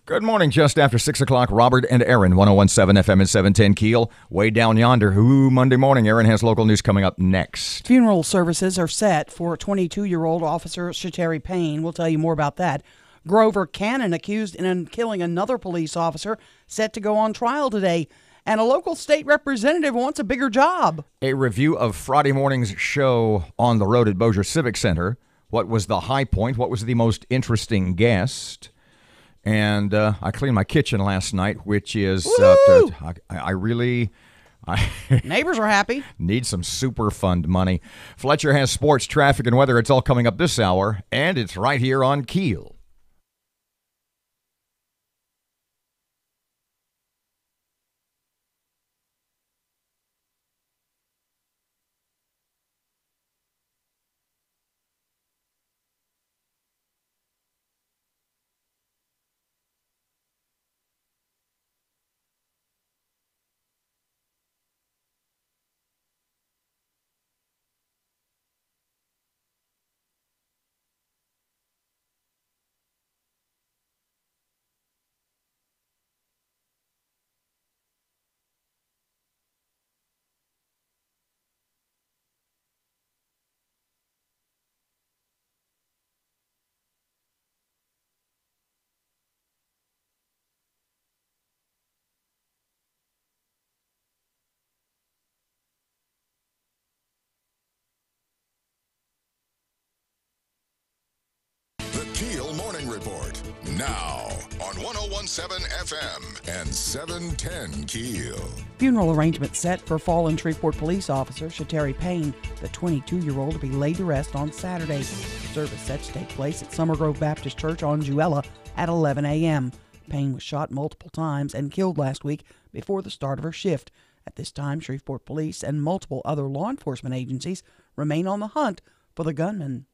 Good morning. Just after 6 o'clock, Robert and Erin, 101.7 FM and 710 Keel. Way down yonder. Monday morning. Erin has local news coming up next. Funeral services are set for 22-year-old Officer Shateri Payne. We'll tell you more about that. Grover Cannon, accused in killing another police officer, set to go on trial today. And a local state representative wants a bigger job. A review of Friday morning's show on the road at Bossier Civic Center. What was the high point? What was the most interesting guest? And I cleaned my kitchen last night, which is I really neighbors are happy. Need some super fund money. Fletcher has sports, traffic, and weather. It's all coming up this hour, and it's right here on KEEL. KEEL Morning Report, now on 101.7 FM and 710 KEEL. Funeral arrangements set for fallen Shreveport police officer Shateri Payne, the 22-year-old, to be laid to rest on Saturday. Service set to take place at Summer Grove Baptist Church on Juella at 11 a.m. Payne was shot multiple times and killed last week before the start of her shift. At this time, Shreveport police and multiple other law enforcement agencies remain on the hunt for the gunman.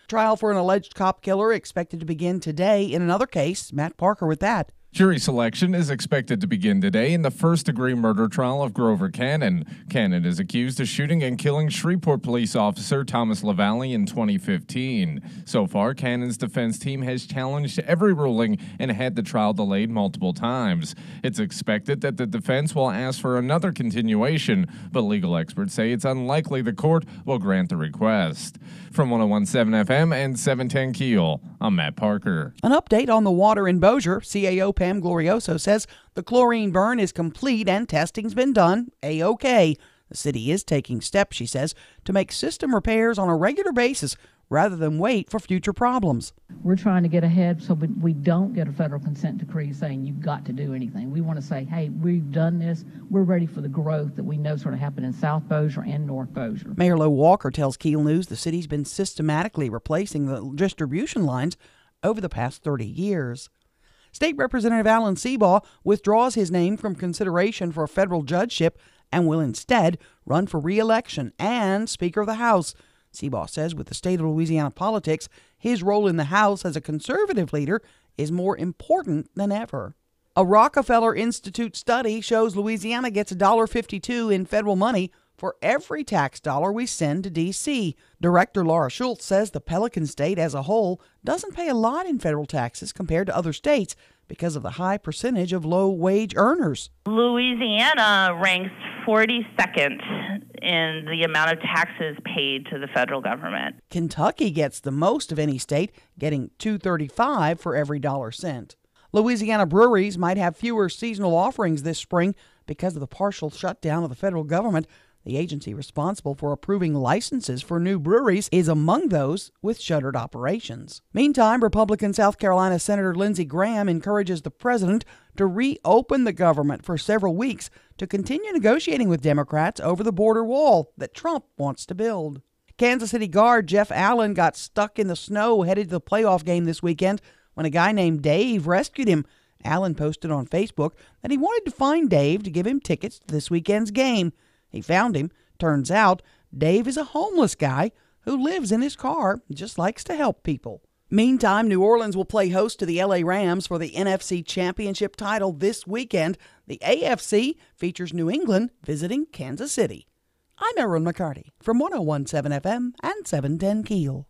Trial for an alleged cop killer expected to begin today in another case. Matt Parker with that. Jury selection is expected to begin today in the first-degree murder trial of Grover Cannon. Cannon is accused of shooting and killing Shreveport police officer Thomas LaValle in 2015. So far, Cannon's defense team has challenged every ruling and had the trial delayed multiple times. It's expected that the defense will ask for another continuation, but legal experts say it's unlikely the court will grant the request. From 101.7 FM and 710 KEEL, I'm Matt Parker. An update on the water in Bossier. CAO Pam Glorioso says the chlorine burn is complete and testing's been done. A-OK. The city is taking steps, she says, to make system repairs on a regular basis rather than wait for future problems. We're trying to get ahead so we don't get a federal consent decree saying you've got to do anything. We want to say, hey, we've done this. We're ready for the growth that we know sort of happened in South Bossier and North Bossier. Mayor Lo Walker tells KEEL News the city's been systematically replacing the distribution lines over the past 30 years. State Representative Alan Seabaugh withdraws his name from consideration for a federal judgeship and will instead run for re-election and Speaker of the House. Seabaugh says with the state of Louisiana politics, his role in the House as a conservative leader is more important than ever. A Rockefeller Institute study shows Louisiana gets $1.52 in federal money for every tax dollar we send to D.C. Director Laura Schultz says the Pelican State as a whole doesn't pay a lot in federal taxes compared to other states because of the high percentage of low-wage earners. Louisiana ranks 42nd in the amount of taxes paid to the federal government. Kentucky gets the most of any state, getting $2.35 for every dollar sent. Louisiana breweries might have fewer seasonal offerings this spring because of the partial shutdown of the federal government. The agency responsible for approving licenses for new breweries is among those with shuttered operations. Meantime, Republican South Carolina Senator Lindsey Graham encourages the president to reopen the government for several weeks to continue negotiating with Democrats over the border wall that Trump wants to build. Kansas City guard Jeff Allen got stuck in the snow headed to the playoff game this weekend when a guy named Dave rescued him. Allen posted on Facebook that he wanted to find Dave to give him tickets to this weekend's game. He found him. Turns out Dave is a homeless guy who lives in his car and just likes to help people. Meantime, New Orleans will play host to the LA Rams for the NFC Championship title this weekend. The AFC features New England visiting Kansas City. I'm Erin McCarty from 101.7 FM and 710 KEEL.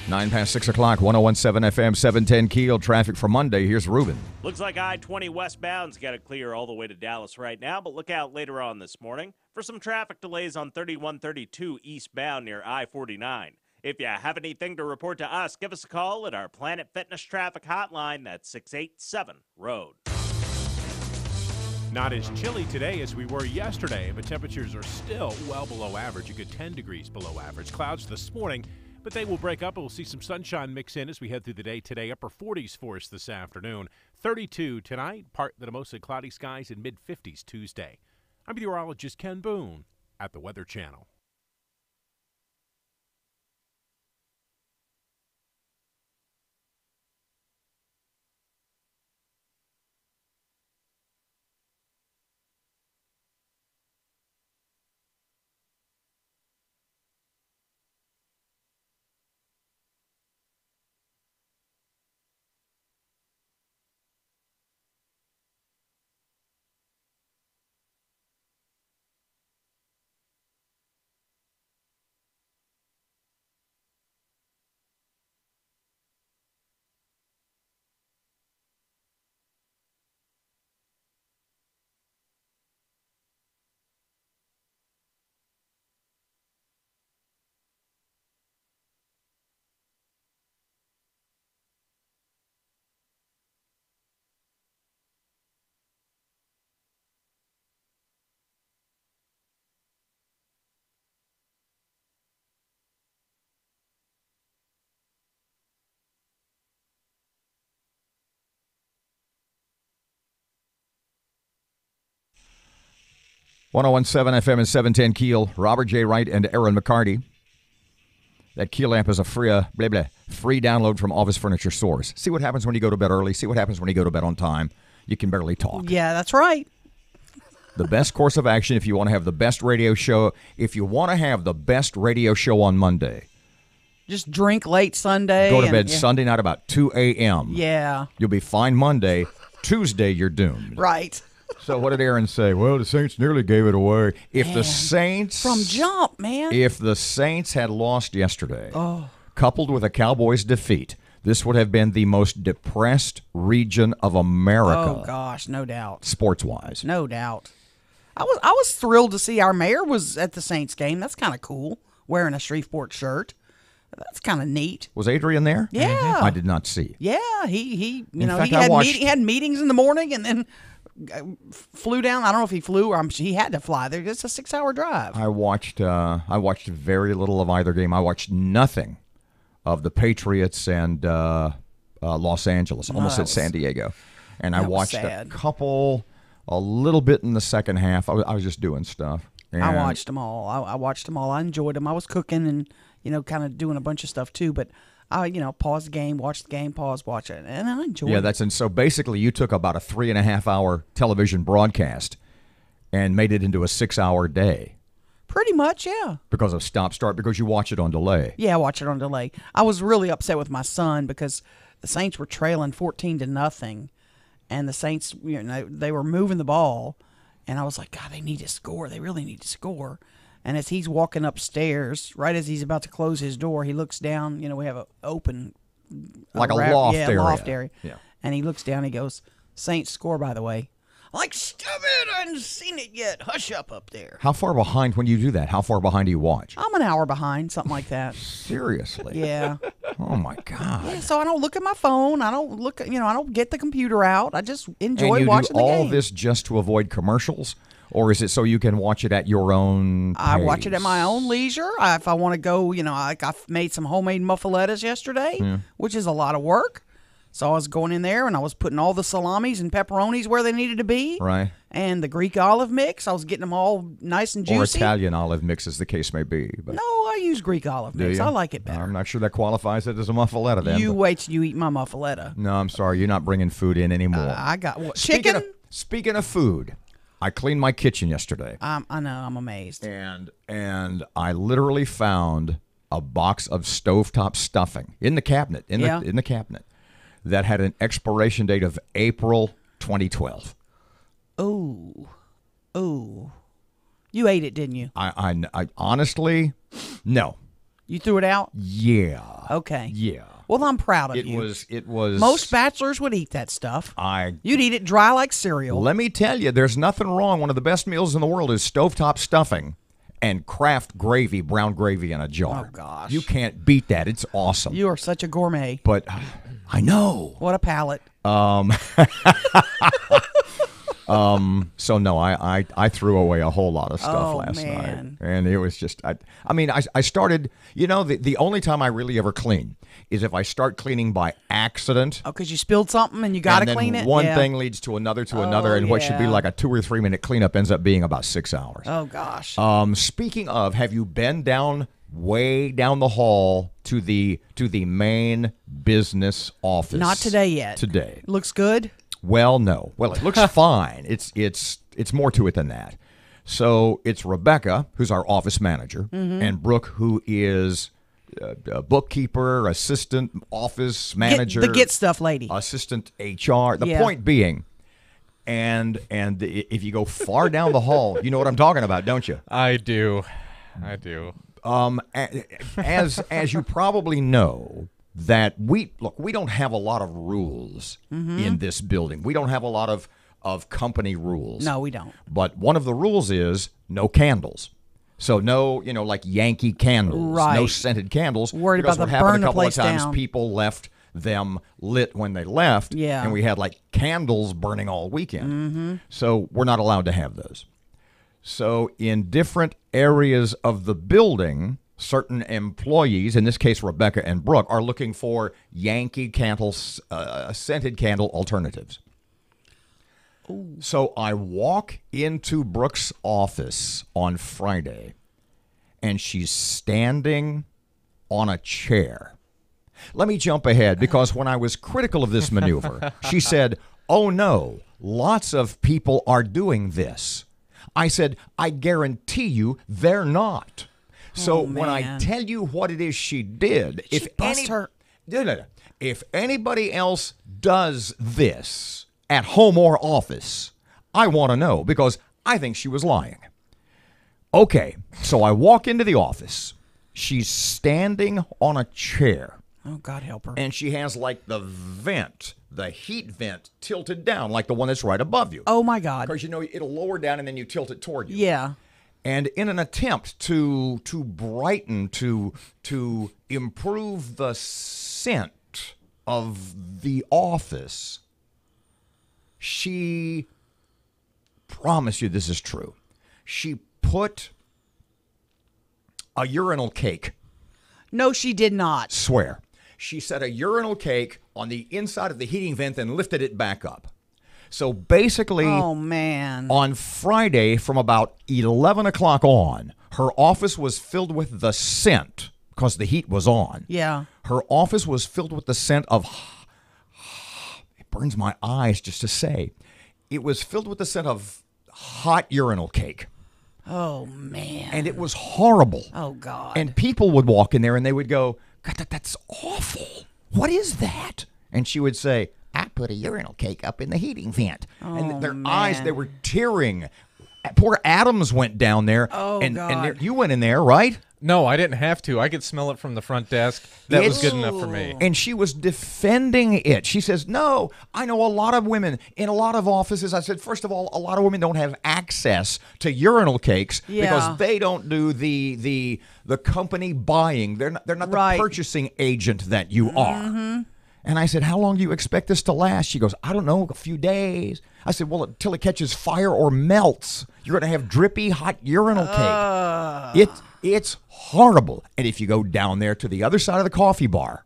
9 past 6 o'clock, 101.7 FM, 710 Keel. Traffic for Monday. Here's Ruben. Looks like I-20 westbound's got it clear all the way to Dallas right now, but look out later on this morning for some traffic delays on 3132 eastbound near I-49. If you have anything to report to us, give us a call at our Planet Fitness traffic hotline. That's 687-ROAD. Not as chilly today as we were yesterday, but temperatures are still well below average, a good 10 degrees below average. Clouds this morning, but they will break up and we'll see some sunshine mix in as we head through the day today. Upper 40s for us this afternoon. 32 tonight, partly to mostly cloudy skies, and mid-50s Tuesday. I'm meteorologist Ken Boone at the Weather Channel. .101.7 FM and 710 Keel. Robert J. Wright and Erin McCarty. That Keel app is a free download from Office Furniture Source. See what happens when you go to bed early. See what happens when you go to bed on time. You can barely talk. Yeah, that's right. The best course of action if you want to have the best radio show. If you want to have the best radio show on Monday. Just drink late Sunday. Go to bed Sunday night about 2 a.m. Yeah. You'll be fine Monday. Tuesday, you're doomed. Right. So what did Erin say? Well, the Saints nearly gave it away. If the Saints... From jump, man. If the Saints had lost yesterday, coupled with a Cowboys defeat, this would have been the most depressed region of America. Oh, gosh, no doubt. Sports-wise. No doubt. I was thrilled to see our mayor was at the Saints game. That's kind of cool, wearing a Shreveport shirt. That's kind of neat. Was Adrian there? Yeah. I did not see. Yeah, he fact, he had meetings in the morning and then flew down. I don't know if he flew or he had to fly there. It's a 6-hour drive. I watched very little of either game. I watched nothing of the Patriots and Los Angeles. Almost said San Diego. And I watched a little bit in the second half. I was just doing stuff. And I watched them all. I watched them all. I enjoyed them. I was cooking and kind of doing a bunch of stuff too. But I pause the game, watch the game, pause, watch it, and I enjoyed it. And so basically you took about a 3.5-hour television broadcast and made it into a 6-hour day. Pretty much, yeah. Because of stop-start, because you watch it on delay. Yeah, I watch it on delay. I was really upset with my son because the Saints were trailing 14-0, and the Saints, they were moving the ball, and I was like, God, they need to score. They really need to score. And as he's walking upstairs, right as he's about to close his door, he looks down. We have an open... Like a loft area. Loft area. Yeah. And he looks down, he goes, Saints score, by the way. I'm like, stop it, I haven't seen it yet. Hush up there. How far behind when you do that? How far behind do you watch? I'm an hour behind, something like that. Seriously? Yeah. Oh, my God. Yeah, so I don't look at my phone. I don't look, I don't get the computer out. I just enjoy watching the game. And you do all this just to avoid commercials? Or is it so you can watch it at your own pace? I watch it at my own leisure. If I want to go, I made some homemade muffalettas yesterday, which is a lot of work. So I was going in there and I was putting all the salamis and pepperonis where they needed to be. Right. And the Greek olive mix, I was getting them all nice and juicy. Or Italian olive mix, as the case may be. But no, I use Greek olive mix. I like it better. I'm not sure that qualifies it as a muffaletta then. You wait till you eat my muffaletta. No, I'm sorry. You're not bringing food in anymore. I got what? Chicken? Speaking of food, I cleaned my kitchen yesterday. I know. I'm amazed. And I literally found a box of stovetop stuffing in the cabinet, in the cabinet, that had an expiration date of April 2012. Oh. You ate it, didn't you? I honestly, no. You threw it out? Yeah. Okay. Yeah. Well, I'm proud of It you. was. Most bachelors would eat that stuff. You'd eat it dry like cereal. Let me tell you, there's nothing wrong. One of the best meals in the world is stovetop stuffing and Kraft gravy, brown gravy in a jar. Oh, gosh. You can't beat that. It's awesome. You are such a gourmet. But I know. What a palate. So no, I threw away a whole lot of stuff last man. night, and it was just I started. The only time I really ever clean is if I start cleaning by accident. Oh, because you spilled something and you got to clean it. One thing leads to another and what should be like a 2 or 3 minute cleanup ends up being about 6 hours. Oh gosh. Speaking of, have you been way down the hall to the main business office? Not today yet. Today looks good. Well, no. Well, it looks fine. It's more to it than that. So it's Rebecca, who's our office manager, and Brooke, who is a bookkeeper, assistant office manager, the get stuff lady, assistant HR. The point being, and if you go far down the hall, you know what I'm talking about, don't you? I do. As you probably know, that we don't have a lot of rules in this building. We don't have a lot of company rules. No, we don't. But one of the rules is no candles. So no, like Yankee candles, right. No scented candles. Worried because about what the happened burn a the couple of place times, down. people left them lit when they left, Yeah. and we had like candles burning all weekend. So we're not allowed to have those. So in different areas of the building, certain employees, in this case Rebecca and Brooke, are looking for Yankee candles, scented candle alternatives. Ooh. So I walk into Brooke's office on Friday, and she's standing on a chair. Let me jump ahead, because when I was critical of this maneuver, she said, "Oh no, lots of people are doing this." I said, "I guarantee you they're not." So when I tell you what it is she did, if anybody else does this at home or office, I want to know, because I think she was lying. Okay, so I walk into the office. She's standing on a chair. Oh, God help her. And she has like the heat vent tilted down, like the one that's right above you. Oh, my God. Because, it'll lower down and then you tilt it toward you. Yeah. And in an attempt to brighten, to improve the scent of the office, she, promise you this is true, she put a urinal cake. No, she did not. Swear. She set a urinal cake on the inside of the heating vent and lifted it back up. So basically, oh, man. On Friday from about 11 o'clock on, her office was filled with the scent, because the heat was on. Yeah. Her office was filled with the scent of, it burns my eyes just to say, it was filled with the scent of hot urinal cake. Oh, man. And it was horrible. Oh, God. And people would walk in there and they would go, "God, that's awful. What is that?" And she would say, "I put a urinal cake up in the heating vent." And their eyes, they were tearing. Poor Adams went down there. Oh, and God. You went in there, right? No, I didn't have to. I could smell it from the front desk. That was good enough for me. And she was defending it. She says, "No, I know a lot of women in a lot of offices." I said, "First of all, a lot of women don't have access to urinal cakes because they don't do the company buying. They're not the purchasing agent that you are." And I said, "How long do you expect this to last?" She goes, "I don't know, a few days." I said, "Well, until it catches fire or melts, you're going to have drippy hot urinal cake." It's horrible. And if you go down there to the other side of the coffee bar,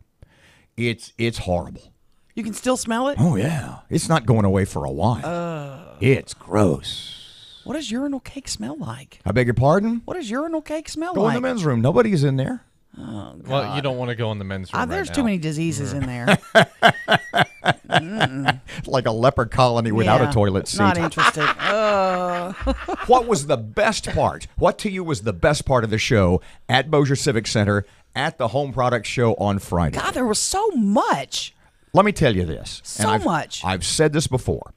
it's horrible. You can still smell it? Oh, yeah. It's not going away for a while. It's gross. What does urinal cake smell like? I beg your pardon? What does urinal cake smell Go like? in the men's room. Nobody's in there. Oh, God. Well, you don't want to go in the men's room There's right too now. many diseases in there. Like a leper colony without a toilet seat. Not interested. What was the best part? What to you was the best part of the show at Bossier Civic Center at the Home Products Show on Friday? God, there was so much. Let me tell you this. Much. I've said this before.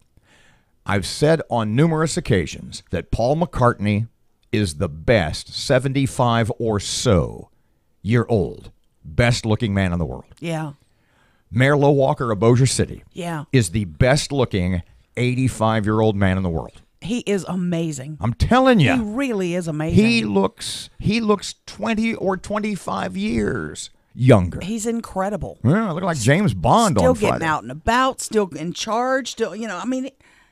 I've said on numerous occasions that Paul McCartney is the best 75 or so 84-year-old best-looking man in the world. Yeah. Mayor Lo Walker of Bossier City Yeah. is the best-looking 85-year-old man in the world. He is amazing. I'm telling you. He really is amazing. He looks 20 or 25 years younger. He's incredible. Yeah, look like James Bond Still on Friday. getting out and about, still in charge, still, I mean,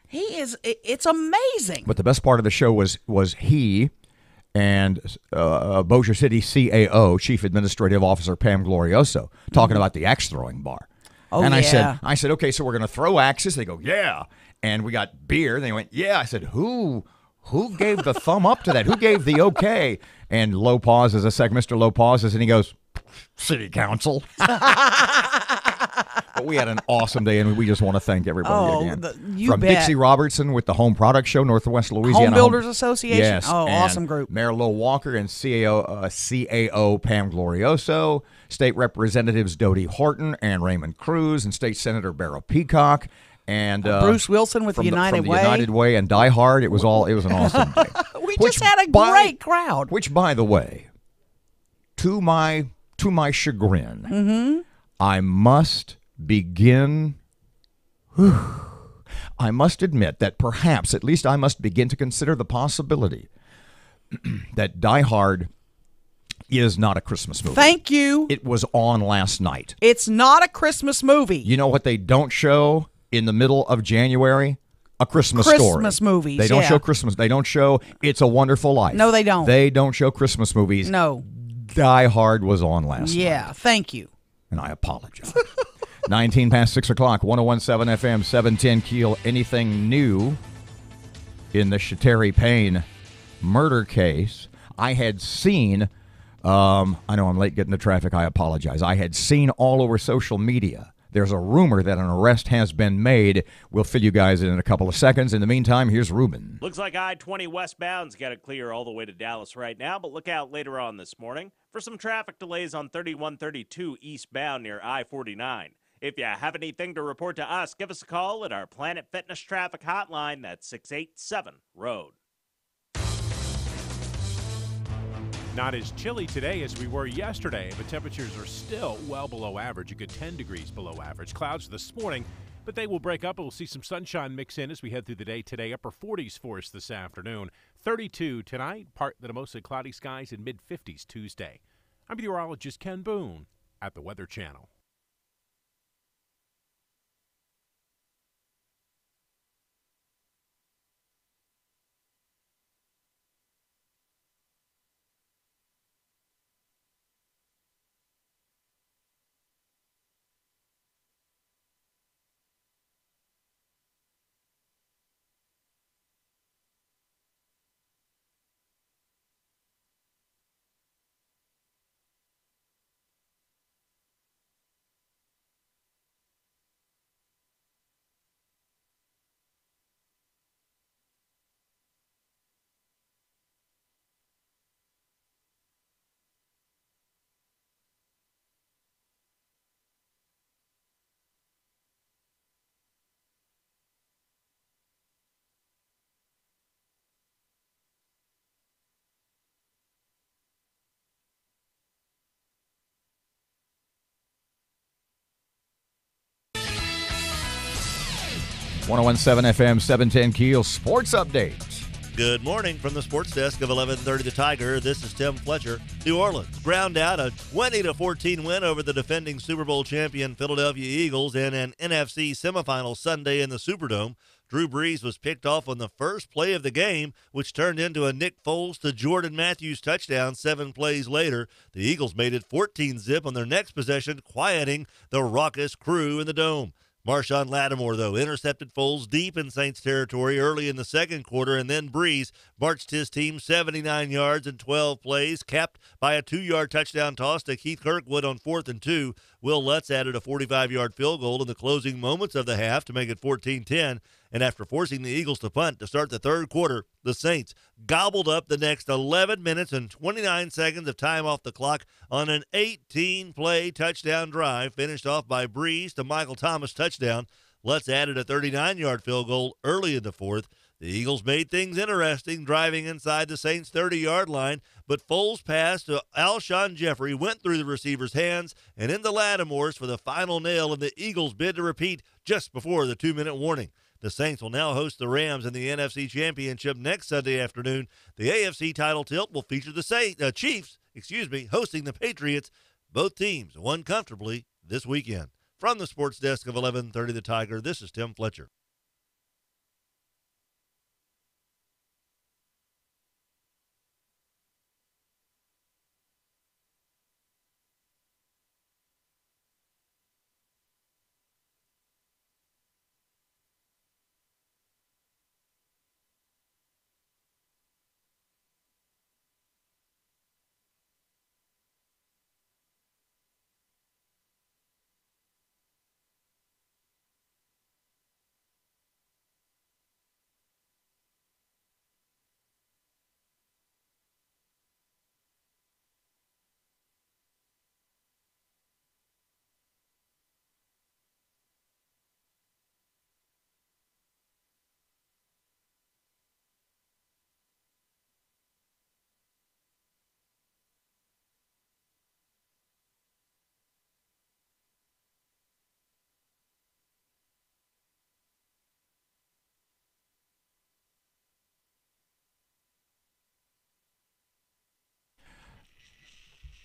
he is, it's amazing. But the best part of the show was he and Bossier City CAO, Chief Administrative Officer Pam Glorioso, talking about the axe throwing bar. Oh, and yeah. I said, okay, so we're going to throw axes. They go, yeah. And we got beer. They went, yeah. I said, who gave the thumb up to that? Who gave the okay? And Lowe pauses a sec. Mr. Lowe pauses, and he goes, City Council. But we had an awesome day, and we just want to thank everybody again. From bet. Dixie Robertson with the Home Product Show, Northwest Louisiana. Home Builders Association? Yes. Oh, and awesome group. Mayor Lo Walker and CAO Pam Glorioso, State Representatives Dodie Horton and Raymond Cruz, and State Senator Beryl Peacock. And Bruce Wilson with the United Way. United Way and Die Hard. It was an awesome day. We just had a great crowd. Which, by the way, to my chagrin, I must begin. I must admit that perhaps, at least I must begin to consider the possibility that Die Hard is not a Christmas movie. Thank you. It was on last night. It's not a Christmas movie. You know what they don't show in the middle of January? A Christmas story. Christmas movies. They don't show Christmas. They don't show It's a Wonderful Life. No, they don't. They don't show Christmas movies. No. Die Hard was on last night. Yeah, thank you. And I apologize. 19 past 6 o'clock, 101.7 FM, 710 Keel. Anything new in the Shateri Payne murder case? I had seen, I know I'm late getting to traffic. I apologize. I had seen all over social media. There's a rumor that an arrest has been made. We'll fill you guys in a couple of seconds. In the meantime, here's Ruben. Looks like I-20 westbound's got it clear all the way to Dallas right now, but look out later on this morning for some traffic delays on 3132 eastbound near I-49. If you have anything to report to us, give us a call at our Planet Fitness traffic hotline. That's 687-ROAD. Not as chilly today as we were yesterday, but temperatures are still well below average, a good 10 degrees below average. Clouds this morning, but they will break up. We'll see some sunshine mix in as we head through the day today. Upper 40s for us this afternoon. 32 tonight, part of the mostly cloudy skies, and mid-50s Tuesday. I'm meteorologist Ken Boone at the Weather Channel. .101.7 FM, 710 Keel Sports Update. Good morning from the sports desk of 1130 The Tiger. This is Tim Fletcher. New Orleans ground out a 20-14 win over the defending Super Bowl champion Philadelphia Eagles in an NFC semifinal Sunday in the Superdome. Drew Brees was picked off on the first play of the game, which turned into a Nick Foles to Jordan Matthews touchdown 7 plays later. The Eagles made it 14-zip on their next possession, quieting the raucous crew in the Dome. Marshawn Lattimore, though, intercepted Foles deep in Saints territory early in the second quarter, and then Brees marched his team 79 yards in 12 plays, capped by a 2-yard touchdown toss to Keith Kirkwood on 4th and 2. Will Lutz added a 45-yard field goal in the closing moments of the half to make it 14-10. And after forcing the Eagles to punt to start the third quarter, the Saints gobbled up the next 11 minutes and 29 seconds of time off the clock on an 18-play touchdown drive, finished off by Brees to Michael Thomas touchdown. Lutz added a 39-yard field goal early in the fourth. The Eagles made things interesting, driving inside the Saints' 30-yard line, but Foles' pass to Alshon Jeffrey went through the receiver's hands and into Lattimore's for the final nail in the Eagles' bid to repeat just before the 2-minute warning. The Saints will now host the Rams in the NFC Championship next Sunday afternoon. The AFC title tilt will feature the Chiefs, hosting the Patriots. Both teams won comfortably this weekend. From the sports desk of 1130 The Tiger, this is Tim Fletcher.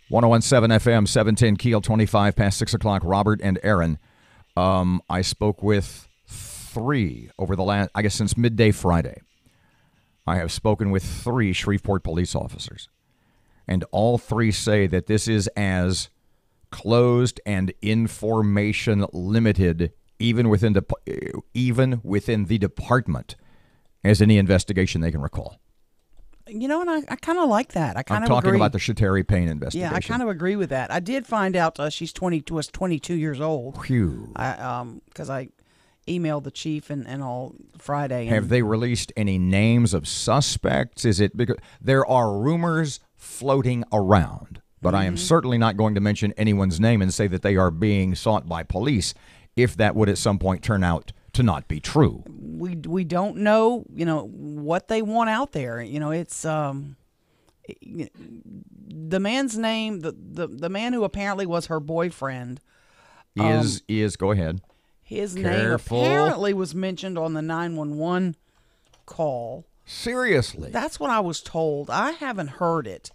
.101.7 FM, 710 Keel, 25 past 6 o'clock. Robert and Erin. I spoke with 3 over the last, I guess since midday Friday. I have spoken with 3 Shreveport police officers. And all 3 say that this is as closed and information limited, even within the department, as any investigation they can recall. You know, and I kind of like that. I'm talking about the Shateri Payne investigation. Yeah, I kind of agree with that. I did find out she was 22 years old. Phew. Because I emailed the chief and all Friday. Have they released any names of suspects? Is it because there are rumors floating around, but I am certainly not going to mention anyone's name and say that they are being sought by police if that would at some point turn out to not be true. We don't know, what they want out there. It's the man's name, the man who apparently was her boyfriend. Is go ahead. His Careful. name apparently was mentioned on the 911 call. Seriously? That's what I was told. I haven't heard it.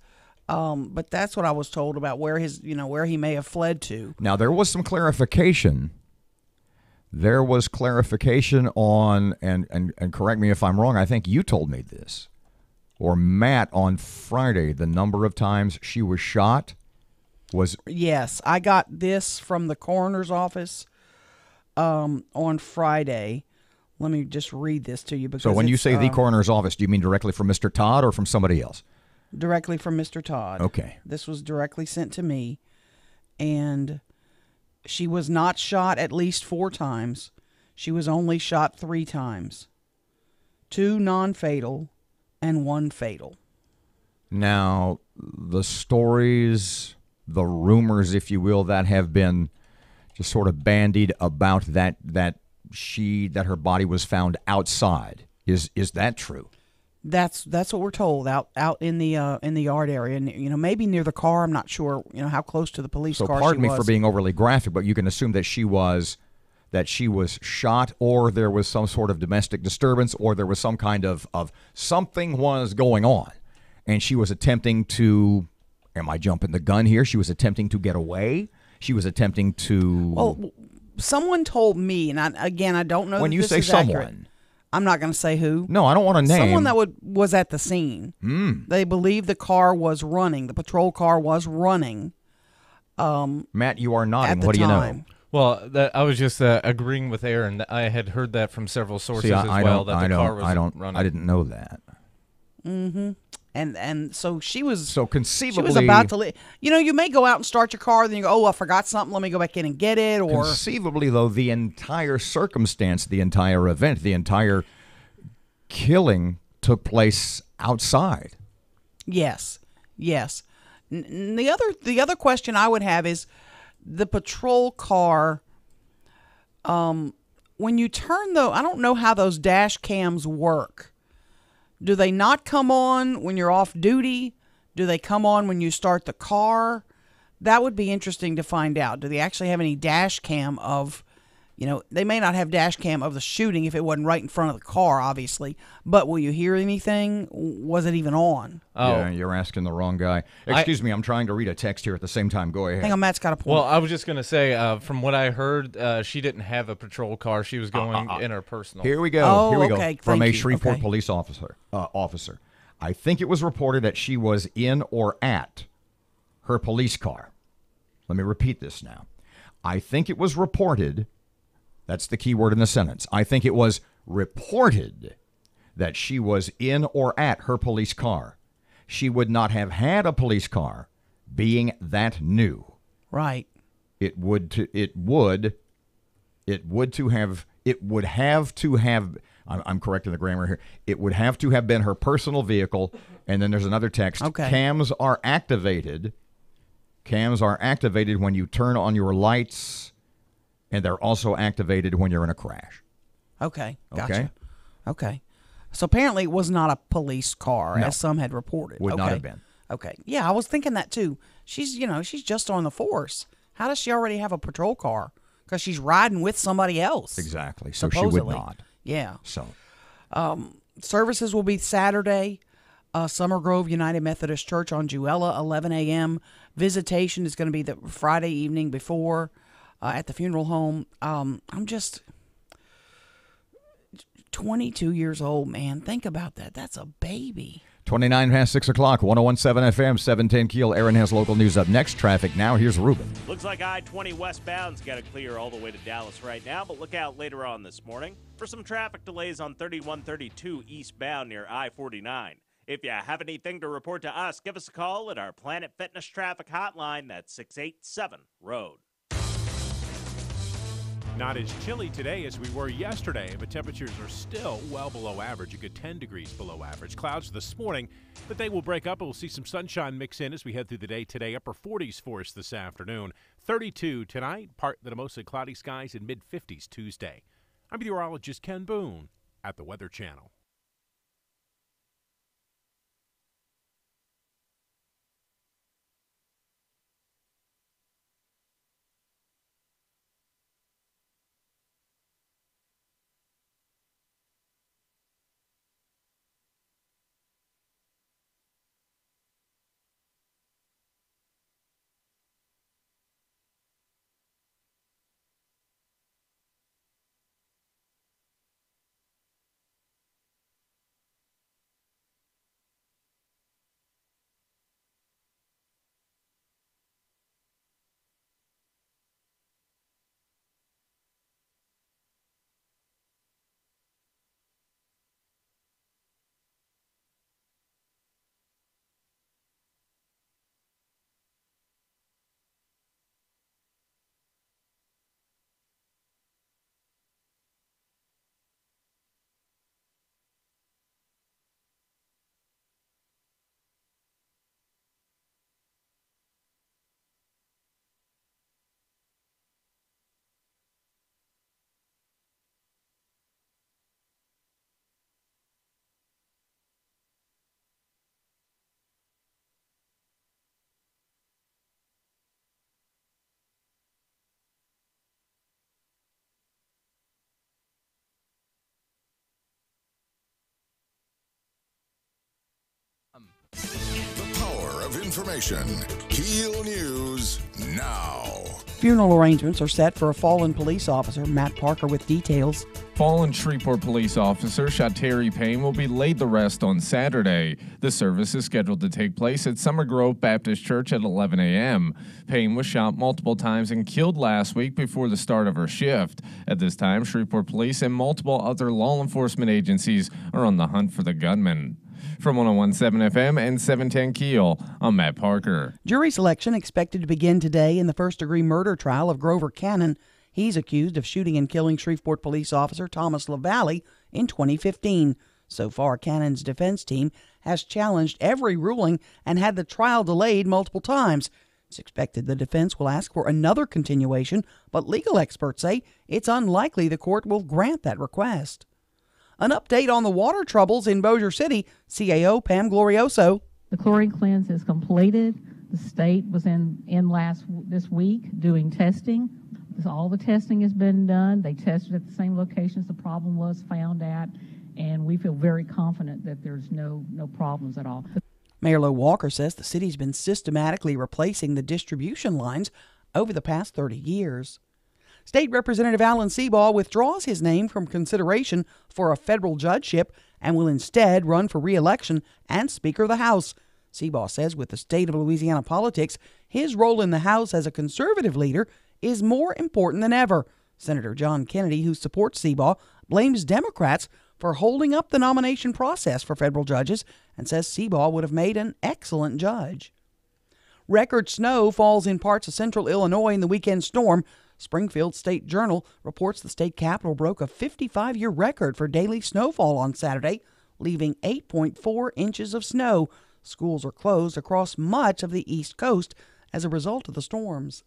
But that's what I was told about where where he may have fled to. Now, there was some clarification. There was clarification on, and correct me if I'm wrong, I think you told me this, or Matt on Friday, the number of times she was shot was... Yes, I got this from the coroner's office on Friday. Let me just read this to you. Because so when you say the coroner's office, do you mean directly from Mr. Todd or from somebody else? Directly from Mr. Todd. Okay. This was directly sent to me, and... She was not shot at least 4 times. She was only shot 3 times. 2 non-fatal and 1 fatal. Now, the stories, the rumors, if you will, that have been just sort of bandied about that her body was found outside. Is that true? That's what we're told out in the yard area, and maybe near the car. I'm not sure how close to the police car she was. So pardon me for being overly graphic, but you can assume that she was shot, or there was some sort of domestic disturbance, or there was some kind of something was going on, and she was attempting to. Am I jumping the gun here? She was attempting to get away. She was attempting to. Well, someone told me, and I don't know. When that you this say is someone. Accurate. I'm not going to say who. No, I don't want to name. Someone that was at the scene. They believe the car was running. The patrol car was running. Matt, you are nodding. At What the do you know? time. Well, I was just agreeing with Erin. I had heard that from several sources See, as well, that the car was running. I didn't know that. Mm-hmm. And so she was. So conceivably, she was about to leave. You may go out and start your car, then you go, oh, I forgot something. Let me go back in and get it. Or conceivably, though, the entire circumstance, the entire event, the entire killing took place outside. Yes. The other question I would have is the patrol car. When you turn I don't know how those dash cams work. Do they not come on when you're off duty? Do they come on when you start the car? That would be interesting to find out. Do they actually have any dash cam of, they may not have dash cam of the shooting if it wasn't right in front of the car, obviously. But will you hear anything? Was it even on? Oh. Yeah, you're asking the wrong guy. Excuse me, I'm trying to read a text here at the same time. Go ahead. Hang on, Matt's got a point. Well, I was just going to say, from what I heard, she didn't have a patrol car. She was going in her personal. Here we go. Oh, Here we go. okay. From Thank a you. Shreveport Okay. police officer. I think it was reported that she was in or at her police car. Let me repeat this now. I think it was reported, that's the key word in the sentence. I think it was reported that she was in or at her police car. She would not have had a police car being that new. Right. It would have to have, I'm correcting the grammar here. It would have to have been her personal vehicle. And then there's another text. Okay. Cams are activated when you turn on your lights, and they're also activated when you're in a crash. Okay. Gotcha. Okay. So apparently it was not a police car, No. as some had reported. Would not have been. Okay. Yeah, I was thinking that too. She's just on the force. How does she already have a patrol car? Because she's riding with somebody else. Exactly. So she supposedly. would not. Yeah. So Services will be Saturday. Summer Grove United Methodist Church on Juella, 11 a.m. Visitation is going to be the Friday evening before at the funeral home. I'm just 22 years old, man. Think about that. That's a baby. 29 past 6 o'clock, 101.7 FM, 710 Keel. Erin has local news up next. Traffic now. Here's Ruben. Looks like I-20 westbound's got to clear all the way to Dallas right now, but look out later on this morning for some traffic delays on 3132 eastbound near I-49. If you have anything to report to us, give us a call at our Planet Fitness traffic hotline. That's 687-ROAD. Not as chilly today as we were yesterday, but temperatures are still well below average, a good 10 degrees below average. Clouds this morning, but they will break up and we'll see some sunshine mix in as we head through the day today. Upper 40s for us this afternoon. 32 tonight, partly to mostly cloudy skies, and mid-50s Tuesday. I'm meteorologist Ken Boone at the Weather Channel. The power of information. KEEL News now. Funeral arrangements are set for a fallen police officer. Matt Parker with details. Fallen Shreveport police officer Shateri Payne will be laid to rest on Saturday. The service is scheduled to take place at Summer Grove Baptist Church at 11 a.m. Payne was shot multiple times and killed last week before the start of her shift. At this time, Shreveport police and multiple other law enforcement agencies are on the hunt for the gunman. From 101.7 FM and 710 Keel, I'm Matt Parker. Jury selection expected to begin today in the first-degree murder trial of Grover Cannon. He's accused of shooting and killing Shreveport police officer Thomas LaValle in 2015. So far, Cannon's defense team has challenged every ruling and had the trial delayed multiple times. It's expected the defense will ask for another continuation, but legal experts say it's unlikely the court will grant that request. An update on the water troubles in Bossier City, CAO Pam Glorioso. The chlorine cleanse is completed. The state was in this week doing testing. All the testing has been done. They tested at the same locations the problem was found at, and we feel very confident that there's no problems at all. Mayor Lowe Walker says the city's been systematically replacing the distribution lines over the past 30 years. State Representative Alan Seabaugh withdraws his name from consideration for a federal judgeship and will instead run for re-election and Speaker of the House. Seabaugh says with the state of Louisiana politics, his role in the House as a conservative leader is more important than ever. Senator John Kennedy, who supports Seabaugh, blames Democrats for holding up the nomination process for federal judges and says Seabaugh would have made an excellent judge. Record snow falls in parts of central Illinois in the weekend storm. Springfield State Journal reports the state capitol broke a 55-year record for daily snowfall on Saturday, leaving 8.4 inches of snow. Schools are closed across much of the East Coast as a result of the storms.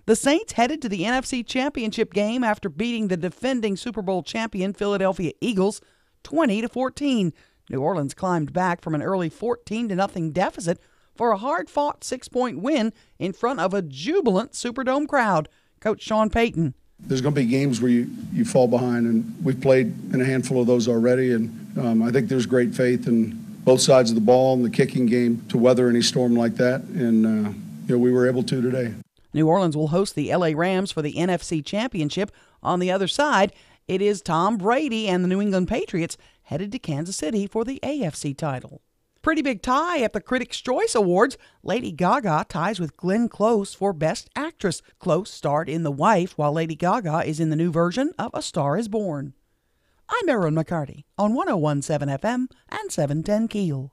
The Saints headed to the NFC Championship game after beating the defending Super Bowl champion Philadelphia Eagles 20-14. New Orleans climbed back from an early 14-0 deficit for a hard-fought 6-point win in front of a jubilant Superdome crowd. Coach Sean Payton. There's going to be games where you fall behind, and we've played in a handful of those already, and I think there's great faith in both sides of the ball and the kicking game to weather any storm like that, and we were able to today. New Orleans will host the LA Rams for the NFC Championship. On the other side, it is Tom Brady and the New England Patriots headed to Kansas City for the AFC title. Pretty big tie at the Critics' Choice Awards. Lady Gaga ties with Glenn Close for Best Actress. Close starred in The Wife, while Lady Gaga is in the new version of A Star is Born. I'm Erin McCarty on 101.7 FM and 710 KEEL.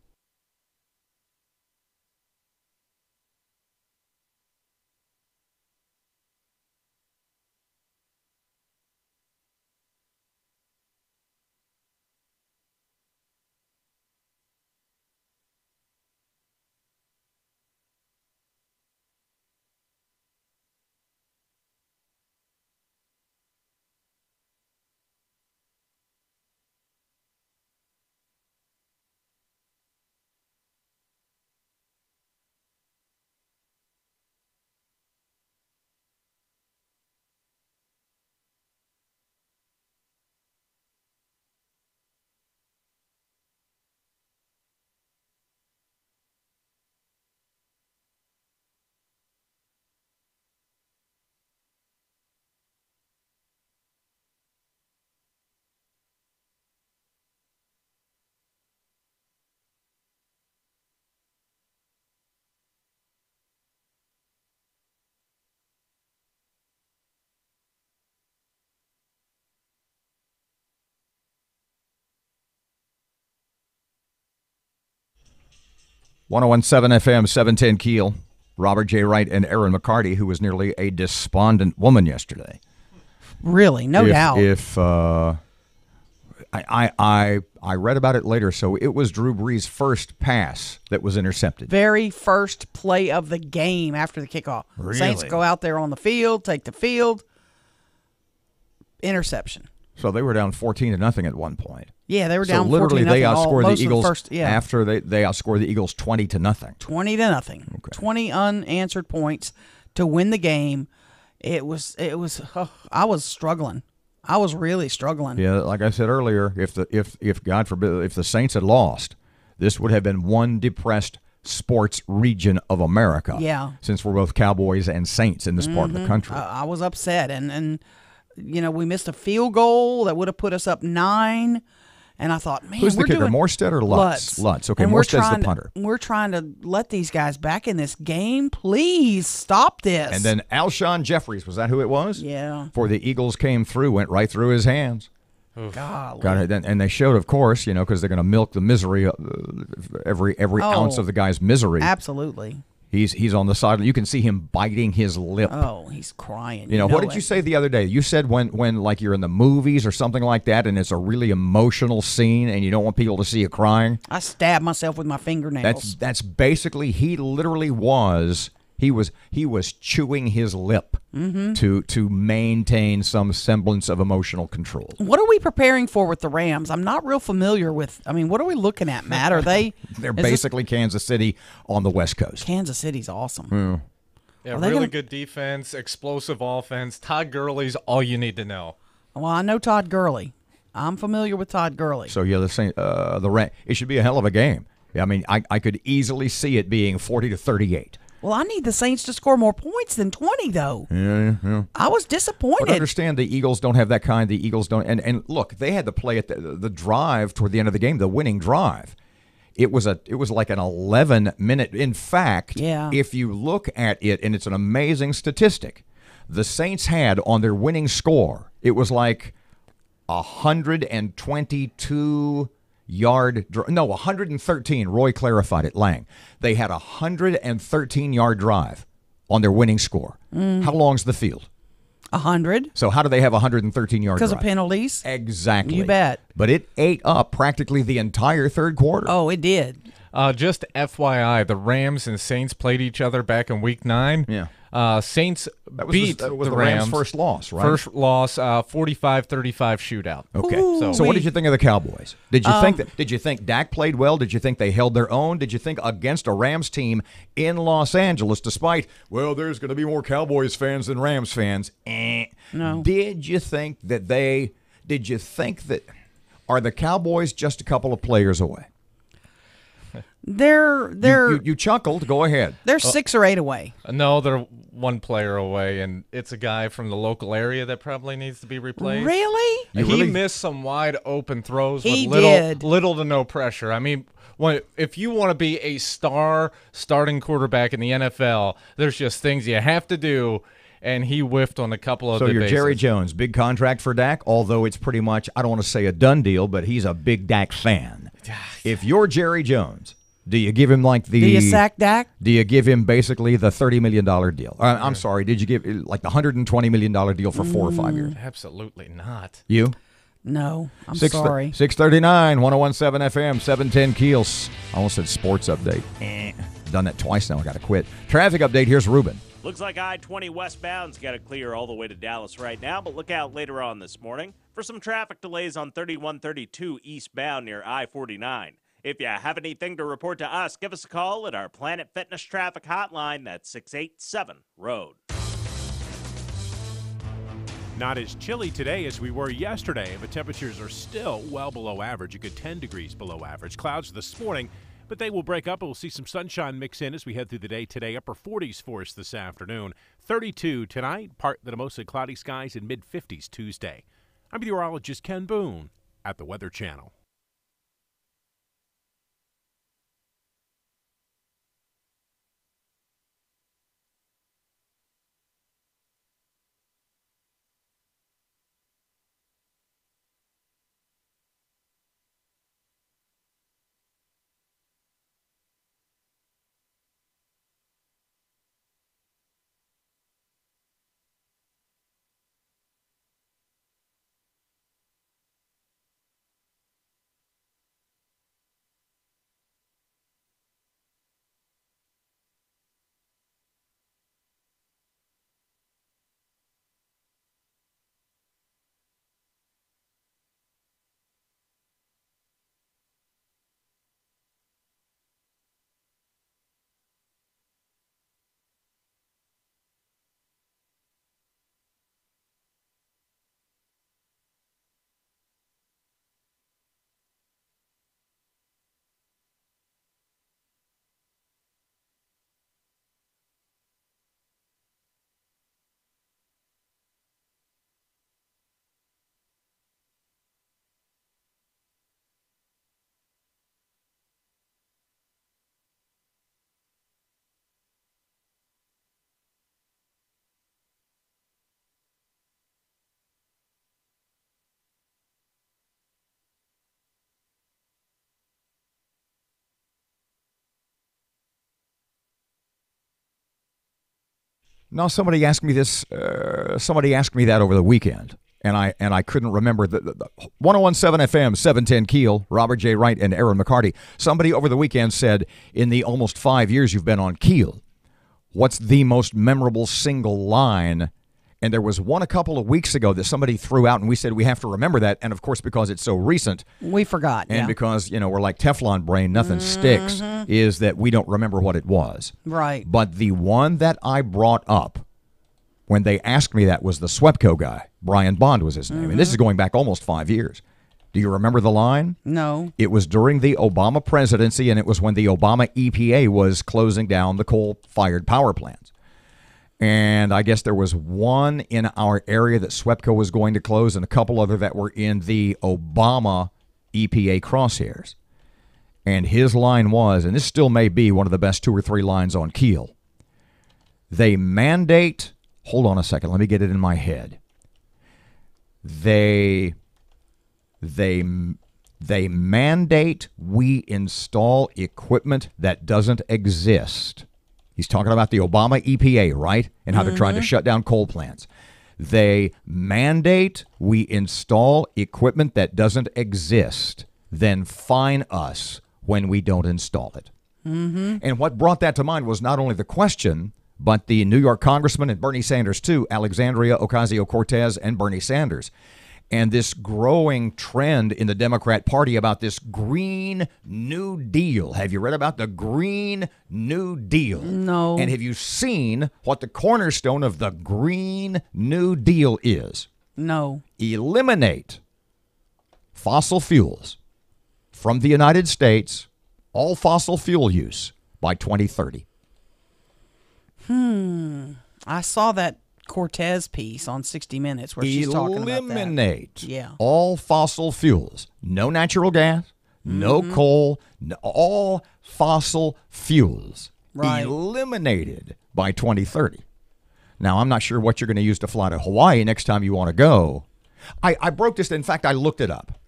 .101.7 FM, 710 KEEL. Robert J. Wright and Erin McCarty, who was nearly a despondent woman yesterday. Really, no doubt. I read about it later, so it was Drew Brees' first pass that was intercepted. Very first play of the game after the kickoff. Really? Saints go out there on the field, take the field. Interception. So they were down 14-0 at one point. Yeah, they were down 14-0. So literally they outscored the Eagles after they outscored the Eagles 20-0. 20-0. Okay. 20 unanswered points to win the game. It was I was struggling. I was really struggling. Yeah, like I said earlier, if God forbid if the Saints had lost, this would have been one depressed sports region of America. Yeah. Since we're both Cowboys and Saints in this part of the country. I was upset and we missed a field goal that would have put us up 9. And I thought, man, who's the kicker, Morstead or Lutz? Lutz. Okay, Morstead's the punter. We're trying to let these guys back in this game. Please stop this. And then Alshon Jeffries, was that who it was? Yeah. For the Eagles came through, went right through his hands. God. And they showed, of course, because they're going to milk the misery, every ounce of the guy's misery. Absolutely. He's on the side. You can see him biting his lip. Oh, he's crying. What did you say the other day? You said when like you're in the movies or something like that, and it's a really emotional scene, and you don't want people to see you crying. I stabbed myself with my fingernails. That's basically he He was chewing his lip to maintain some semblance of emotional control. What are we preparing for with the Rams? I'm not real familiar with. I mean, what are we looking at, Matt? Are they? They're basically Kansas City on the West Coast. Kansas City's awesome. Yeah, really good defense, explosive offense. Todd Gurley's all you need to know. Well, I know Todd Gurley. I'm familiar with Todd Gurley. So yeah, it should be a hell of a game. I mean, I could easily see it being 40-38. Well, I need the Saints to score more points than 20, though. Yeah. I was disappointed. But understand the Eagles don't have that kind. The Eagles don't. And look, they had to play at the drive toward the end of the game, the winning drive. It was like an 11-minute. In fact, if you look at it, and it's an amazing statistic, the Saints had on their winning score, it was like 122 113. Roy clarified it, Lang. They had a 113-yard drive on their winning score. How long's the field? 100. So how do they have a 113-yard drive? Because of penalties. Exactly. You bet. But it ate up practically the entire third quarter. Oh, it did. Just FYI, the Rams and Saints played each other back in Week 9. Yeah. Saints beat the Rams' first loss, right? First loss, 45-35 shootout. Okay. Ooh, so what did you think of the Cowboys? Did you think Dak played well? Did you think they held their own? Did you think against a Rams team in Los Angeles, despite, well, there's going to be more Cowboys fans than Rams fans? No. Did you think that are the Cowboys just a couple of players away? You chuckled. Go ahead. They're 6 or 8 away. No, they're one player away, and it's a guy from the local area that probably needs to be replaced. Really? He missed some wide open throws with little to no pressure. I mean, if you want to be a starting quarterback in the NFL, there's just things you have to do, and he whiffed on a couple of So the you're bases. Jerry Jones, big contract for Dak, although it's pretty much, I don't want to say a done deal, but he's a big Dak fan. If you're Jerry Jones, do you give him Do you sack Dak? Do you give him basically the $30 million deal? I'm sorry, did you give like the $120 million deal for 4 or 5 years? Absolutely not. You? No, I'm sorry. 639, 101.7 FM, 710 KEEL. I almost said sports update. Done that twice now. I got to quit. Traffic update. Here's Ruben. Looks like I-20 westbound's got it clear all the way to Dallas right now, but look out later on this morning for some traffic delays on 3132 eastbound near I-49. If you have anything to report to us, give us a call at our Planet Fitness traffic hotline. That's 687-ROAD. Not as chilly today as we were yesterday, but temperatures are still well below average. A good 10 degrees below average. Clouds this morning, but they will break up and we'll see some sunshine mix in as we head through the day today. Upper 40s for us this afternoon. 32 tonight, partly to mostly cloudy skies, and mid-50s Tuesday. I'm meteorologist Ken Boone at the Weather Channel. No, somebody asked me this. Somebody asked me that over the weekend, and I couldn't remember the 101.7 FM, 710 KEEL, Robert J. Wright and Erin McCarty. Somebody over the weekend said, in the almost 5 years you've been on KEEL, what's the most memorable single line. And there was one a couple of weeks ago that somebody threw out, and we said we have to remember that. And, of course, because it's so recent. We forgot. And because, we're like Teflon brain, nothing sticks, is that we don't remember what it was. Right. But the one that I brought up when they asked me that was the SWEPCO guy. Brian Bond was his name. And this is going back almost 5 years. Do you remember the line? No. It was during the Obama presidency, and it was when the Obama EPA was closing down the coal-fired power plants. And I guess there was one in our area that SWEPCO was going to close and a couple other that were in the Obama EPA crosshairs. And his line was, and this still may be one of the best 2 or 3 lines on KEEL, they mandate, hold on a second, let me get it in my head. They mandate we install equipment that doesn't exist. He's talking about the Obama EPA, right? And how they're trying to shut down coal plants. They mandate we install equipment that doesn't exist, then fine us when we don't install it. And what brought that to mind was not only the question, but the New York congressman and Bernie Sanders, too, Alexandria Ocasio-Cortez and Bernie Sanders. And this growing trend in the Democrat Party about this Green New Deal. Have you read about the Green New Deal? No. And have you seen what the cornerstone of the Green New Deal is? No. Eliminate fossil fuels from the United States, all fossil fuel use, by 2030. I saw that Cortez piece on 60 Minutes where she's talking about that. Eliminate Yeah. all fossil fuels. No natural gas, no coal, all fossil fuels. Right. Eliminated by 2030. Now, I'm not sure what you're going to use to fly to Hawaii next time you want to go. I broke this. In fact, I looked it up.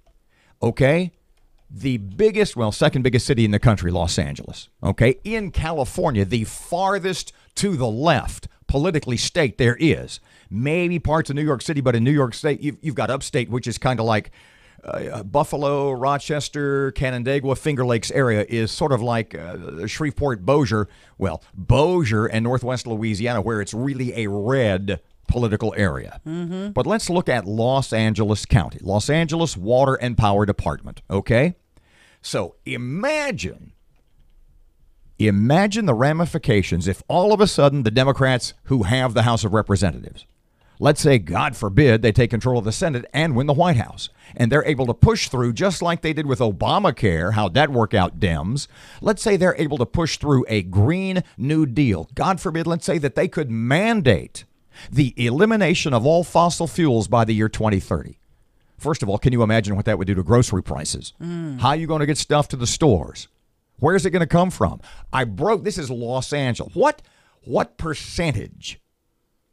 Okay? The biggest, second biggest city in the country, Los Angeles. Okay? In California, the farthest to the left politically state there is. Maybe parts of New York City, but in New York State, you've got upstate, which is kind of like Buffalo, Rochester, Canandaigua, Finger Lakes area is sort of like Shreveport, Bossier. Well, Bossier and northwest Louisiana, where it's really a red political area. But let's look at Los Angeles County. Los Angeles Water and Power Department, okay? So imagine the ramifications if all of a sudden the Democrats who have the House of Representatives, let's say, God forbid, they take control of the Senate and win the White House, and they're able to push through just like they did with Obamacare. How'd that work out, Dems? Let's say they're able to push through a Green New Deal. God forbid, let's say that they could mandate the elimination of all fossil fuels by the year 2030. First of all, can you imagine what that would do to grocery prices? How are you going to get stuff to the stores? Where's it going to come from? This is Los Angeles. What percentage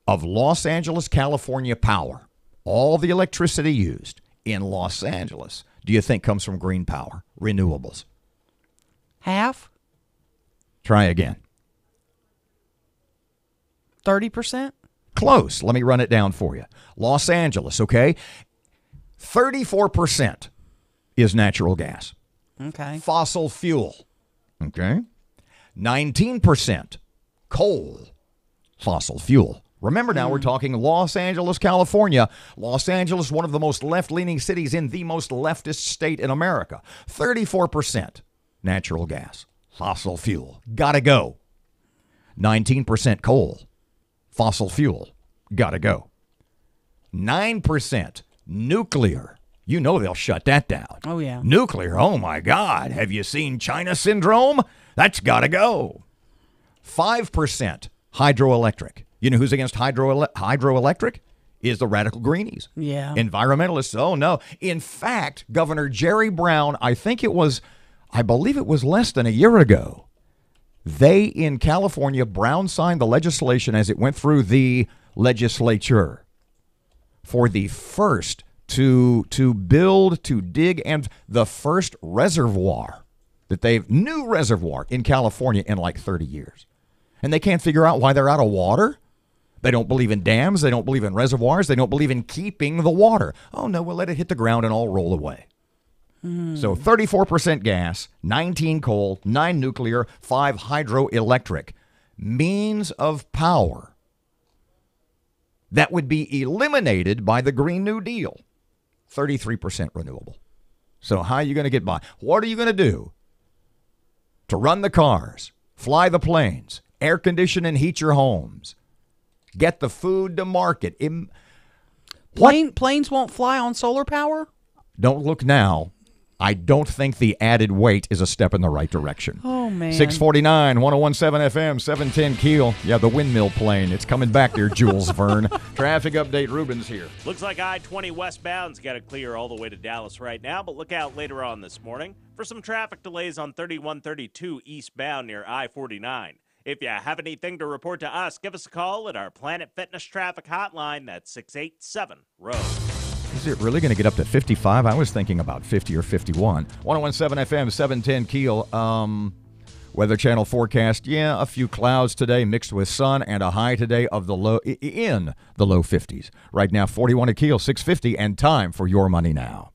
of Los Angeles, California power, all the electricity used in Los Angeles, do you think comes from green power, renewables? Half? Try again. 30%? Close. Let me run it down for you. Los Angeles, okay? 34% is natural gas. Okay. Fossil fuel. Okay. 19% coal. Fossil fuel. Remember now, we're talking Los Angeles, California. Los Angeles, one of the most left-leaning cities in the most leftist state in America. 34% natural gas. Fossil fuel. Gotta go. 19% coal. Fossil fuel. Gotta go. 9% nuclear. You know they'll shut that down. Oh, yeah. Nuclear, oh my God. Have you seen China syndrome? That's gotta go. 5% hydroelectric. You know who's against hydroelectric? Is the radical greenies. Yeah. Environmentalists, oh no. In fact, Governor Jerry Brown, I believe it was less than a year ago, they in California, Brown signed the legislation as it went through the legislature for the first to build, to dig, and the first reservoir new reservoir in California in like 30 years. And they can't figure out why they're out of water. They don't believe in dams. They don't believe in reservoirs. They don't believe in keeping the water. Oh, no, we'll let it hit the ground and all roll away. So 34% gas, 19 coal, 9 nuclear, 5 hydroelectric. means of power that would be eliminated by the Green New Deal. 33% renewable. So how are you going to get by? What are you going to do to run the cars, fly the planes, air condition and heat your homes, get the food to market? Planes won't fly on solar power? Don't look now. I don't think the added weight is a step in the right direction. Oh, man. 649, 1017 FM, 710 Keel. Yeah, the windmill plane. It's coming back there, Jules Verne. Traffic update, Ruben's here. Looks like I-20 westbound's got it clear all the way to Dallas right now, but look out later on this morning for some traffic delays on 3132 eastbound near I-49. If you have anything to report to us, give us a call at our Planet Fitness traffic hotline. That's 687-ROAD. Is it really going to get up to 55? I was thinking about 50 or 51. 1017 FM, 710 Keel. Weather Channel forecast, a few clouds today mixed with sun and a high today of the low 50s. Right now, 41 at Keel, 650, and time for Your Money Now.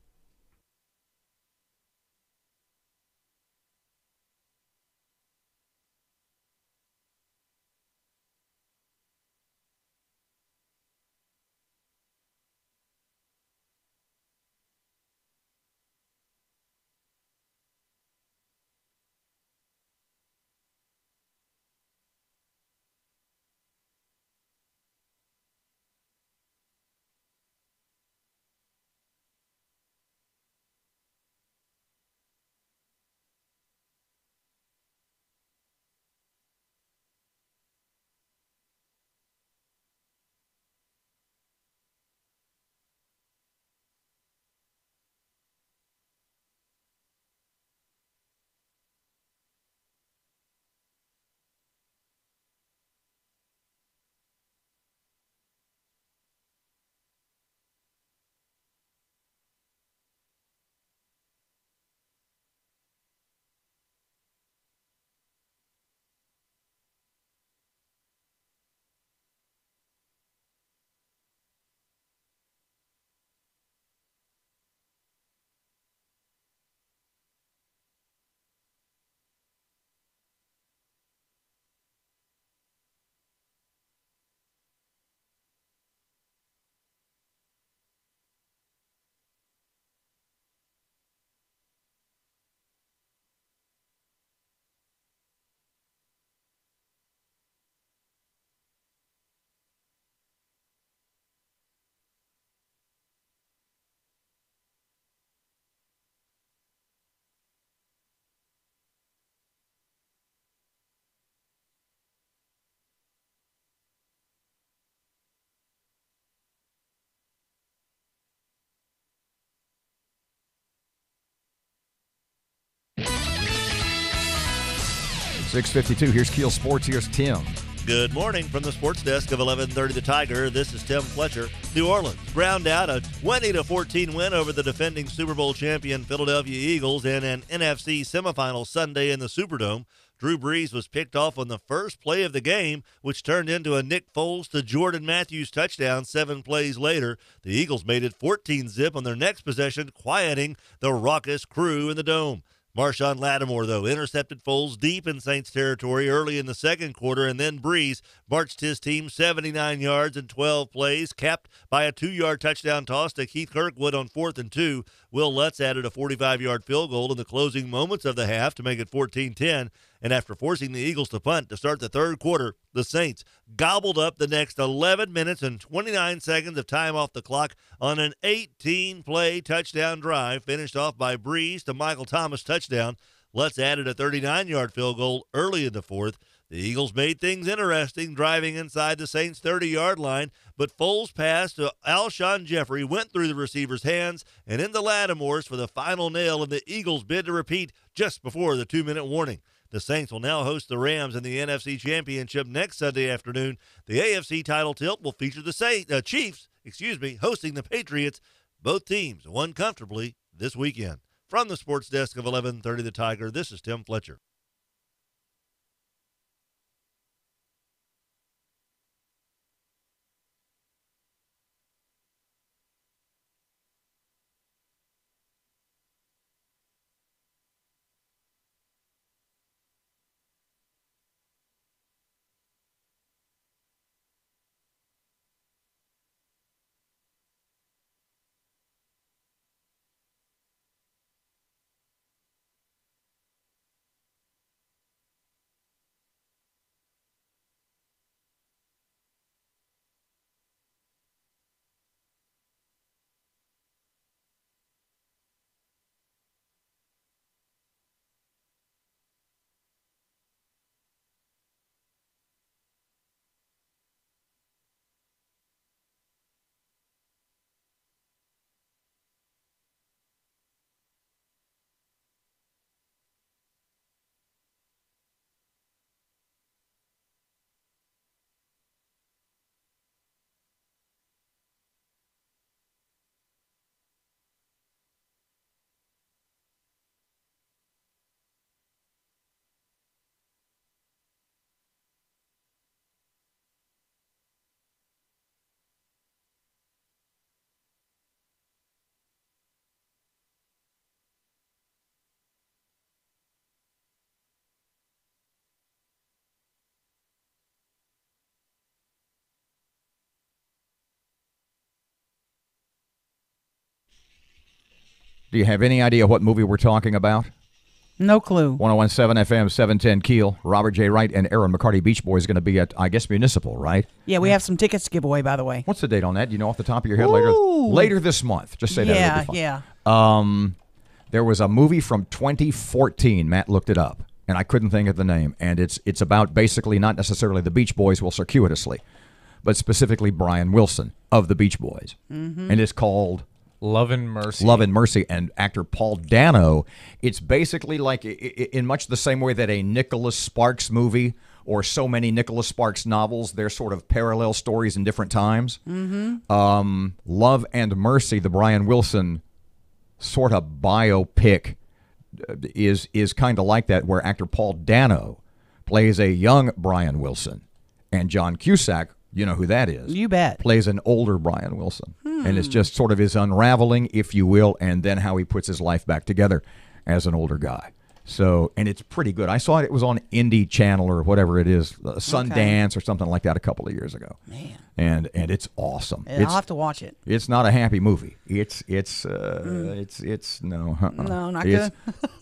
.652, here's Keel Sports, here's Tim. Good morning from the sports desk of 1130 The Tiger. This is Tim Fletcher. New Orleans ground out a 20-14 win over the defending Super Bowl champion Philadelphia Eagles in an NFC semifinal Sunday in the Superdome. Drew Brees was picked off on the first play of the game, which turned into a Nick Foles to Jordan Matthews touchdown 7 plays later. The Eagles made it 14-zip on their next possession, quieting the raucous crew in the Dome. Marshawn Lattimore, though, intercepted Foles deep in Saints territory early in the second quarter, and then Brees marched his team 79 yards in 12 plays, capped by a 2-yard touchdown toss to Keith Kirkwood on 4th and 2. Will Lutz added a 45-yard field goal in the closing moments of the half to make it 14-10. And after forcing the Eagles to punt to start the third quarter, the Saints gobbled up the next 11 minutes and 29 seconds of time off the clock on an 18-play touchdown drive, finished off by Brees to Michael Thomas touchdown. Lutz added a 39-yard field goal early in the fourth. The Eagles made things interesting, driving inside the Saints' 30-yard line, but Foles' pass to Alshon Jeffrey went through the receiver's hands and into Lattimore's for the final nail in the Eagles' bid to repeat just before the 2-minute warning. The Saints will now host the Rams in the NFC Championship next Sunday afternoon. The AFC title tilt will feature the Chiefs, hosting the Patriots. Both teams won comfortably this weekend. From the sports desk of 1130 The Tiger, this is Tim Fletcher. Do you have any idea what movie we're talking about? No clue. 101.7 FM, 710 Keel. Robert J. Wright and Erin McCarty Beach Boys going to be at, I guess, Municipal, right? Yeah, we have some tickets to give away, by the way. What's the date on that? Do you know off the top of your head? Ooh. Later this month. Just say that. Yeah, It'll be yeah. fun. There was a movie from 2014. Matt looked it up, and I couldn't think of the name. And it's about basically not necessarily the Beach Boys, well, circuitously, but specifically Brian Wilson of the Beach Boys. Mm-hmm. And it's called Love and Mercy. Love and Mercy, and actor Paul Dano. It's basically like in much the same way that a Nicholas Sparks movie or so many Nicholas Sparks novels, they're sort of parallel stories in different times. Mm-hmm. Love and Mercy, the Brian Wilson sort of biopic, is kind of like that, where actor Paul Dano plays a young Brian Wilson, and John Cusack, you know who that is. You bet. Plays an older Brian Wilson. And it's just sort of his unraveling, if you will, and then how he puts his life back together as an older guy. So, and it's pretty good. I saw it was on Indie Channel or whatever it is, Sundance or something like that a couple of years ago. Man. And it's awesome. I'll have to watch it. It's not a happy movie. It's no. No, not it's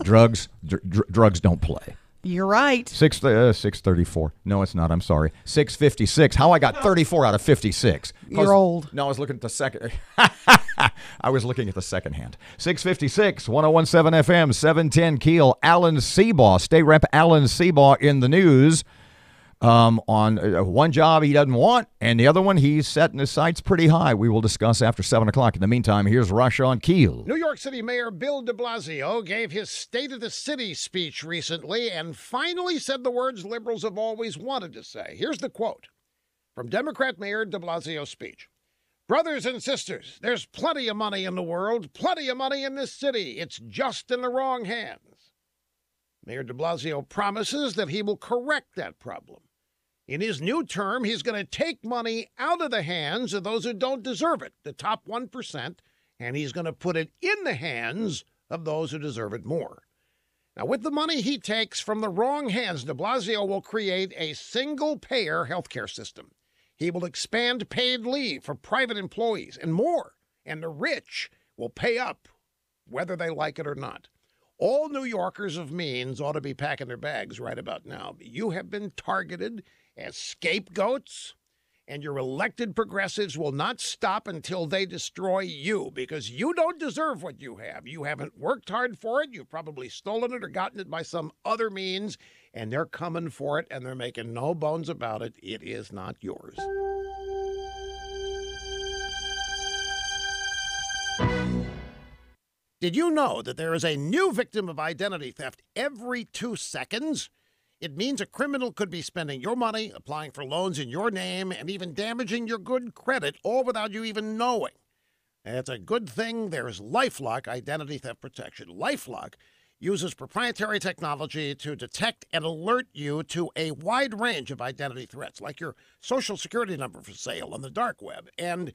good. Drugs don't play. You're right. 634. No, it's not. I'm sorry. 656. How I got 34 out of 56. You're old. No, I was looking at the second. I was looking at the second hand. 656, 101.7 FM, 710 Keel. Alan Seabaugh, State Rep Alan Seabaugh in the news on one job he doesn't want, and the other one he's setting his sights pretty high. We will discuss after 7 o'clock. In the meantime, here's Rush on Keel. New York City Mayor Bill de Blasio gave his State of the City speech recently and finally said the words liberals have always wanted to say. Here's the quote from Democrat Mayor de Blasio's speech. Brothers and sisters, there's plenty of money in the world, plenty of money in this city. It's just in the wrong hands. Mayor de Blasio promises that he will correct that problem. In his new term, he's going to take money out of the hands of those who don't deserve it, the top 1%, and he's going to put it in the hands of those who deserve it more. Now, with the money he takes from the wrong hands, de Blasio will create a single-payer healthcare system. He will expand paid leave for private employees and more, and the rich will pay up whether they like it or not. All New Yorkers of means ought to be packing their bags right about now. You have been targeted as scapegoats, and your elected progressives will not stop until they destroy you, because you don't deserve what you have. You haven't worked hard for it. You've probably stolen it or gotten it by some other means, and they're coming for it, and they're making no bones about it. It is not yours. Did you know that there is a new victim of identity theft every 2 seconds? It means a criminal could be spending your money, applying for loans in your name, and even damaging your good credit, all without you even knowing. And it's a good thing there's LifeLock identity theft protection. LifeLock uses proprietary technology to detect and alert you to a wide range of identity threats, like your social security number for sale on the dark web. And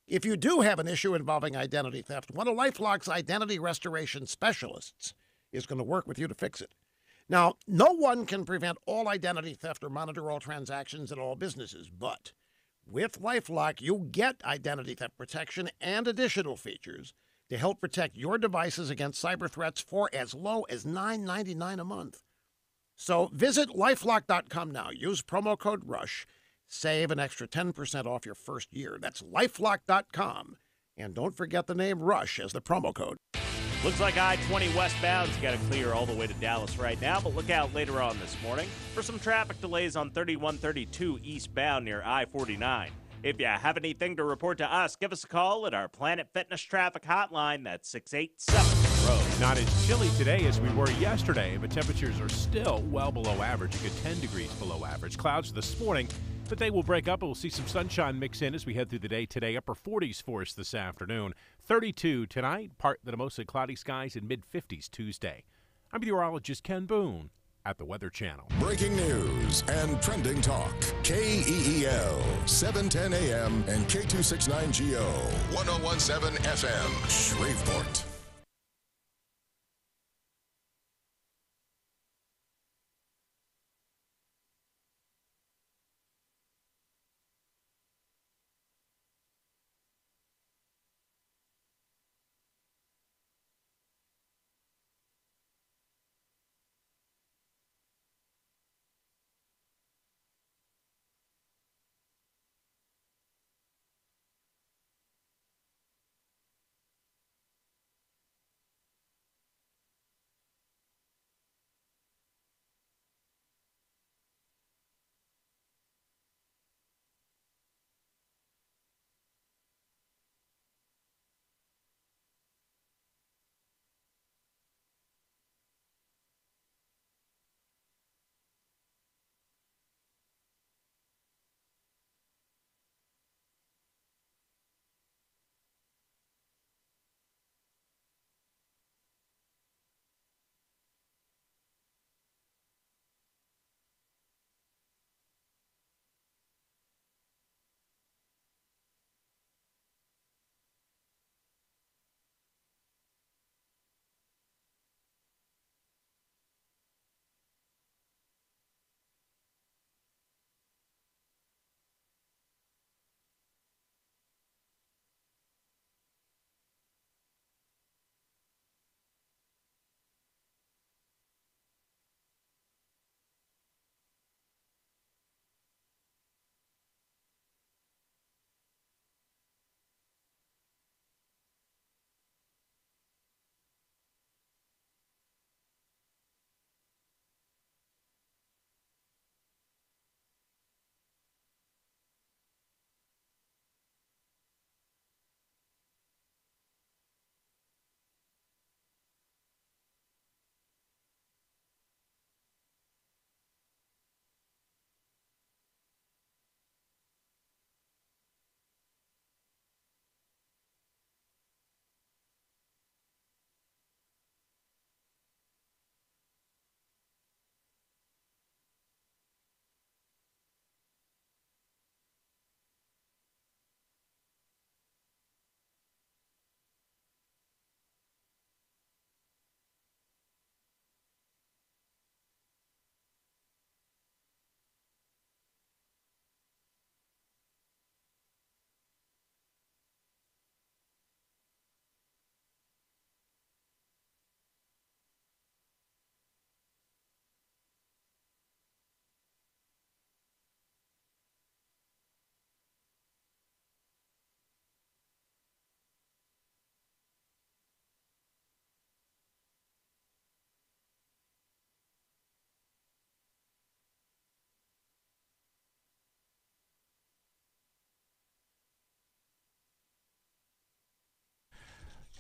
if you do have an issue involving identity theft, one of LifeLock's identity restoration specialists is going to work with you to fix it. Now, no one can prevent all identity theft or monitor all transactions at all businesses, but with LifeLock, you get identity theft protection and additional features to help protect your devices against cyber threats for as low as $9.99 a month. So visit LifeLock.com now. Use promo code RUSH. Save an extra 10% off your first year. That's LifeLock.com. And don't forget the name RUSH as the promo code. Looks like I-20 westbound's got to clear all the way to Dallas right now, but look out later on this morning for some traffic delays on 3132 eastbound near I-49. If you have anything to report to us, give us a call at our Planet Fitness traffic hotline. That's 687-ROAD. Not as chilly today as we were yesterday, but temperatures are still well below average, a good 10 degrees below average. Clouds this morning, but they will break up and we'll see some sunshine mix in as we head through the day today. Upper 40s for us this afternoon. 32 tonight, partly to mostly cloudy skies, and mid-50s Tuesday. I'm meteorologist Ken Boone at the Weather Channel. Breaking news and trending talk. KEEL, 710 AM and K269GO, 1017 FM, Shreveport.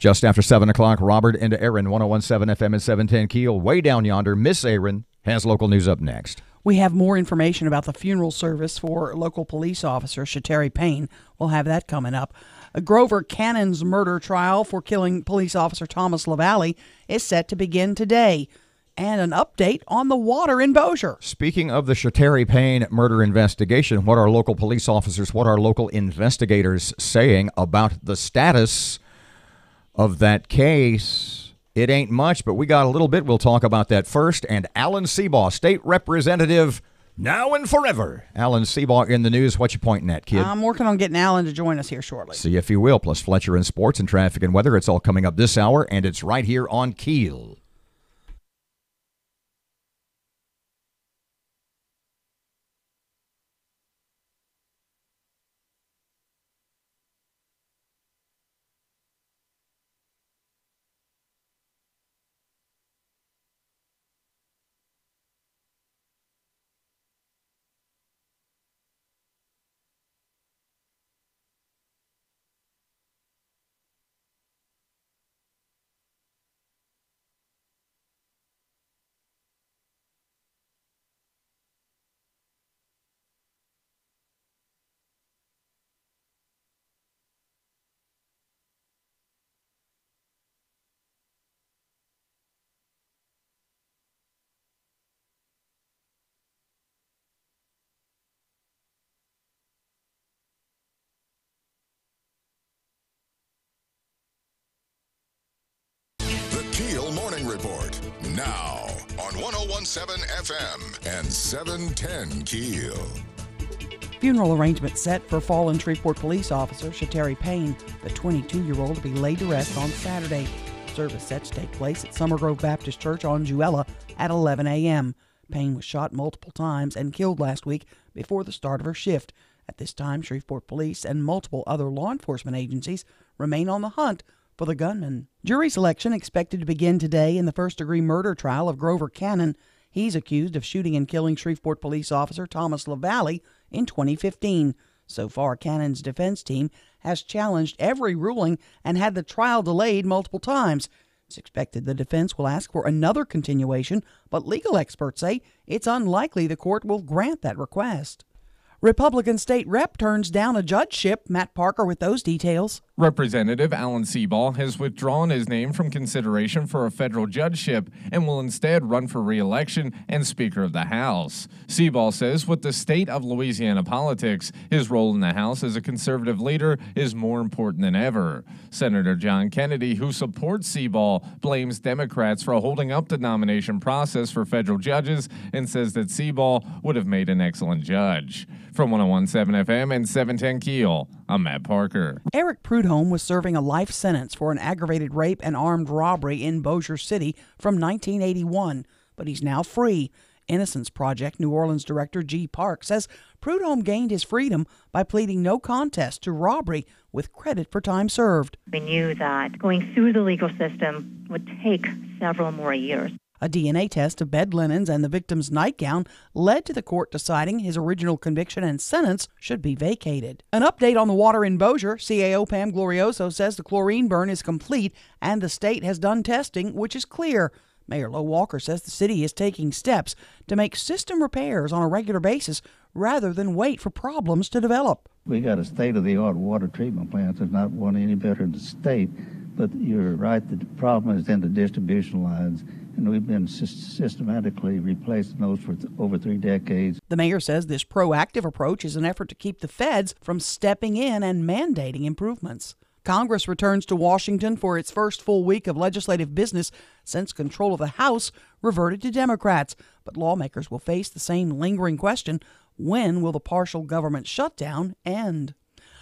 Just after 7 o'clock, Robert into Erin, 101.7 FM and 710 Keel. Way down yonder, Miss Erin has local news up next. We have more information about the funeral service for local police officer Shateri Payne. We'll have that coming up. Grover Cannon's murder trial for killing police officer Thomas LaValle is set to begin today. And an update on the water in Bossier. Speaking of the Shateri Payne murder investigation, what are local police officers, what are local investigators saying about the status of that case? It ain't much, but we got a little bit. We'll talk about that first. And Alan Seabaugh, state representative now and forever. Alan Seabaugh in the news. What you pointing at, kid? I'm working on getting Alan to join us here shortly. See if you will. Plus Fletcher in sports and traffic and weather. It's all coming up this hour, and it's right here on KEEL. KEEL Morning Report, now on 101.7 FM and 710 KEEL. Funeral arrangements set for fallen Shreveport police officer Shateri Payne, the 22-year-old, to be laid to rest on Saturday. Service set to take place at Summer Grove Baptist Church on Juella at 11 a.m. Payne was shot multiple times and killed last week before the start of her shift. At this time, Shreveport police and multiple other law enforcement agencies remain on the hunt for the gunman. Jury selection expected to begin today in the first-degree murder trial of Grover Cannon. He's accused of shooting and killing Shreveport police officer Thomas LaValle in 2015. So far, Cannon's defense team has challenged every ruling and had the trial delayed multiple times. It's expected the defense will ask for another continuation, but legal experts say it's unlikely the court will grant that request. Republican state rep turns down a judgeship. Matt Parker with those details. Representative Alan Seabaugh has withdrawn his name from consideration for a federal judgeship and will instead run for re-election and Speaker of the House. Seabaugh says with the state of Louisiana politics, his role in the House as a conservative leader is more important than ever. Senator John Kennedy, who supports Seabaugh, blames Democrats for holding up the nomination process for federal judges and says that Seabaugh would have made an excellent judge. From 101.7 FM and 710 KEEL, I'm Matt Parker. Eric Prudhomme was serving a life sentence for an aggravated rape and armed robbery in Bossier City from 1981, but he's now free. Innocence Project New Orleans director G. Park says Prudhomme gained his freedom by pleading no contest to robbery with credit for time served. We knew that going through the legal system would take several more years. A DNA test of bed linens and the victim's nightgown led to the court deciding his original conviction and sentence should be vacated. An update on the water in Bossier. CAO Pam Glorioso says the chlorine burn is complete and the state has done testing, which is clear. Mayor Lo Walker says the city is taking steps to make system repairs on a regular basis rather than wait for problems to develop. We got a state-of-the-art water treatment plant. There's not one any better in the state, but you're right, the problem is in the distribution lines. And we've been systematically replacing those for over 3 decades. The mayor says this proactive approach is an effort to keep the feds from stepping in and mandating improvements. Congress returns to Washington for its first full week of legislative business since control of the House reverted to Democrats. But lawmakers will face the same lingering question: when will the partial government shutdown end?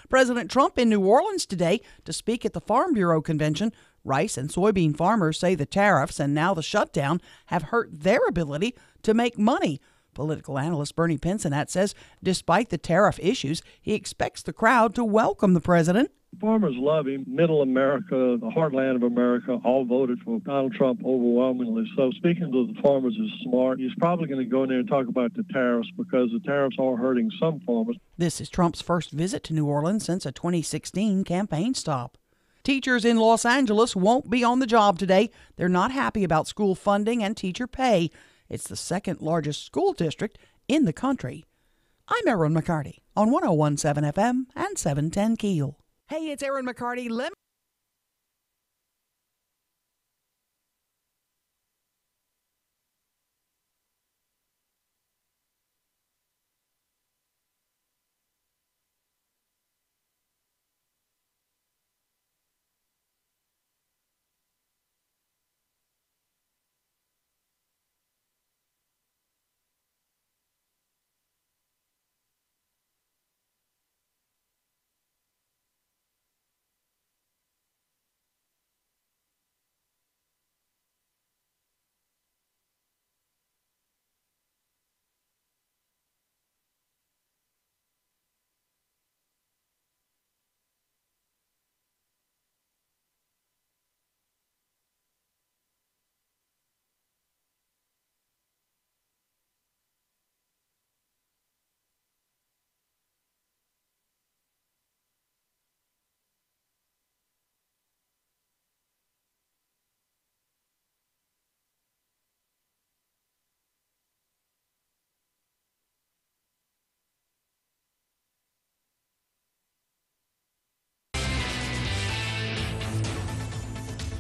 President Trump in New Orleans today to speak at the Farm Bureau convention. Rice and soybean farmers say the tariffs and now the shutdown have hurt their ability to make money. Political analyst Bernie Pincinat says despite the tariff issues, he expects the crowd to welcome the president. Farmers love him. Middle America, the heartland of America, all voted for Donald Trump overwhelmingly. So speaking to the farmers is smart. He's probably going to go in there and talk about the tariffs because the tariffs are hurting some farmers. This is Trump's first visit to New Orleans since a 2016 campaign stop. Teachers in Los Angeles won't be on the job today. They're not happy about school funding and teacher pay. It's the second largest school district in the country. I'm Erin McCarty on 101.7 FM and 710 KEEL. Hey, it's Erin McCarty. Let me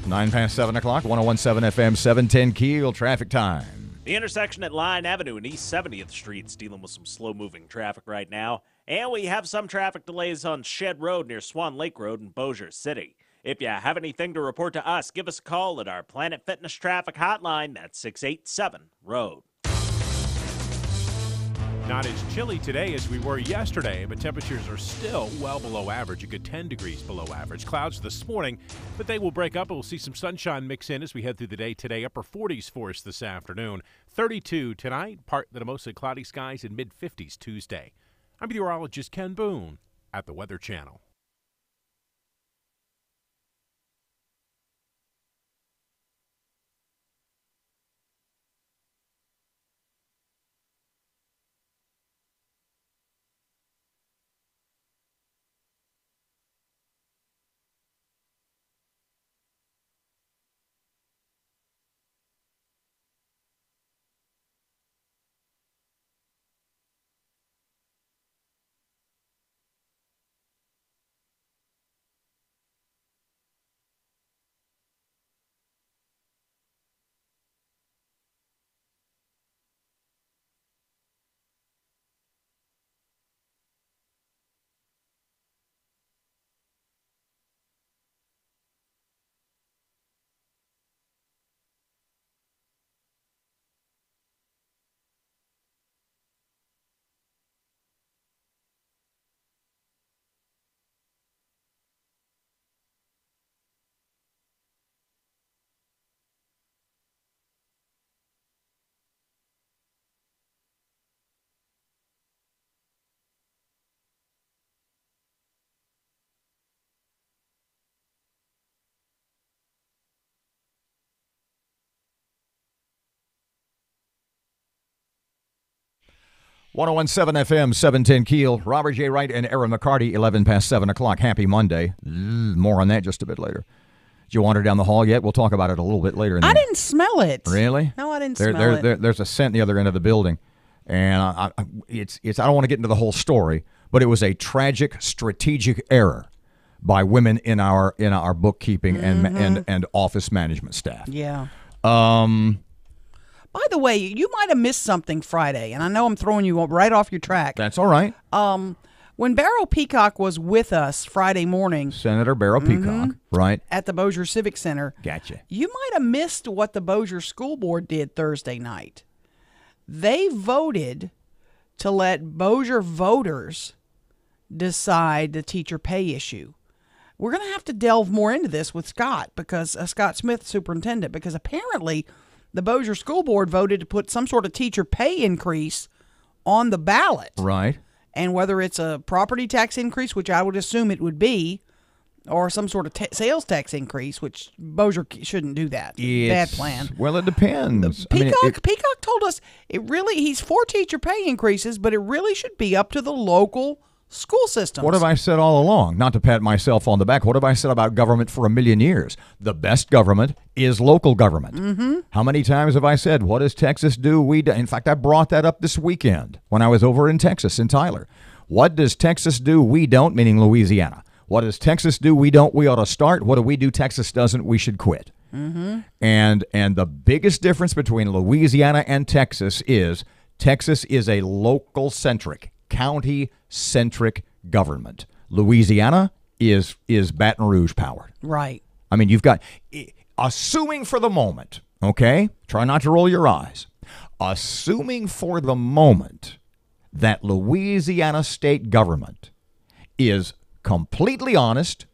9 past 7 o'clock, 101.7 FM, 710 KEEL, traffic time. The intersection at Line Avenue and East 70th Street's dealing with some slow-moving traffic right now. And we have some traffic delays on Shed Road near Swan Lake Road in Bossier City. If you have anything to report to us, give us a call at our Planet Fitness traffic hotline. That's 687-ROAD. Not as chilly today as we were yesterday, but temperatures are still well below average, a good 10 degrees below average. Clouds this morning, but they will break up and we'll see some sunshine mix in as we head through the day today. Upper 40s for us this afternoon. 32 tonight, partly to mostly cloudy skies, and mid-50s Tuesday. I'm meteorologist Ken Boone at the Weather Channel. .101.7 FM, 710 KEEL. Robert J. Wright and Erin McCarty, 11 past 7 o'clock. Happy Monday. More on that just a bit later. Did you wander down the hall yet? We'll talk about it a little bit later. I didn't smell it. Really? No, I didn't smell it. There's a scent in the other end of the building, and I don't want to get into the whole story, but it was a tragic strategic error by women in our bookkeeping and office management staff. Yeah. By the way, you might have missed something Friday, and I know I'm throwing you right off your track. That's all right. When Barrow Peacock was with us Friday morning, Senator Barrow Peacock, right, at the Bossier Civic Center. Gotcha. You might have missed what the Bossier School Board did Thursday night. They voted to let Bossier voters decide the teacher pay issue. We're going to have to delve more into this with Scott, because Scott Smith, superintendent, because apparently the Bossier School Board voted to put some sort of teacher pay increase on the ballot. Right. And whether it's a property tax increase, which I would assume it would be, or some sort of sales tax increase, which Bossier shouldn't do that. Bad plan. Well, it depends. Peacock told us he's for teacher pay increases, but it really should be up to the local school systems. What have I said all along? Not to pat myself on the back. What have I said about government for a million years? The best government is local government. Mm-hmm. How many times have I said, what does Texas do? We do. In fact, I brought that up this weekend when I was over in Texas, in Tyler. What does Texas do? We don't, meaning Louisiana. What does Texas do? We don't. We ought to start. What do we do? Texas doesn't. We should quit. Mm-hmm. And the biggest difference between Louisiana and Texas is a local-centric, county-centric government. Louisiana is Baton Rouge powered. Right. I mean, you've got, assuming for the moment, okay, try not to roll your eyes, assuming for the moment that Louisiana state government is completely honest,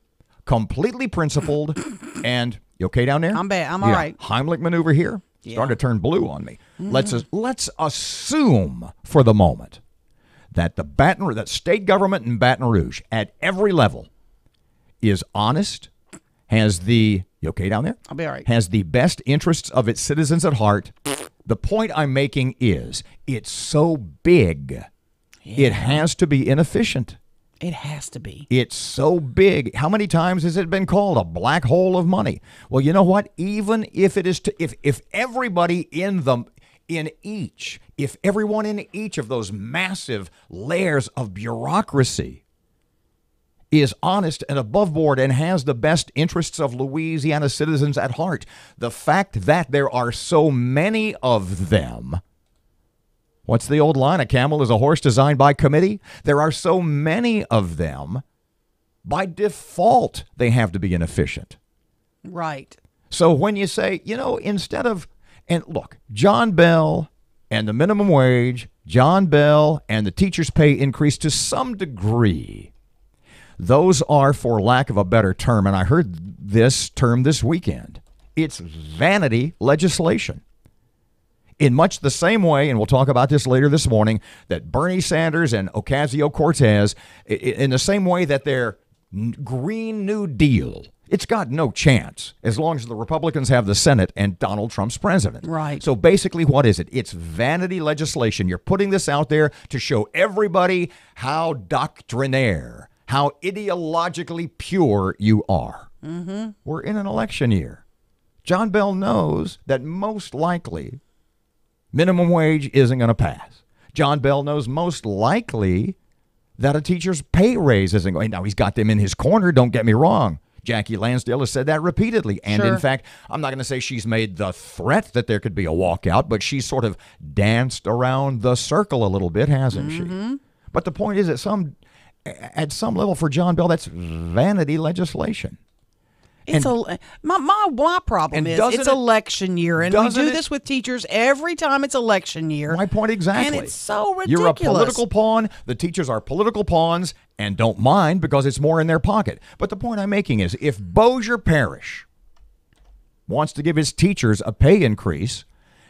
completely principled, and you okay down there? I'm all right. Heimlich maneuver here. Starting to turn blue on me. Let's assume for the moment that that state government in Baton Rouge at every level is honest, has you okay down there? I'll be all right. Has the best interests of its citizens at heart. The point I'm making is it's so big, it has to be inefficient. It has to be. It's so big. How many times has it been called a black hole of money? Well, you know what? Even if it is if everybody if everyone in each of those massive layers of bureaucracy is honest and above board and has the best interests of Louisiana citizens at heart, the fact that there are so many of them. What's the old line? A camel is a horse designed by committee. There are so many of them. By default, they have to be inefficient. Right. So when you say, instead of, and look, John Bell and the minimum wage, John Bell and the teacher's pay increase to some degree, those are, for lack of a better term, and I heard this term this weekend, it's vanity legislation. In much the same way, and we'll talk about this later this morning, that Bernie Sanders and Ocasio-Cortez, in the same way that their Green New Deal, it's got no chance as long as the Republicans have the Senate and Donald Trump's president. Right. So basically, what is it? It's vanity legislation. You're putting this out there to show everybody how doctrinaire, how ideologically pure you are. Mm-hmm. We're in an election year. John Bell knows that most likely minimum wage isn't going to pass. John Bell knows most likely that a teacher's pay raise isn't going. Now, he's got them in his corner, don't get me wrong. Jackie Lansdale has said that repeatedly. And in fact, I'm not going to say she's made the threat that there could be a walkout, but she's sort of danced around the circle a little bit, hasn't she? But the point is, at some level for John Bell, that's vanity legislation. My problem is it's election year, and we do this with teachers every time it's election year. My point exactly. And it's so ridiculous. You're a political pawn. The teachers are political pawns and don't mind because it's more in their pocket. But the point I'm making is if Bossier Parish wants to give his teachers a pay increase,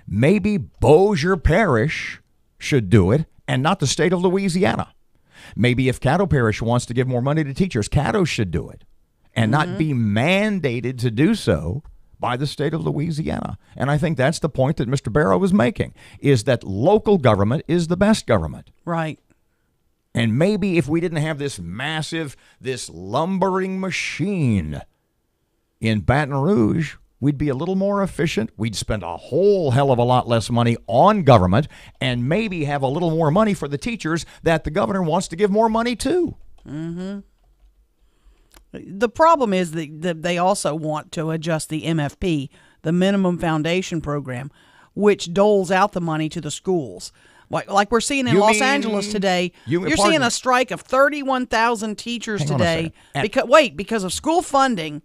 maybe Bossier Parish should do it and not the state of Louisiana. Maybe if Caddo Parish wants to give more money to teachers, Caddo should do it and not be mandated to do so by the state of Louisiana. And I think that's the point that Mr. Barrow was making, is that local government is the best government. Right. And maybe if we didn't have this lumbering machine in Baton Rouge, we'd be a little more efficient. We'd spend a whole hell of a lot less money on government and maybe have a little more money for the teachers that the governor wants to give more money to. Mm-hmm. The problem is that they also want to adjust the MFP, the Minimum Foundation Program, which doles out the money to the schools. Like we're seeing in Los Angeles today, you're seeing a strike of 31,000 teachers today because of school funding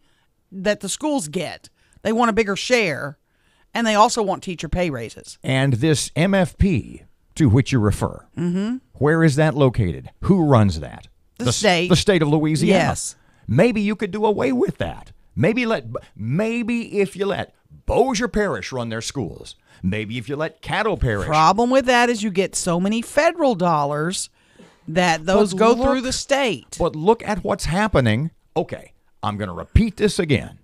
that the schools get. They want a bigger share, and they also want teacher pay raises. And this MFP to which you refer, where is that located? Who runs that? The state. The state of Louisiana. Yes. Maybe you could do away with that. Maybe if you let Bossier Parish run their schools. Maybe if you let Caddo Parish. Problem with that is you get so many federal dollars that those go through the state. But look at what's happening. Okay, I'm going to repeat this again.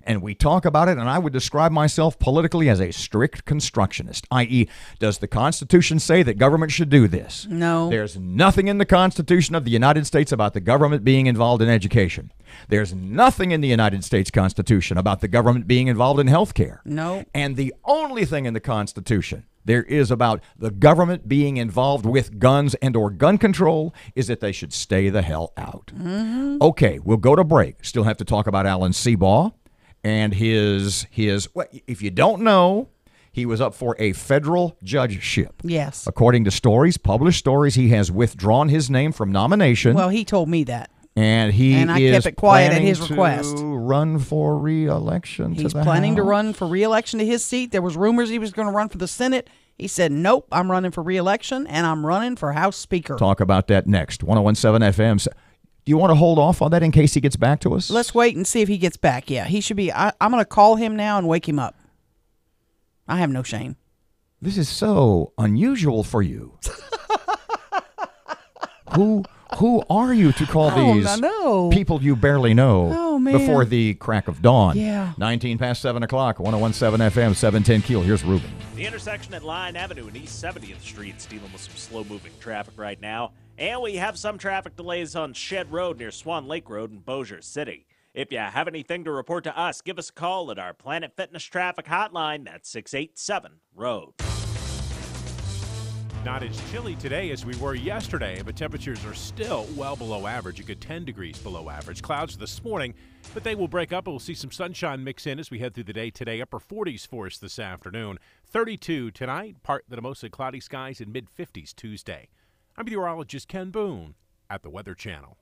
and we talk about it, and I would describe myself politically as a strict constructionist, i.e., does the Constitution say that government should do this? No. There's nothing in the Constitution of the United States about the government being involved in education. There's nothing in the United States Constitution about the government being involved in health care. No. And the only thing in the Constitution there is about the government being involved with guns and or gun control is that they should stay the hell out. Mm-hmm. Okay, we'll go to break. Still have to talk about Alan Seabaugh and his well, if you don't know, he was up for a federal judgeship. Yes. According to stories, published stories, he has withdrawn his name from nomination. Well, he told me that. And I kept it quiet at his request. To run for re-election. He's planning to run for re-election to his seat. There was rumors he was going to run for the Senate. He said, nope, I'm running for re-election, and I'm running for House Speaker. Talk about that next. 101.7 FM. Do you want to hold off on that in case he gets back to us? Let's wait and see if he gets back. Yeah, he should be. I'm going to call him now and wake him up. I have no shame. This is so unusual for you. Who are you to call these people you barely know before the crack of dawn? Yeah. 19 past 7 o'clock, 101.7 FM, 710 KEEL. Here's Ruben. The intersection at Line Avenue and East 70th Street is dealing with some slow-moving traffic right now. And we have some traffic delays on Shed Road near Swan Lake Road in Bossier City. If you have anything to report to us, give us a call at our Planet Fitness Traffic Hotline. That's 687-ROAD. Not as chilly today as we were yesterday, but temperatures are still well below average, a good 10 degrees below average. Clouds this morning, but they will break up and we'll see some sunshine mix in as we head through the day today. Upper 40s for us this afternoon. 32 tonight, part of the mostly cloudy skies, and mid-50s Tuesday. I'm meteorologist Ken Boone at the Weather Channel.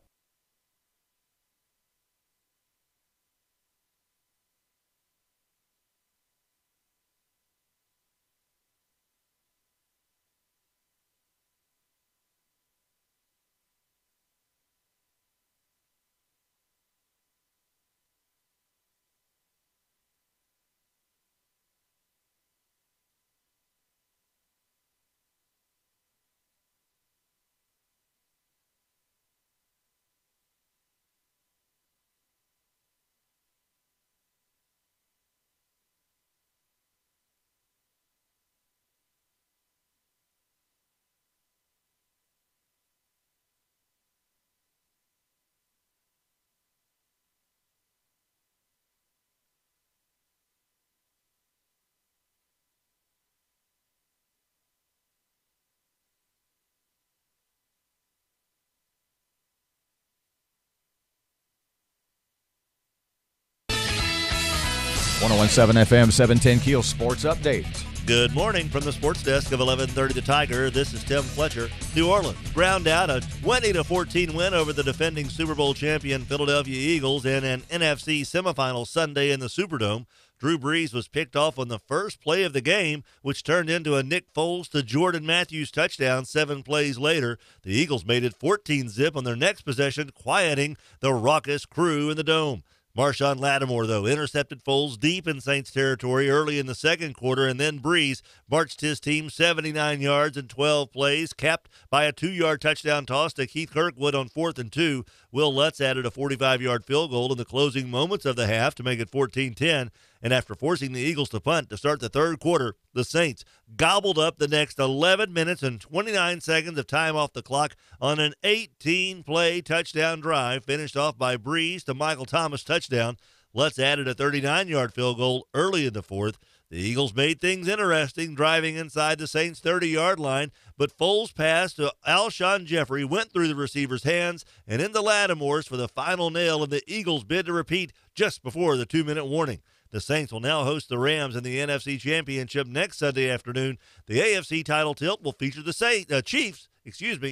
.107 FM, 710 KEEL Sports Update. Good morning from the sports desk of 1130 The Tiger. This is Tim Fletcher. New Orleans ground out a 20-14 win over the defending Super Bowl champion Philadelphia Eagles in an NFC semifinal Sunday in the Superdome. Drew Brees was picked off on the first play of the game, which turned into a Nick Foles to Jordan Matthews touchdown 7 plays later. The Eagles made it 14-zip on their next possession, quieting the raucous crew in the Dome. Marshawn Lattimore, though, intercepted Foles deep in Saints territory early in the second quarter, and then Brees marched his team 79 yards in 12 plays, capped by a 2-yard touchdown toss to Keith Kirkwood on 4th and 2. Will Lutz added a 45-yard field goal in the closing moments of the half to make it 14-10. And after forcing the Eagles to punt to start the third quarter, the Saints gobbled up the next 11 minutes and 29 seconds of time off the clock on an 18-play touchdown drive, finished off by Brees to Michael Thomas touchdown. Lutz added a 39-yard field goal early in the fourth. The Eagles made things interesting, driving inside the Saints' 30-yard line, but Foles' pass to Alshon Jeffrey went through the receiver's hands and into Lattimore's for the final nail of the Eagles' bid to repeat just before the 2-minute warning. The Saints will now host the Rams in the NFC Championship next Sunday afternoon. The AFC title tilt will feature the Chiefs,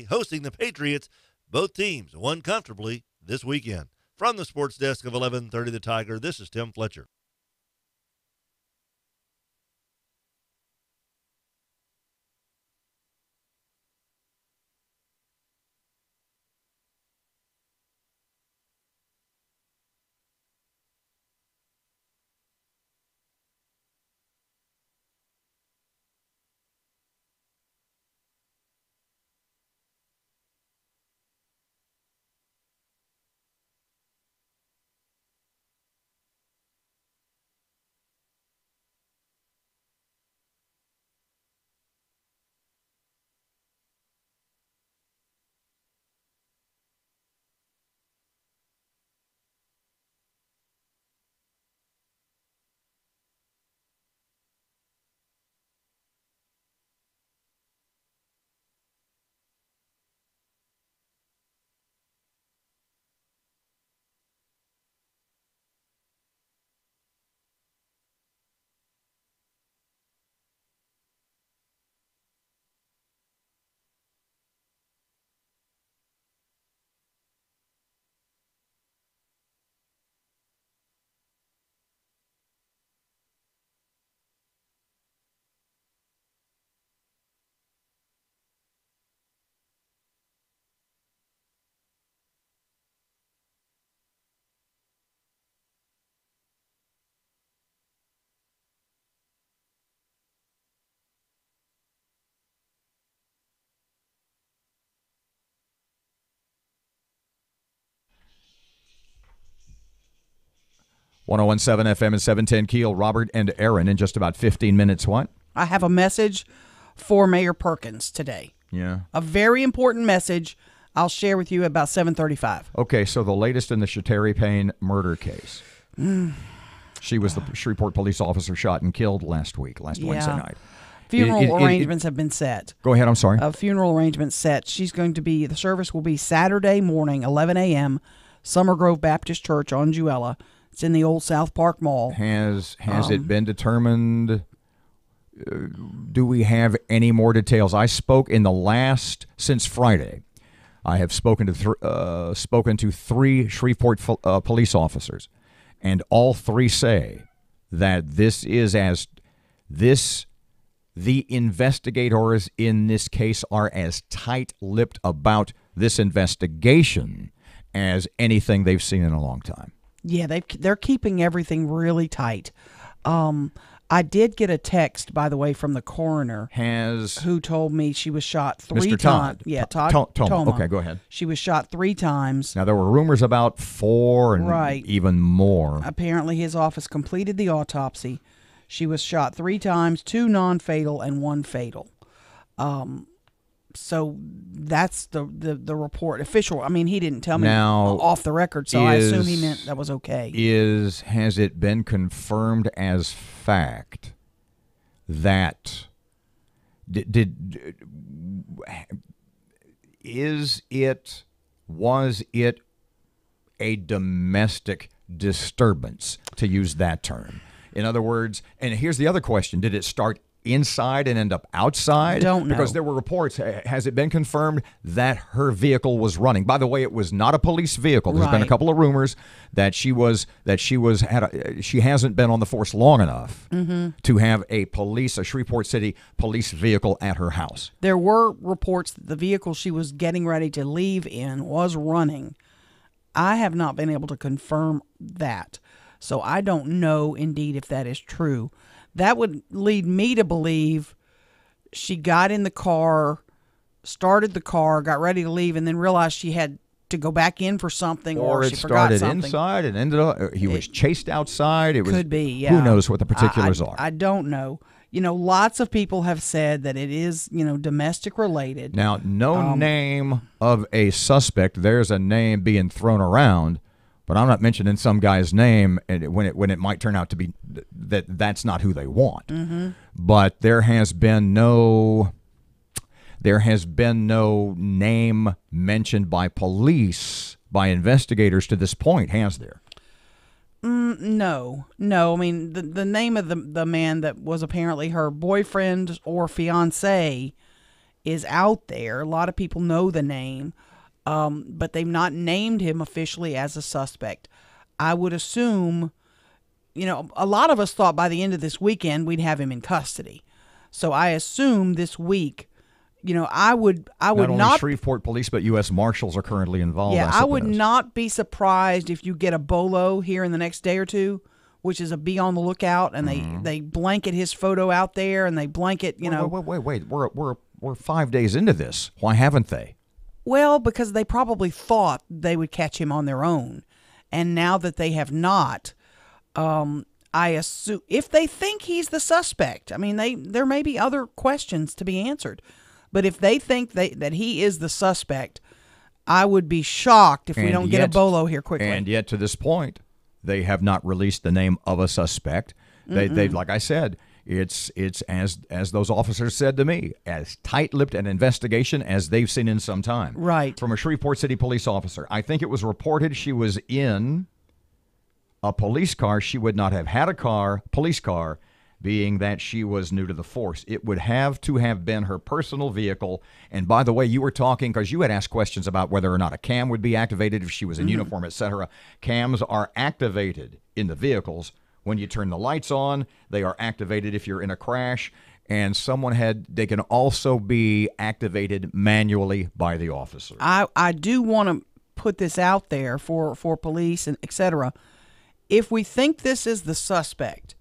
hosting the Patriots. Both teams won comfortably this weekend. From the sports desk of 1130 The Tiger, this is Tim Fletcher. 101.7 FM and 710 KEEL. Robert and Erin in just about 15 minutes. What? I have a message for Mayor Perkins today. Yeah. A very important message I'll share with you about 7:35. Okay, so the latest in the Shateri Payne murder case. She was the Shreveport police officer shot and killed last Wednesday night. Funeral arrangements have been set. Go ahead, I'm sorry. Funeral arrangements set. The service will be Saturday morning, 11 a.m., Summer Grove Baptist Church on Jewella. It's in the old South Park Mall. Has it been determined? Do we have any more details? I spoke since Friday. I have spoken to three Shreveport police officers, and all three say that the investigators in this case are as tight-lipped about this investigation as anything they've seen in a long time. Yeah, they're keeping everything really tight. I did get a text, by the way, from the coroner who told me she was shot 3 times. Yeah, Todd Toma. Okay, go ahead. She was shot 3 times. Now, there were rumors about 4 and even more. Apparently, his office completed the autopsy. She was shot 3 times, 2 non-fatal and 1 fatal. So that's the report. Official. I mean, he didn't tell me off the record, so I assume he meant that was okay. Has it been confirmed as fact that was it a domestic disturbance, to use that term? In other words, and here's the other question, did it start inside and end up outside? Don't know. Because there were reports. Has it been confirmed that her vehicle was running? By the way, it was not a police vehicle. There's been a couple of rumors that she hasn't been on the force long enough to have a Shreveport City police vehicle at her house. There were reports that the vehicle she was getting ready to leave in was running. I have not been able to confirm that. So I don't know indeed if that is true. That would lead me to believe she got in the car, started the car, got ready to leave, and then realized she had to go back in for something, or she forgot something. Or it started inside and ended up, he was chased outside. Could be, yeah. Who knows what the particulars are? I don't know. Lots of people have said that it is, domestic related. Now, no name of a suspect. There's a name being thrown around. But I'm not mentioning some guy's name when it might turn out to be that's not who they want. But there has been no name mentioned by police, by investigators to this point, has there? No. I mean, the name of the man that was apparently her boyfriend or fiance is out there. A lot of people know the name. But they've not named him officially as a suspect. I would assume, a lot of us thought by the end of this weekend we'd have him in custody. So I assume this week, I would not only Shreveport police, but U.S. Marshals are currently involved. Yeah, I would not be surprised if you get a bolo here in the next day or two, which is a be on the lookout, and they blanket his photo out there, and they blanket, Wait. We're 5 days into this. Why haven't they? Well, because they probably thought they would catch him on their own. And now that they have not, I assume, if they think he's the suspect, I mean, there may be other questions to be answered. But if they think that he is the suspect, I would be shocked if we don't get a bolo here quickly. And yet, to this point, they have not released the name of a suspect. They like I said, it's as those officers said to me, as tight-lipped an investigation as they've seen in some time. Right. From a Shreveport City police officer. I think it was reported she was in a police car. She would not have had a police car, being that she was new to the force. It would have to have been her personal vehicle. And by the way, you were talking, because you had asked questions about whether or not a cam would be activated if she was in uniform, etc. Cams are activated in the vehicles when you turn the lights on. They are activated if you're in a crash, and they can also be activated manually by the officer. I do want to put this out there for police and etc. If we think this is the suspect,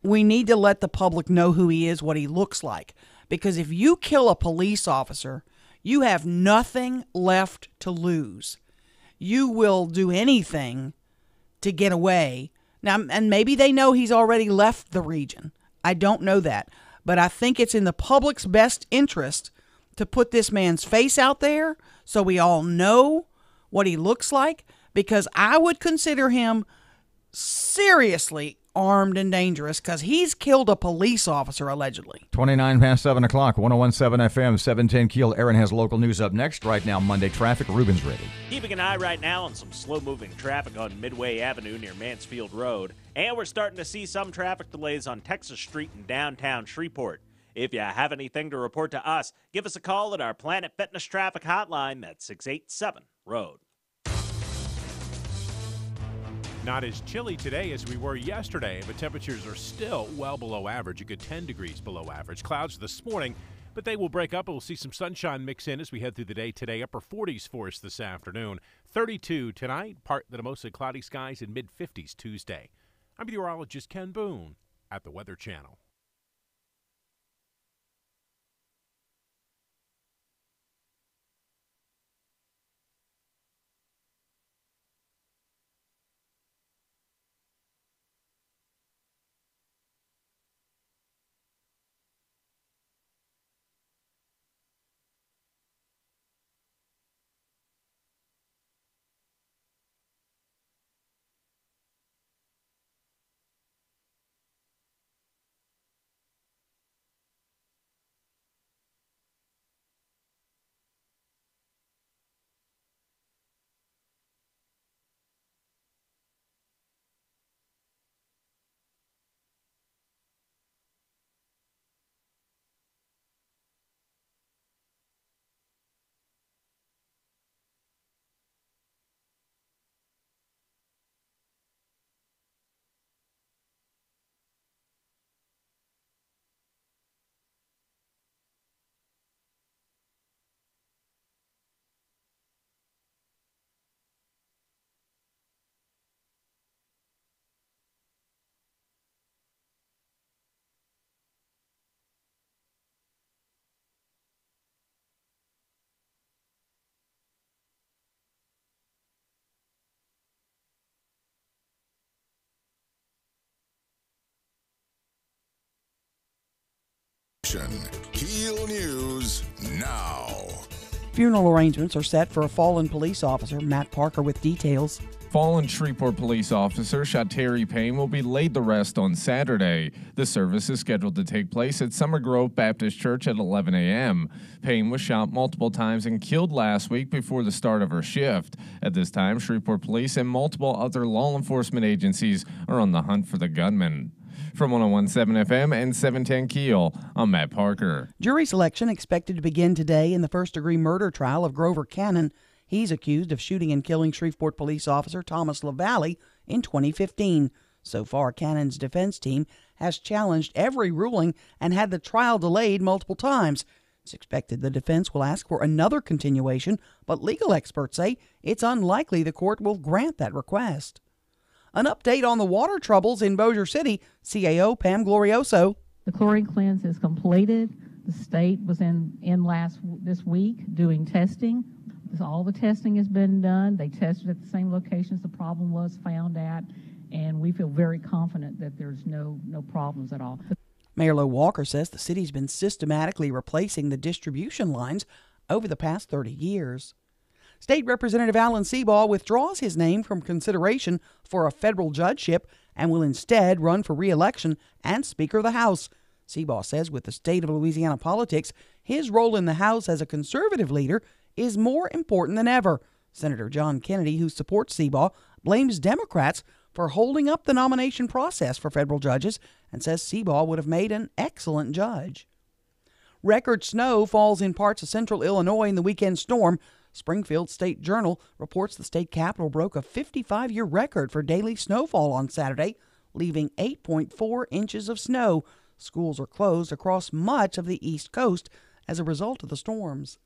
we need to let the public know who he is, what he looks like. Because if you kill a police officer, you have nothing left to lose. You will do anything to get away, Now, and maybe they know he's already left the region. I don't know that. But I think it's in the public's best interest to put this man's face out there so we all know what he looks like, because I would consider him seriously armed and dangerous because he's killed a police officer, allegedly. 29 past 7 o'clock, 101.7 FM, 710 KEEL. Erin has local news up next. Right now, Monday traffic. Ruben's ready. Keeping an eye right now on some slow-moving traffic on Midway Avenue near Mansfield Road. And we're starting to see some traffic delays on Texas Street in downtown Shreveport. If you have anything to report to us, give us a call at our Planet Fitness traffic hotline. That's 687-ROAD. Not as chilly today as we were yesterday, but temperatures are still well below average, a good 10 degrees below average. Clouds this morning, but they will break up and we'll see some sunshine mix in as we head through the day today. Upper 40s for us this afternoon. 32 tonight, partly to mostly cloudy skies, and mid-50s Tuesday. I'm meteorologist Ken Boone at the Weather Channel. KEEL News now. Funeral arrangements are set for a fallen police officer. Matt Parker with details. Fallen Shreveport police officer Terry Payne will be laid to rest on Saturday. The service is scheduled to take place at Summer Grove Baptist Church at 11 a.m. Payne was shot multiple times and killed last week before the start of her shift. At this time, Shreveport police and multiple other law enforcement agencies are on the hunt for the gunman. From 101.7 FM and 710 KEEL, I'm Matt Parker. Jury selection expected to begin today in the first-degree murder trial of Grover Cannon. He's accused of shooting and killing Shreveport police officer Thomas LaValle in 2015. So far, Cannon's defense team has challenged every ruling and had the trial delayed multiple times. It's expected the defense will ask for another continuation, but legal experts say it's unlikely the court will grant that request. An update on the water troubles in Bossier City. CAO Pam Glorioso. The chlorine cleanse is completed. The state was in this week doing testing. All the testing has been done. They tested at the same locations the problem was found at, and we feel very confident that there's no problems at all. Mayor Low Walker says the city's been systematically replacing the distribution lines over the past 30 years. State Representative Alan Seabaugh withdraws his name from consideration for a federal judgeship and will instead run for re-election and Speaker of the House. Seabaugh says with the state of Louisiana politics, his role in the House as a conservative leader is more important than ever. Senator John Kennedy, who supports Seabaugh, blames Democrats for holding up the nomination process for federal judges and says Seabaugh would have made an excellent judge. Record snow falls in parts of central Illinois in the weekend storm. Springfield State Journal reports the state capitol broke a 55-year record for daily snowfall on Saturday, leaving 8.4 inches of snow. Schools are closed across much of the East Coast as a result of the storms.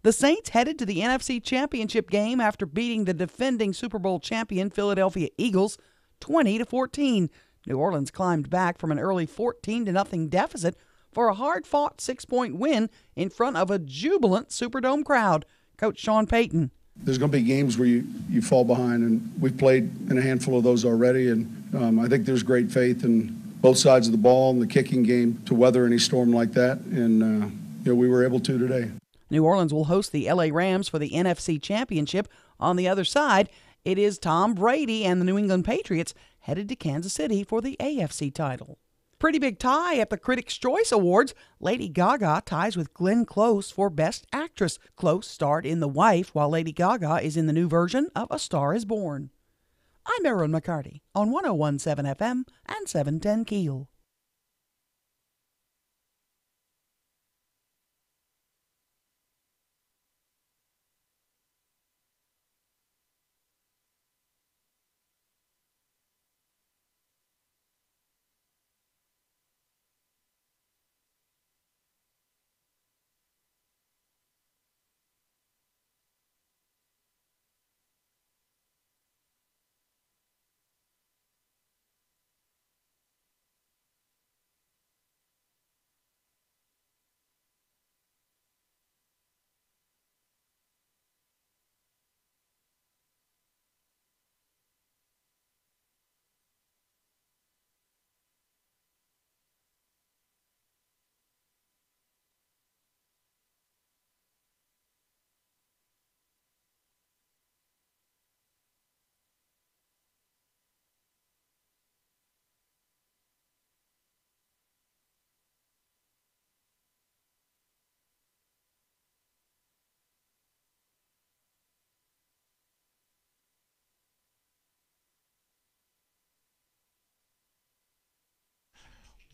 The Saints headed to the NFC Championship game after beating the defending Super Bowl champion Philadelphia Eagles 20-14. New Orleans climbed back from an early 14-0 deficit for a hard-fought 6-point win in front of a jubilant Superdome crowd. Coach Sean Payton. There's going to be games where you fall behind, and we've played in a handful of those already, and I think there's great faith in both sides of the ball and the kicking game to weather any storm like that, and we were able to today. New Orleans will host the LA Rams for the NFC Championship. On the other side, it is Tom Brady and the New England Patriots headed to Kansas City for the AFC title. Pretty big tie at the Critics' Choice Awards. Lady Gaga ties with Glenn Close for Best Actress. Close starred in The Wife, while Lady Gaga is in the new version of A Star is Born. I'm Erin McCarty on 101.7 FM and 710 KEEL.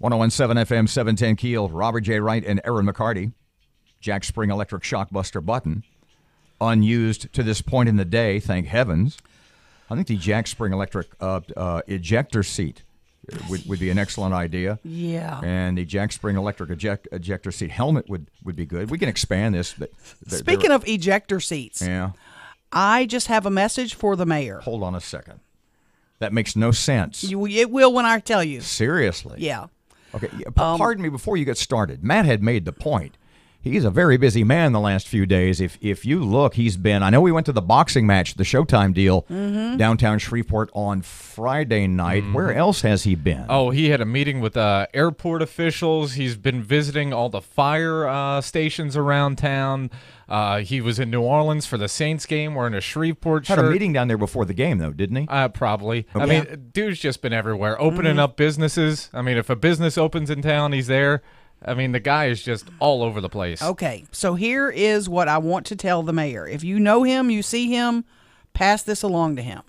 .101.7 FM, 710 KEEL, Robert J. Wright and Erin McCarty. Jack Spring electric shockbuster button. Unused to this point in the day, thank heavens. I think the Jack Spring electric ejector seat would be an excellent idea. Yeah. And the Jack Spring electric ejector seat helmet would be good. We can expand this. Speaking of ejector seats, yeah, I just have a message for the mayor. Hold on a second. That makes no sense. It will when I tell you. Seriously? Yeah. Okay, pardon me before you get started. Matt had made the point. He's a very busy man the last few days. If you look, he's been, I know we went to the boxing match, the Showtime deal, downtown Shreveport on Friday night. Where else has he been? Oh, he had a meeting with airport officials. He's been visiting all the fire stations around town. He was in New Orleans for the Saints game wearing a Shreveport shirt. Had a meeting down there before the game, though, didn't he? Probably. Okay. I mean, dude's just been everywhere, opening up businesses. I mean, if a business opens in town, he's there. I mean, the guy is just all over the place. Okay, so here is what I want to tell the mayor. If you know him, you see him, pass this along to him.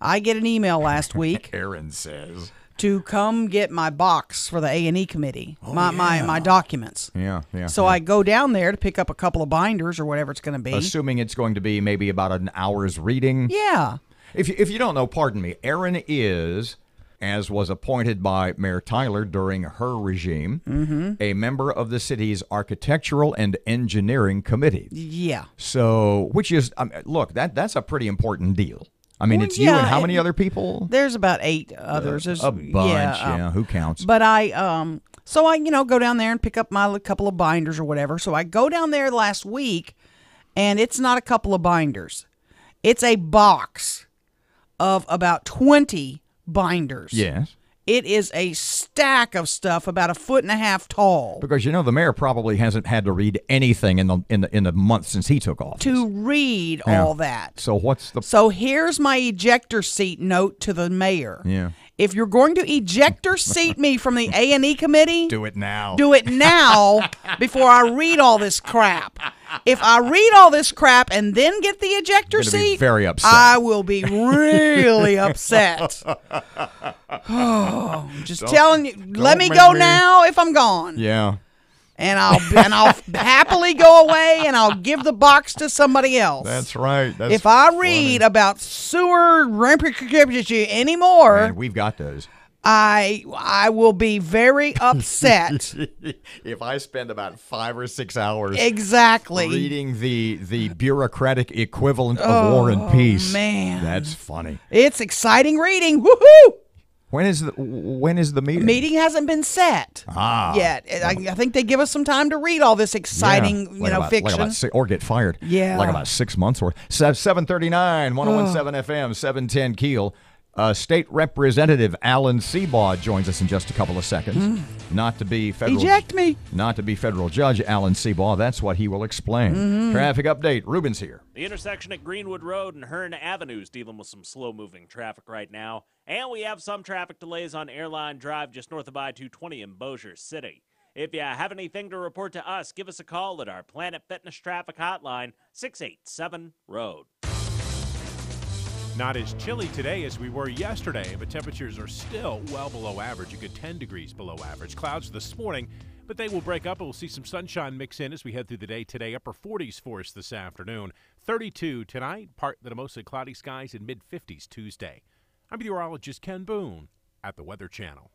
I get an email last week. Erin says. To come get my box for the A&E committee, my documents. Yeah. So I go down there to pick up a couple of binders or whatever it's going to be. Assuming it's going to be maybe about an hour's reading. Yeah. If you don't know, pardon me, Erin is, as was appointed by Mayor Tyler during her regime, a member of the city's Architectural and Engineering Committee. Yeah. So, which is, look, that's a pretty important deal. I mean, it's you and how many other people? There's about 8 others. There's a bunch, yeah. Who counts? But so I, go down there and pick up my couple of binders or whatever. So I go down there last week, and it's not a couple of binders. It's a box of about 20 binders. Yes. It is a stack of stuff about 1.5 feet tall. Because the mayor probably hasn't had to read anything in the month since he took office. To read all that. So what's the? So here's my ejector seat note to the mayor. Yeah. If you're going to ejector seat me from the A&E committee, do it now. Do it now before I read all this crap. If I read all this crap and then get the ejector seat, be very upset. I will be really upset. Oh, just telling you, let me go now if I'm gone. Yeah. And I'll happily go away and I'll give the box to somebody else. That's right. If I read about sewer anymore, man, we've got those. I will be very upset. If I spend about 5 or 6 hours exactly reading the bureaucratic equivalent of War and Peace. Man, that's funny. It's exciting reading. Woohoo! When is the meeting? Meeting hasn't been set yet. I think they give us some time to read all this exciting, fiction. Or get fired. Yeah. Like about 6 months or 739, 101.7 FM, 710 KEEL. State Representative Alan Seabaugh joins us in just a couple of seconds. Not to be federal. Eject me. Not to be federal judge Alan Seabaugh. That's what he will explain. Traffic update. Ruben's here. The intersection at Greenwood Road and Hearn Avenue is dealing with some slow-moving traffic right now. And we have some traffic delays on Airline Drive just north of I-220 in Bossier City. If you have anything to report to us, give us a call at our Planet Fitness Traffic Hotline, 687-ROAD. Not as chilly today as we were yesterday, but temperatures are still well below average, a good 10 degrees below average. Clouds this morning, but they will break up and we'll see some sunshine mix in as we head through the day today. Upper 40s for us this afternoon. 32 tonight, partly to mostly cloudy skies, and mid-50s Tuesday. I'm meteorologist Ken Boone at the Weather Channel.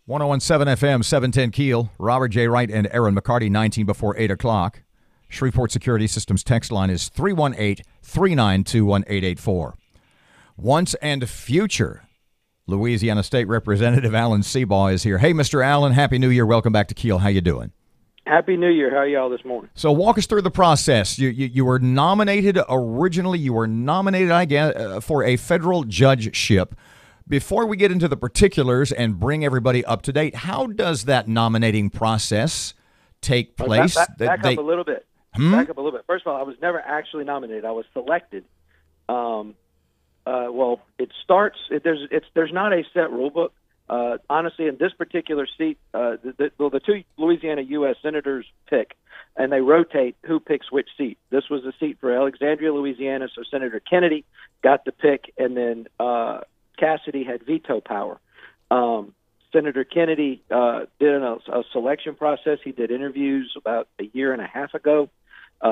.101.7 FM, 710 Keel. Robert J. Wright and Erin McCarty, 19 before 8 o'clock. Shreveport Security Systems text line is 318-392-1884. Once and future Louisiana State Representative Alan Seabaugh is here. Hey, Mr. Allen, Happy New Year. Welcome back to Keel. How you doing? Happy New Year. How are y'all this morning? So walk us through the process. You were nominated originally. You were nominated, I guess, for a federal judgeship. Before we get into the particulars and bring everybody up to date, how does that nominating process take place? Back up a little bit. Back up a little bit. First of all, I was never actually nominated. I was selected. Well, it starts. There's not a set rule book. Honestly, in this particular seat, the two Louisiana U.S. senators pick, and they rotate who picks which seat. This was a seat for Alexandria, Louisiana, so Senator Kennedy got the pick, and then Cassidy had veto power. Senator Kennedy did a selection process. He did interviews about a year and a half ago.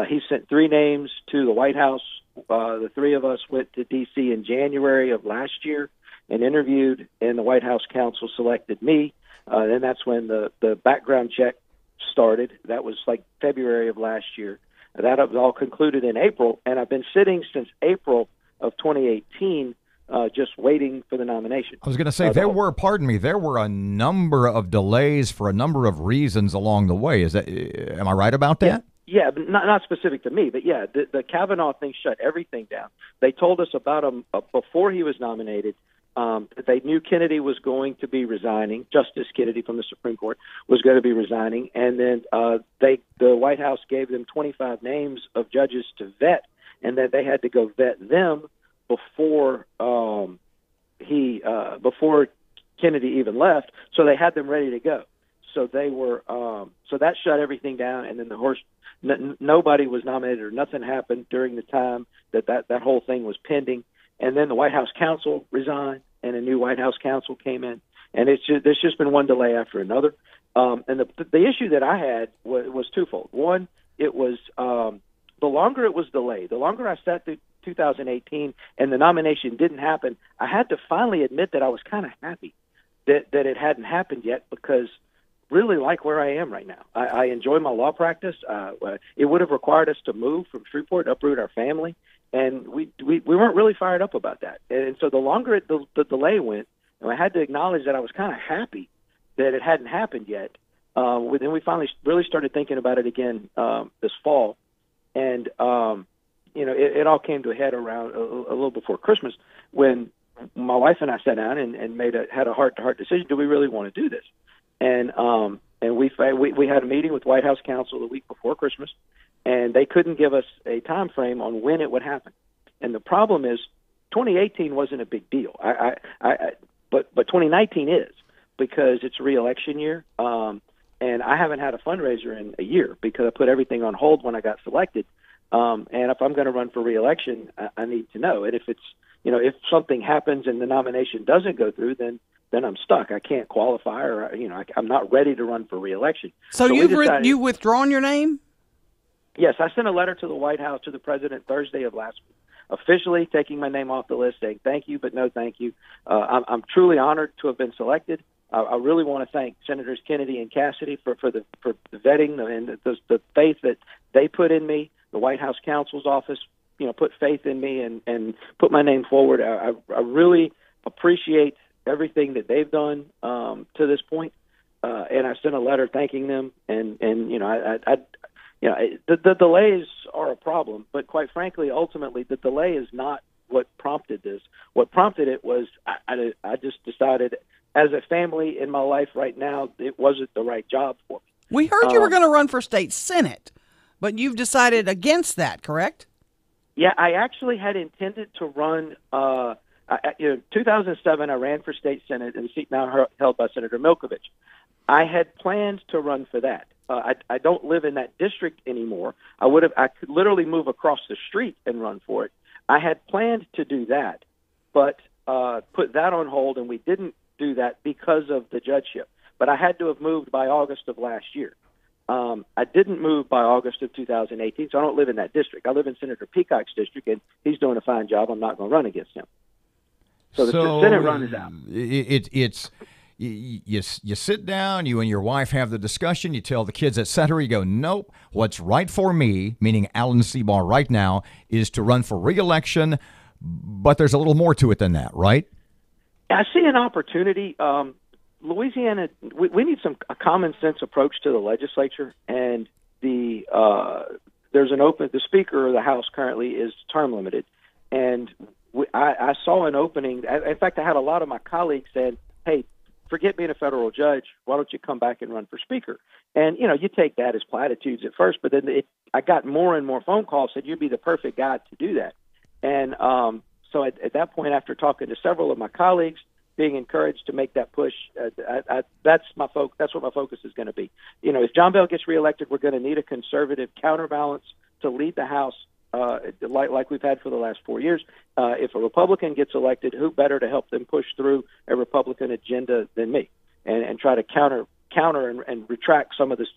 He sent 3 names to the White House. The 3 of us went to D.C. in January of last year and interviewed, and the White House counsel selected me. And that's when the background check started. That was like February of last year. That was all concluded in April, and I've been sitting since April of 2018 just waiting for the nomination. I was going to say, there were a number of delays for a number of reasons along the way. Am I right about that? Yeah, but not specific to me, but yeah, the Kavanaugh thing shut everything down. They told us about him before he was nominated that they knew Kennedy was going to be resigning. Justice Kennedy from the Supreme Court was going to be resigning, and then the White House gave them 25 names of judges to vet, and that they had to go vet them before before Kennedy even left. So they had them ready to go. So they were so that shut everything down, and then nobody was nominated or nothing happened during the time that whole thing was pending. And then the White House counsel resigned, and a new White House counsel came in, and there's just been one delay after another. And the issue that I had was twofold. One, it was the longer it was delayed, the longer I sat through 2018 and the nomination didn't happen, I had to finally admit that I was kind of happy that it hadn't happened yet, because really like where I am right now. I enjoy my law practice. It would have required us to move from Shreveport, uproot our family, and we weren't really fired up about that. And so the longer the delay went, and I had to acknowledge that I was kind of happy that it hadn't happened yet. Then we finally really started thinking about it again this fall, and it all came to a head around a little before Christmas when my wife and I sat down and had a heart-to-heart decision. Do we really want to do this? And we had a meeting with White House counsel the week before Christmas, and they couldn't give us a time frame on when it would happen. And the problem is, 2018 wasn't a big deal. But 2019 is, because it's a re-election year, and I haven't had a fundraiser in a year because I put everything on hold when I got selected. And if I'm going to run for re-election, I need to know. And if it's if something happens and the nomination doesn't go through, then I'm stuck. I can't qualify, or I'm not ready to run for re-election. So you've withdrawn your name? Yes, I sent a letter to the White House, to the president, Thursday of last week, officially taking my name off the list, saying thank you, but no thank you. I'm truly honored to have been selected. I really want to thank Senators Kennedy and Cassidy for the vetting and the faith that they put in me. The White House counsel's office, put faith in me and put my name forward. I really appreciate everything that they've done to this point, and I sent a letter thanking them. And the delays are a problem, but quite frankly, ultimately, the delay is not what prompted this. What prompted it was I just decided, as a family in my life right now, it wasn't the right job for me. We heard you were going to run for state senate, but you've decided against that, correct? Yeah, I actually had intended to run. 2007, I ran for state senate in the seat now held by Senator Milkovich. I had planned to run for that. I don't live in that district anymore. I could literally move across the street and run for it. I had planned to do that, but put that on hold, and we didn't do that because of the judgeship. But I had to have moved by August of last year. I didn't move by August of 2018, so I don't live in that district. I live in Senator Peacock's district, and he's doing a fine job. I'm not going to run against him. So the Senate run is out. You sit down, you and your wife have the discussion, you tell the kids, etc. You go, nope, what's right for me, meaning Alan Seabar right now, is to run for re-election, but there's a little more to it than that, right? I see an opportunity. Louisiana, we need a common sense approach to the legislature, and the Speaker of the House currently is term limited, and I saw an opening. In fact, I had a lot of my colleagues said, "Hey, forget being a federal judge. Why don't you come back and run for Speaker?" And you take that as platitudes at first, but then I got more and more phone calls said you'd be the perfect guy to do that. And so at that point, after talking to several of my colleagues, being encouraged to make that push, that's what my focus is going to be. If John Bell gets reelected, we're going to need a conservative counterbalance to lead the House, like we've had for the last 4 years. If a Republican gets elected, who better to help them push through a Republican agenda than me, and try to counter and retract some of the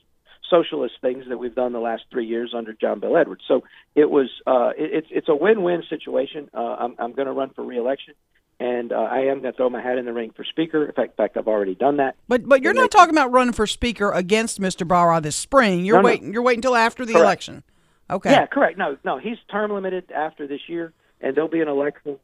socialist things that we've done the last 3 years under John Bell Edwards. So it's a win-win situation. I'm going to run for reelection. And I am going to throw my hat in the ring for Speaker. In fact, I've already done that. But you're not talking about running for Speaker against Mr. Barra this spring. You're waiting until after the election. Okay. Yeah, correct. No, he's term limited after this year, and there'll be an election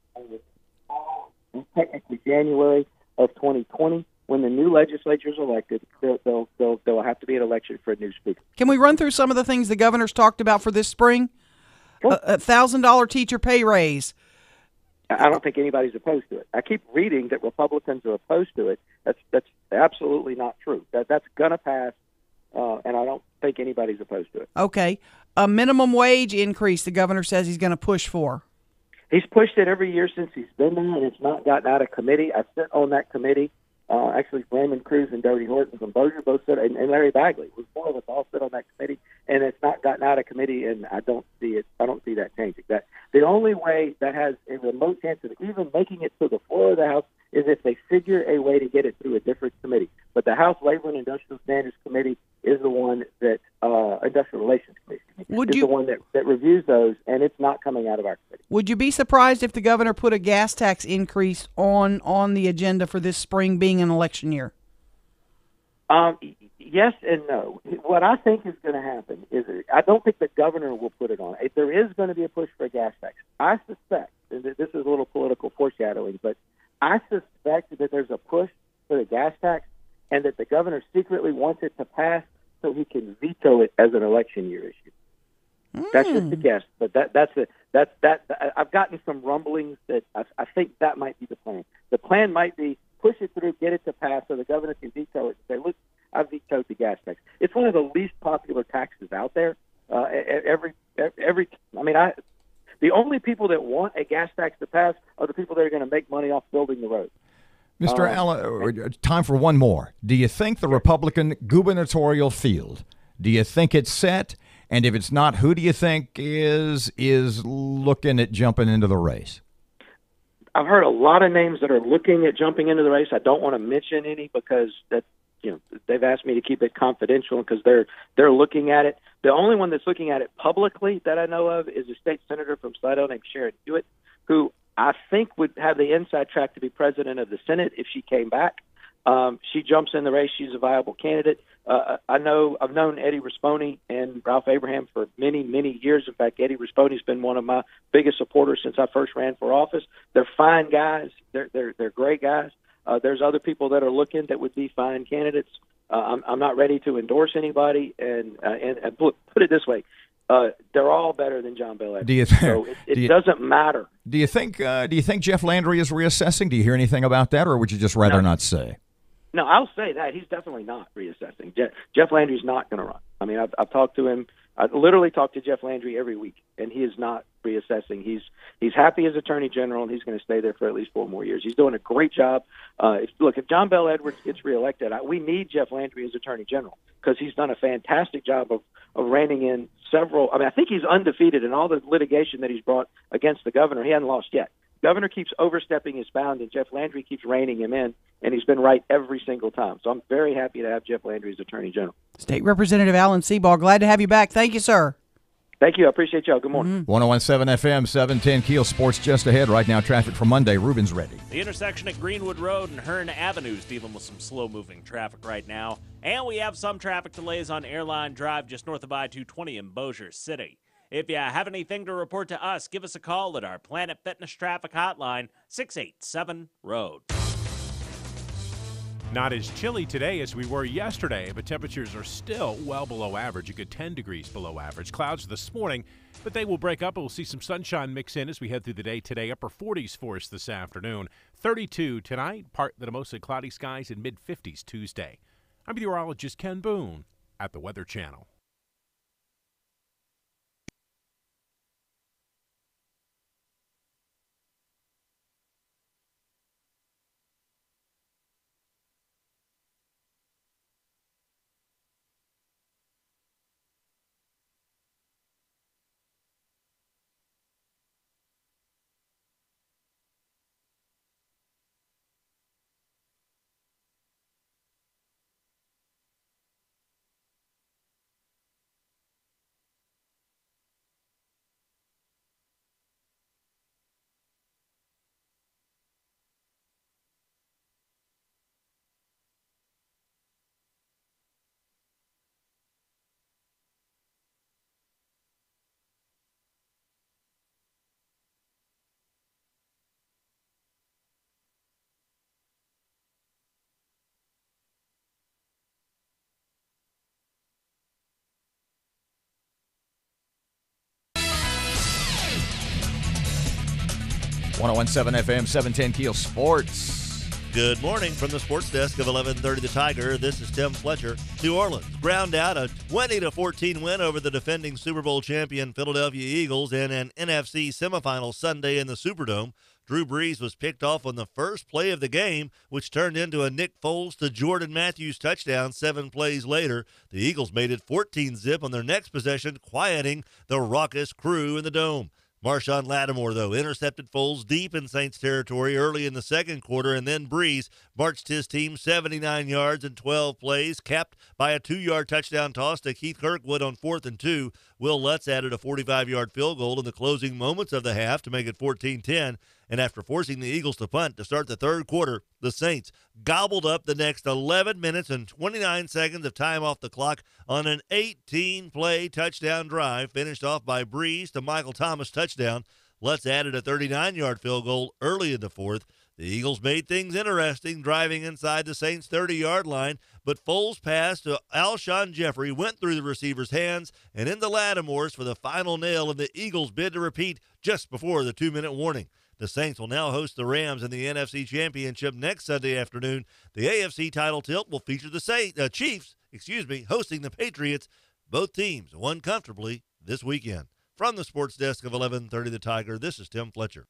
technically January of 2020 when the new legislature is elected. There'll have to be an election for a new Speaker. Can we run through some of the things the governor's talked about for this spring? Sure. $1,000 teacher pay raise. I don't think anybody's opposed to it. I keep reading that Republicans are opposed to it. That's absolutely not true. That's going to pass, and I don't think anybody's opposed to it. Okay. A minimum wage increase the governor says he's going to push for. He's pushed it every year since he's been there, and it's not gotten out of committee. I sit on that committee. Actually, Raymond Cruz and Dodie Horton from Bossier both sit, and Larry Bagley. We four of us all sit on that committee, and it's not gotten out of committee, and I don't see it. I don't see that changing. That the only way that has a remote chance of even making it to the floor of the House is if they figure a way to get it through a different committee. But the House Labor and Industrial Standards Committee is the one that Industrial Relations Committee is the one that reviews those, and it's not coming out of our committee. Would you be surprised if the governor put a gas tax increase on the agenda for this spring, being an election year? Yes and no. What I think is going to happen is I don't think the governor will put it on. If there is going to be a push for a gas tax, I suspect, and this is a little political foreshadowing, but I suspect that there's a push for the gas tax and that the governor secretly wants it to pass so he can veto it as an election year issue. That's just a guess, but I've gotten some rumblings that I think that might be the plan. The plan might be push it through, get it to pass, so the governor can veto it and say, look, I vetoed the gas tax. It's one of the least popular taxes out there. The only people that want a gas tax to pass are the people that are going to make money off building the road. Mr. Allen, time for one more. Do you think the Republican gubernatorial field, do you think it's set? And if it's not, who do you think is looking at jumping into the race? I've heard a lot of names that are looking at jumping into the race. I don't want to mention any because they've asked me to keep it confidential because they're looking at it. The only one that's looking at it publicly that I know of is a state senator from Slidell named Sharon Hewitt, who I think would have the inside track to be president of the Senate if she came back. She jumps in the race. She's a viable candidate. I've known Eddie Rispone and Ralph Abraham for many, many years. In fact, Eddie Rispone's been one of my biggest supporters since I first ran for office. They're fine guys. They're great guys. There's other people that are looking that would be fine candidates. I'm not ready to endorse anybody, and put it this way. They're all better than John Bel Edwards. So it doesn't matter. Do you think Jeff Landry is reassessing? Do you hear anything about that, or would you just rather not say? No, I'll say that he's definitely not reassessing. Jeff Landry's not going to run. I mean, I've talked to him. I literally talk to Jeff Landry every week, and he is not reassessing. He's happy as Attorney General, and he's going to stay there for at least 4 more years. He's doing a great job. If John Bel Edwards gets reelected, we need Jeff Landry as Attorney General because he's done a fantastic job of reining in several. I mean, I think he's undefeated in all the litigation that he's brought against the governor. He hasn't lost yet. Governor keeps overstepping his bound, and Jeff Landry keeps reining him in, and he's been right every single time. So I'm very happy to have Jeff Landry as Attorney General. State Representative Alan Seaball, glad to have you back. Thank you, sir. Thank you. I appreciate y'all. Good morning. 101.7 FM, 710 KEEL Sports just ahead. Right now, traffic for Monday. Ruben's ready. The intersection at Greenwood Road and Hearn Avenue is dealing with some slow-moving traffic right now. And we have some traffic delays on Airline Drive just north of I-220 in Bossier City. If you have anything to report to us, give us a call at our Planet Fitness Traffic Hotline, 687-ROAD. Not as chilly today as we were yesterday, but temperatures are still well below average, a good 10 degrees below average. Clouds this morning, but they will break up and we'll see some sunshine mix in as we head through the day today. Upper 40s for us this afternoon. 32 tonight, partly to mostly cloudy skies, and mid-50s Tuesday. I'm meteorologist Ken Boone at the Weather Channel. .101.7 FM, 710 KEEL Sports. Good morning from the sports desk of 1130 The Tiger. This is Tim Fletcher. New Orleans ground out a 20-14 win over the defending Super Bowl champion Philadelphia Eagles in an NFC semifinal Sunday in the Superdome. Drew Brees was picked off on the first play of the game, which turned into a Nick Foles to Jordan Matthews touchdown 7 plays later. The Eagles made it 14-zip on their next possession, quieting the raucous crew in the Dome. Marshawn Lattimore, though, intercepted Foles deep in Saints territory early in the second quarter, and then Brees marched his team 79 yards in 12 plays, capped by a 2-yard touchdown toss to Keith Kirkwood on 4th and 2. Will Lutz added a 45-yard field goal in the closing moments of the half to make it 14-10. And after forcing the Eagles to punt to start the third quarter, the Saints gobbled up the next 11 minutes and 29 seconds of time off the clock on an 18-play touchdown drive, finished off by Breeze to Michael Thomas touchdown. Lutz added a 39-yard field goal early in the fourth. The Eagles made things interesting, driving inside the Saints' 30-yard line, but Foles' pass to Alshon Jeffrey went through the receiver's hands and into Lattimore's for the final nail in the Eagles' bid to repeat just before the 2-minute warning. The Saints will now host the Rams in the NFC Championship next Sunday afternoon. The AFC title tilt will feature the Chiefs, hosting the Patriots. Both teams won comfortably this weekend. From the sports desk of 1130 The Tiger, this is Tim Fletcher.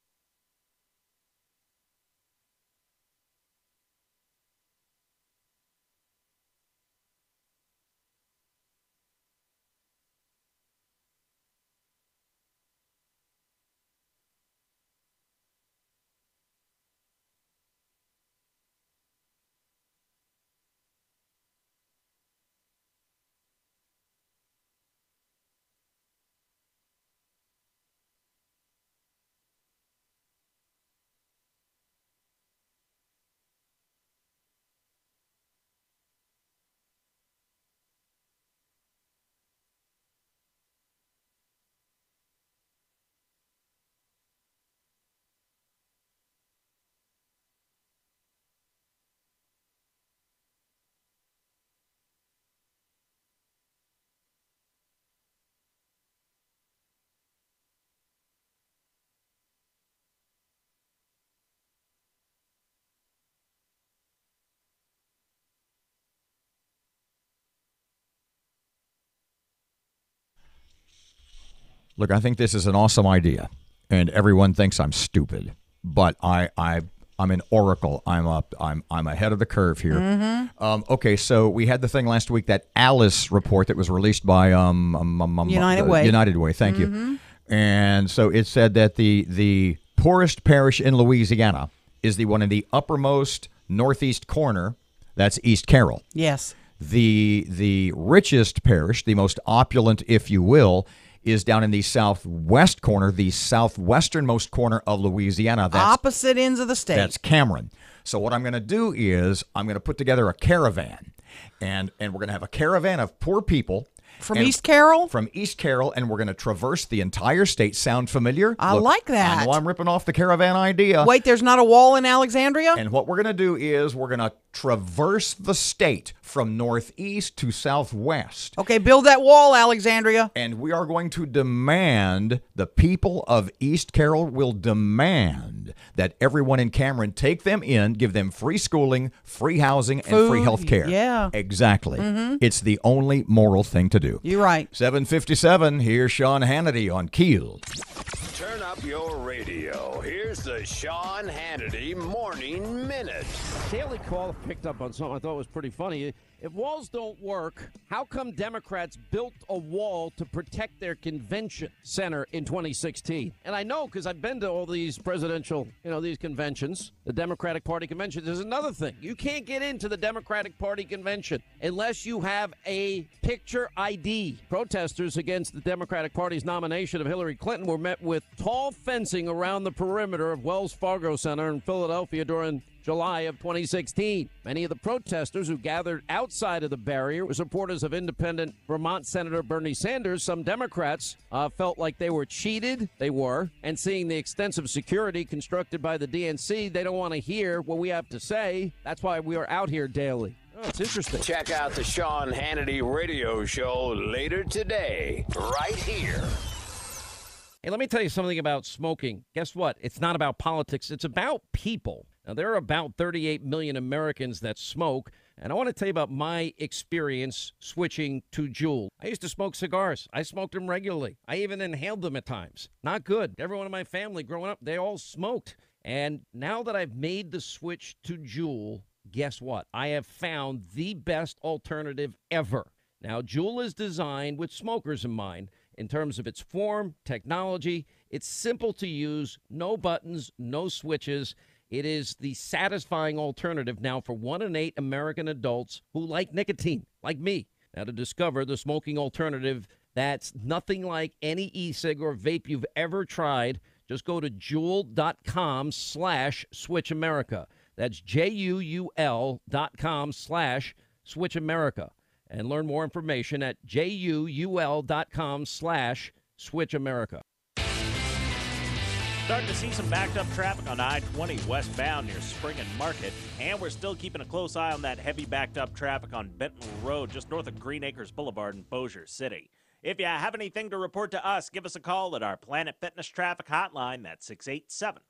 Look, I think this is an awesome idea, and everyone thinks I'm stupid, but I'm an oracle. I'm ahead of the curve here. Mm-hmm. Okay, so we had the thing last week, that Alice report that was released by United Way. United Way, thank you. And so it said that the poorest parish in Louisiana is the one in the uppermost northeast corner. That's East Carroll. Yes. The richest parish, the most opulent, if you will, is down in the southwest corner, the southwesternmost corner of Louisiana. That's opposite ends of the state. That's Cameron. So what I'm going to do is I'm going to put together a caravan, and we're going to have a caravan of poor people. From East Carroll? From East Carroll, and we're going to traverse the entire state. Sound familiar? I like that. I know I'm ripping off the caravan idea. Wait, there's not a wall in Alexandria? And what we're going to do is we're going to traverse the state from northeast to southwest. Okay, build that wall, Alexandria. And we are going to demand, the people of East Carroll will demand that everyone in Cameron take them in, give them free schooling, free housing, Food, and free health care. Yeah. Exactly. It's the only moral thing to do. You're right. 7:57, here's Sean Hannity on KEEL. Turn up your radio. Here's the Sean Hannity Morning Minute. Daily Call picked up on something I thought was pretty funny. If walls don't work, how come Democrats built a wall to protect their convention center in 2016? And I know because I've been to all these presidential, these conventions, the Democratic Party convention. There's another thing. You can't get into the Democratic Party convention unless you have a picture ID. Protesters against the Democratic Party's nomination of Hillary Clinton were met with tall fencing around the perimeter of Wells Fargo Center in Philadelphia during July of 2016. Many of the protesters who gathered outside of the barrier were supporters of independent Vermont Senator Bernie Sanders. Some Democrats felt like they were cheated. They were. And seeing the extensive security constructed by the DNC, they don't want to hear what we have to say. That's why we are out here daily. Oh, it's interesting. Check out the Sean Hannity radio show later today, right here. Hey, let me tell you something about smoking. Guess what? It's not about politics. It's about people. Now, there are about 38 million Americans that smoke, and I want to tell you about my experience switching to Juul. I used to smoke cigars. I smoked them regularly. I even inhaled them at times. Not good. Everyone in my family growing up, they all smoked. And now that I've made the switch to Juul, guess what? I have found the best alternative ever. Now, Juul is designed with smokers in mind in terms of its form, technology. It's simple to use, no buttons, no switches. It is the satisfying alternative now for 1 in 8 American adults who like nicotine, like me. Now, to discover the smoking alternative that's nothing like any e-cig or vape you've ever tried, Just go to juul.com/Switch America. That's JUUL.com/Switch America. And learn more information at JUUL.com/Switch America. Starting to see some backed up traffic on I-20 westbound near Spring and Market. And we're still keeping a close eye on that heavy backed up traffic on Benton Road, just north of Green Acres Boulevard in Bossier City. If you have anything to report to us, give us a call at our Planet Fitness Traffic Hotline. That's 687.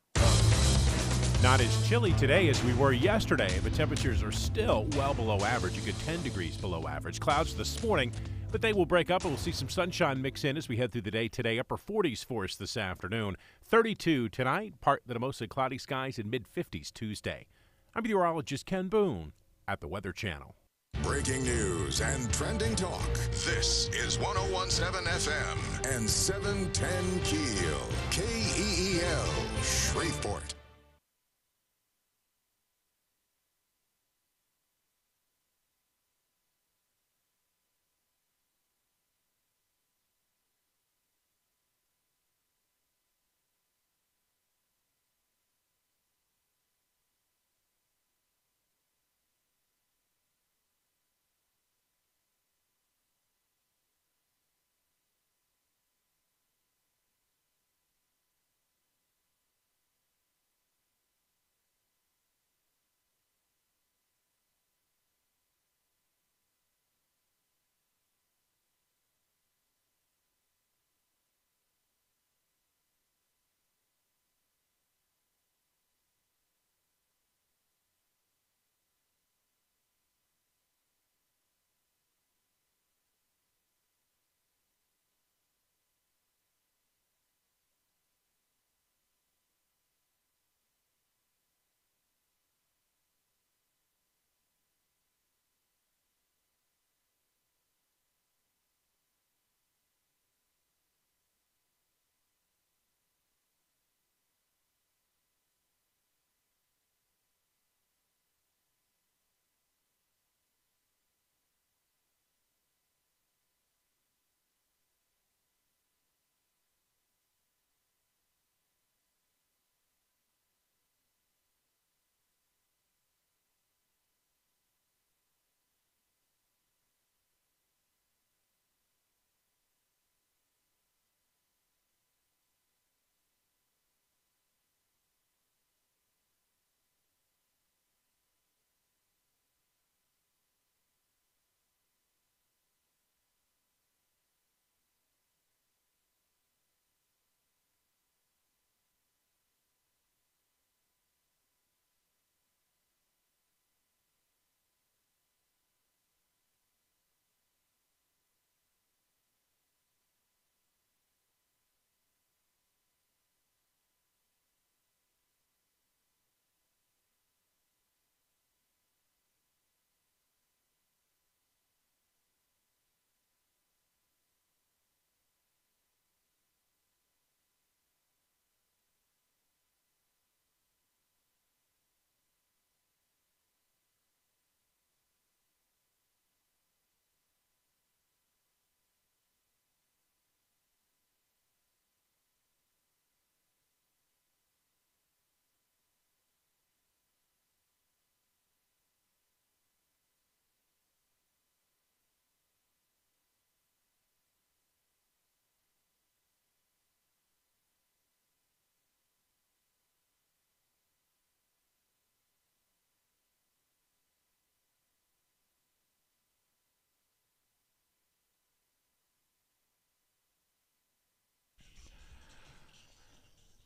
Not as chilly today as we were yesterday, but temperatures are still well below average, a good 10 degrees below average. Clouds this morning, but they will break up and we'll see some sunshine mix in as we head through the day today. Upper 40s for us this afternoon. 32 tonight, partly to mostly cloudy skies, and mid-50s Tuesday. I'm meteorologist Ken Boone at the Weather Channel. Breaking news and trending talk. This is 101.7 FM and 710 KEEL. KEEL, Shreveport.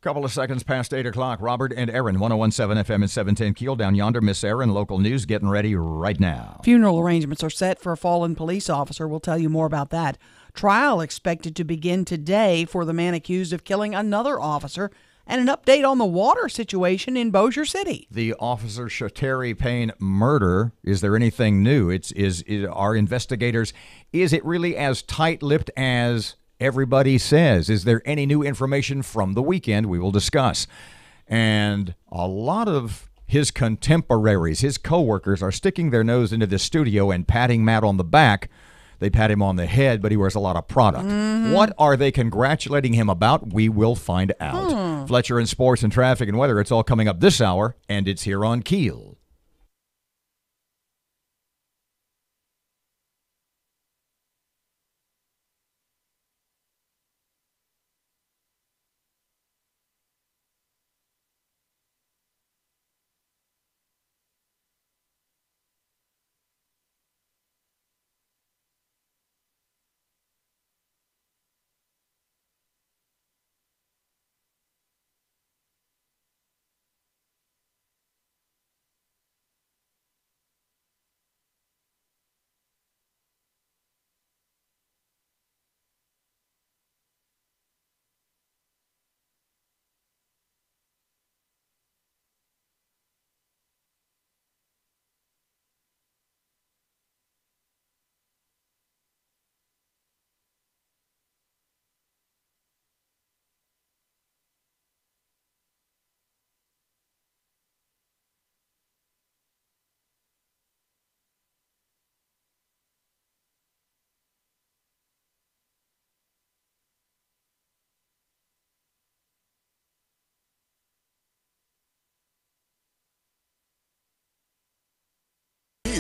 Couple of seconds past 8 o'clock. Robert and Erin, 101.7 FM and 710 KEEL. Down yonder, Miss Erin, local news, getting ready right now. Funeral arrangements are set for a fallen police officer. We'll tell you more about that. Trial expected to begin today for the man accused of killing another officer, and an update on the water situation in Bossier City. The Officer Shateri Payne murder, is there anything new? Is our investigators, is it really as tight-lipped as everybody says? Is there any new information from the weekend? We will discuss. And a lot of his contemporaries, his co-workers, are sticking their nose into the studio and patting Matt on the back. They pat him on the head, but he wears a lot of product. What are they congratulating him about? We will find out. Fletcher in sports and traffic and weather. It's all coming up this hour, and it's here on KEEL.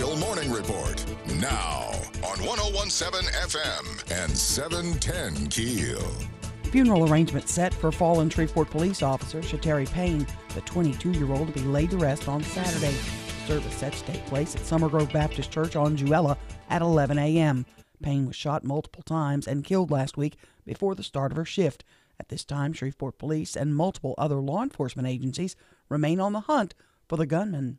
KEEL Morning Report, now on 101.7 FM and 710 KEEL. Funeral arrangements set for fallen Shreveport police officer Shateri Payne, the 22-year-old, to be laid to rest on Saturday. Service set to take place at Summer Grove Baptist Church on Juella at 11 a.m. Payne was shot multiple times and killed last week before the start of her shift. At this time, Shreveport police and multiple other law enforcement agencies remain on the hunt for the gunman.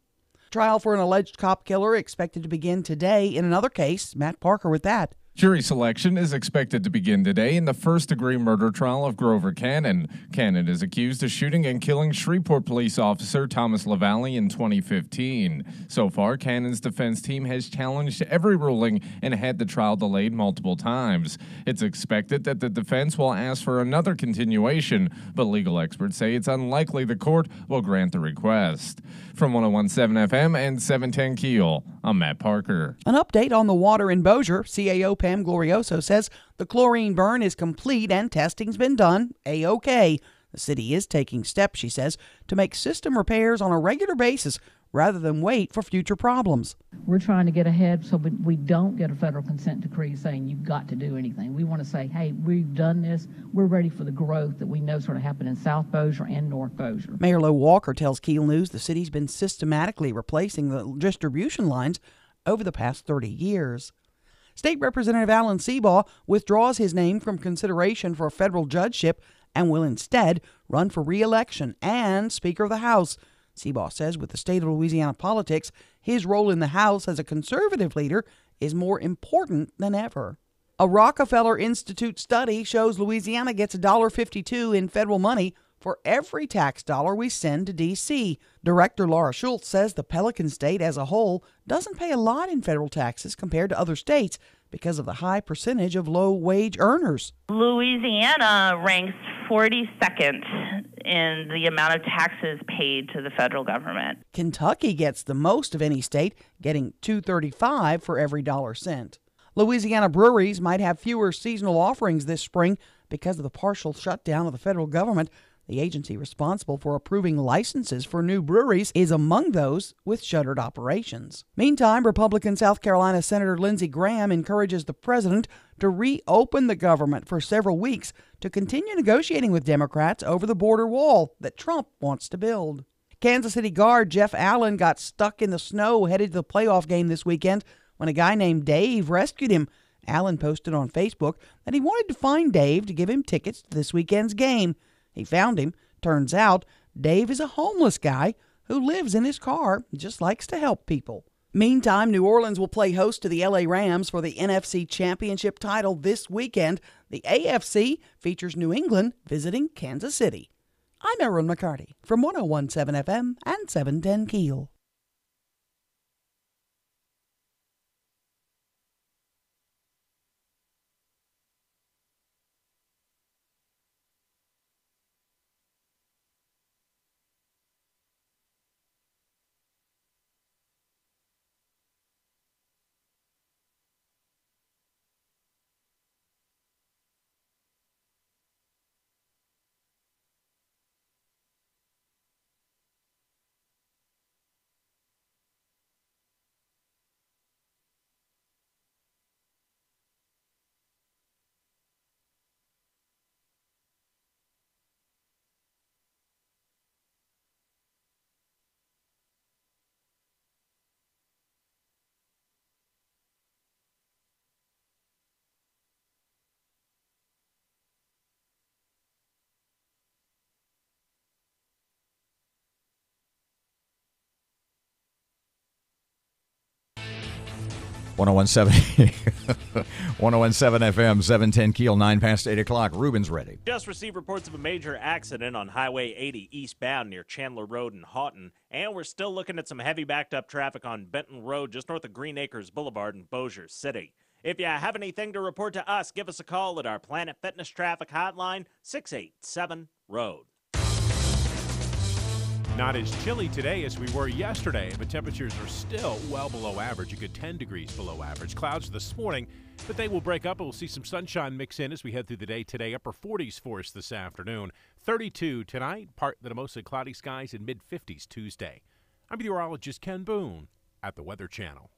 Trial for an alleged cop killer expected to begin today in another case. Matt Parker with that. Jury selection is expected to begin today in the first-degree murder trial of Grover Cannon. Cannon is accused of shooting and killing Shreveport police officer Thomas LaValle in 2015. So far, Cannon's defense team has challenged every ruling and had the trial delayed multiple times. It's expected that the defense will ask for another continuation, but legal experts say it's unlikely the court will grant the request. From 101.7 FM and 710 KEEL, I'm Matt Parker. An update on the water in Bossier. CAO Pam Glorioso says the chlorine burn is complete and testing's been done. A-OK. The city is taking steps, she says, to make system repairs on a regular basis rather than wait for future problems. We're trying to get ahead so we don't get a federal consent decree saying you've got to do anything. We want to say, hey, we've done this. We're ready for the growth that we know sort of happened in South Bossier and North Bossier. Mayor Lo Walker tells KEEL News the city's been systematically replacing the distribution lines over the past 30 years. State Representative Alan Seabaugh withdraws his name from consideration for a federal judgeship and will instead run for re-election and Speaker of the House. Seabaugh says with the state of Louisiana politics, his role in the House as a conservative leader is more important than ever. A Rockefeller Institute study shows Louisiana gets $1.52 in federal money for every tax dollar we send to D.C. Director Laura Schultz says the Pelican State as a whole doesn't pay a lot in federal taxes compared to other states because of the high percentage of low-wage earners. Louisiana ranks 42nd in the amount of taxes paid to the federal government. Kentucky gets the most of any state, getting $2.35 for every dollar sent. Louisiana breweries might have fewer seasonal offerings this spring because of the partial shutdown of the federal government. The agency responsible for approving licenses for new breweries is among those with shuttered operations. Meantime, Republican South Carolina Senator Lindsey Graham encourages the president to reopen the government for several weeks to continue negotiating with Democrats over the border wall that Trump wants to build. Kansas City guard Jeff Allen got stuck in the snow headed to the playoff game this weekend when a guy named Dave rescued him. Allen posted on Facebook that he wanted to find Dave to give him tickets to this weekend's game. He found him. Turns out Dave is a homeless guy who lives in his car and just likes to help people. Meantime, New Orleans will play host to the LA Rams for the NFC Championship title this weekend. The AFC features New England visiting Kansas City. I'm Erin McCarty from 101.7 FM and 710 KEEL. 1017 1017 FM, 710 Keel, 9 past 8 o'clock. Ruben's ready. Just received reports of a major accident on Highway 80 eastbound near Chandler Road in Houghton, and we're still looking at some heavy backed up traffic on Benton Road just north of Green Acres Boulevard in Bossier City. If you have anything to report to us, give us a call at our Planet Fitness Traffic Hotline, 687-ROAD. Not as chilly today as we were yesterday, but temperatures are still well below average, a good 10 degrees below average. Clouds this morning, but they will break up and we'll see some sunshine mix in as we head through the day today. Upper 40s for us this afternoon. 32 tonight, partly to mostly cloudy skies, and mid-50s Tuesday. I'm meteorologist Ken Boone at the Weather Channel.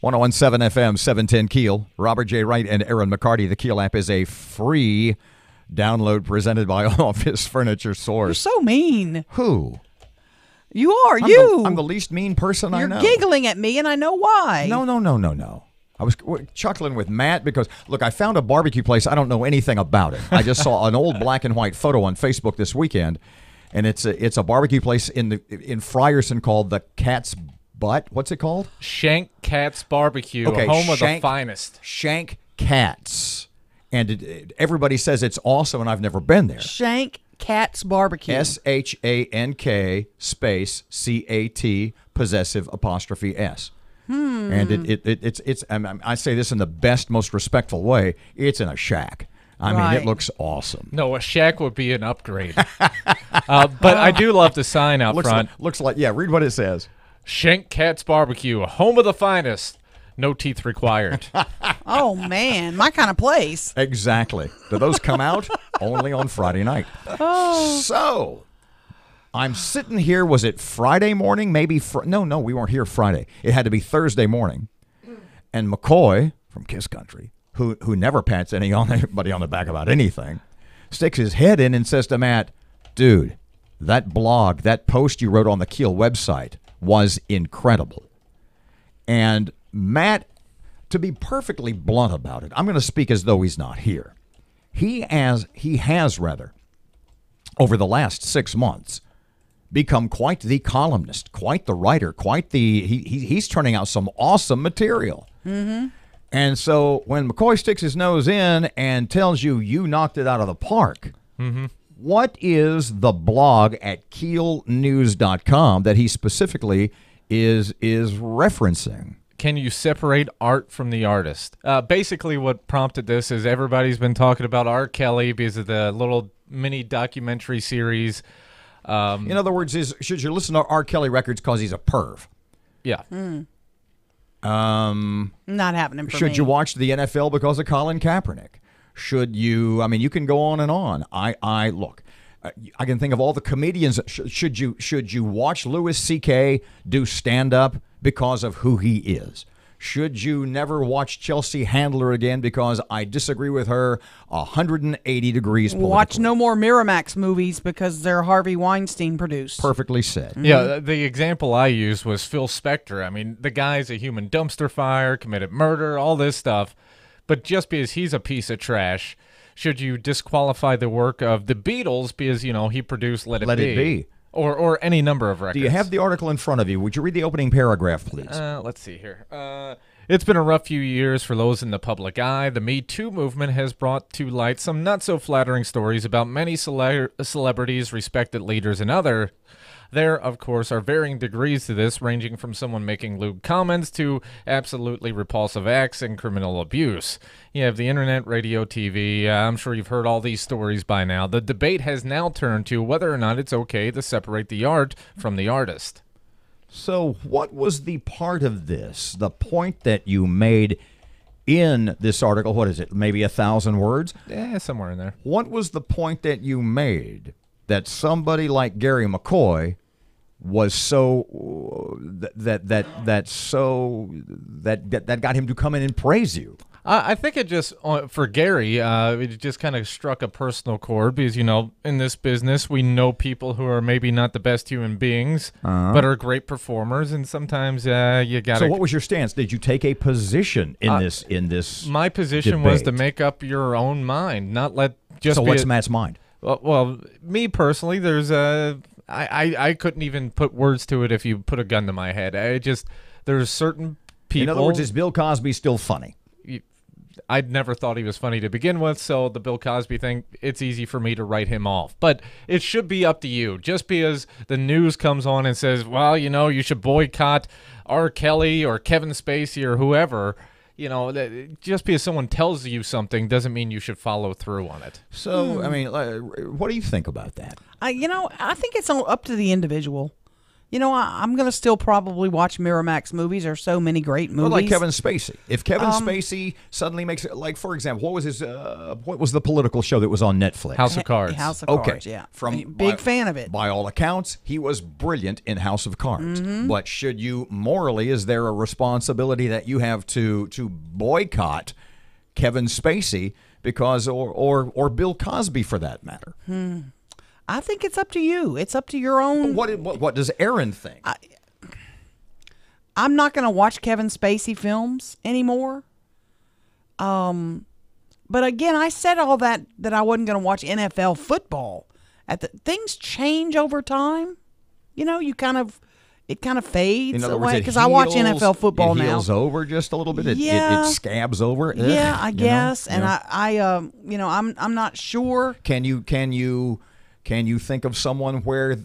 .1017 FM, 710 Keel. Robert J. Wright and Erin McCarty. The Keel app is a free download presented by Office Furniture Source. You're so mean. Who? You are. I'm the least mean person I know. You're giggling at me, and I know why. No. I was chuckling with Matt because, look, I found a barbecue place. I don't know anything about it. I just saw an old black and white photo on Facebook this weekend, and it's a barbecue place in Frierson called the Cat's Butt. What's it called? Shank Cat's Barbecue, okay, home of the finest. Shank Cat's. And everybody says it's awesome, and I've never been there. Shank Cat's Barbecue. SHANK space CAT possessive apostrophe S. And it's I say this in the best, most respectful way. It's in a shack. I mean, it looks awesome. No, a shack would be an upgrade. But I do love the sign out front. Looks like, read what it says. Shank Cat's Barbecue, home of the finest. No teeth required. Oh, man. My kind of place. Exactly. Do those come out? Only on Friday night. Oh. So, I'm sitting here. Was it Friday morning? Maybe. No, we weren't here Friday. It had to be Thursday morning. And McCoy from Kiss Country, who never pats anybody on the back about anything, sticks his head in and says to Matt, dude, that blog, that post you wrote on the Keel website was incredible. And Matt, to be perfectly blunt about it, I'm going to speak as though he's not here. He has over the last 6 months become quite the columnist, quite the writer, he's turning out some awesome material. Mm-hmm. And so when McCoy sticks his nose in and tells you knocked it out of the park, what is the blog at keelnews.com that he specifically is referencing? Can you separate art from the artist? Basically what prompted this is everybody's been talking about R. Kelly because of the little mini documentary series. In other words, should you listen to R. Kelly records because he's a perv? Yeah. Not happening for me. Should you watch the NFL because of Colin Kaepernick? Should you? I mean, you can go on and on. I look. I can think of all the comedians. Should you watch Louis C.K. do stand up because of who he is? Should you never watch Chelsea Handler again because I disagree with her 180 degrees politically? Watch no more Miramax movies because they're Harvey Weinstein produced. Perfectly said. Yeah, the example I used was Phil Spector. I mean, the guy's a human dumpster fire, committed murder, all this stuff. But just because he's a piece of trash, should you disqualify the work of the Beatles because, he produced Let It Be? Or any number of records. Do you have the article in front of you? Would you read the opening paragraph, please? Let's see here. It's been a rough few years for those in the public eye. The Me Too movement has brought to light some not-so-flattering stories about many celebrities, respected leaders, and others. There, of course, are varying degrees to this, ranging from someone making lewd comments to absolutely repulsive acts and criminal abuse. You have the internet, radio, TV. I'm sure you've heard all these stories by now. The debate has now turned to whether or not it's okay to separate the art from the artist. So what was the part of this, the point that you made in this article? What is it, maybe 1,000 words? Yeah, somewhere in there. What was the point that you made that somebody like Gary McCoy was so that got him to come in and praise you? I think it just, for Gary, it just kind of struck a personal chord because, in this business, we know people who are maybe not the best human beings, but are great performers, and sometimes you got to... So what was your stance? Did you take a position in this My position debate? was to make up your own mind, not let just So be what's Matt's mind? Well, me personally, there's I couldn't even put words to it if you put a gun to my head. There's certain people... In other words, is Bill Cosby still funny? I'd never thought he was funny to begin with, so the Bill Cosby thing, it's easy for me to write him off. But it should be up to you. Just because the news comes on and says, well, you should boycott R. Kelly or Kevin Spacey or whoever, just because someone tells you something doesn't mean you should follow through on it. So, I mean, what do you think about that? I think it's all up to the individual. I'm going to still probably watch Miramax movies. There's so many great movies. Well, like Kevin Spacey. If Kevin Spacey suddenly makes it, like, for example, what was the political show that was on Netflix? House of Cards. House of Cards, yeah. Big fan of it. By all accounts, he was brilliant in House of Cards. But should you morally, is there a responsibility that you have to boycott Kevin Spacey because, or Bill Cosby for that matter? I think it's up to you. It's up to your own. What does Erin think? I'm not going to watch Kevin Spacey films anymore. But again, I said all that I wasn't going to watch NFL football. Things change over time. It kind of fades away because I watch NFL football now. It heals over just a little bit. Yeah. It scabs over. Yeah, I guess. And I'm not sure. Can you think of someone where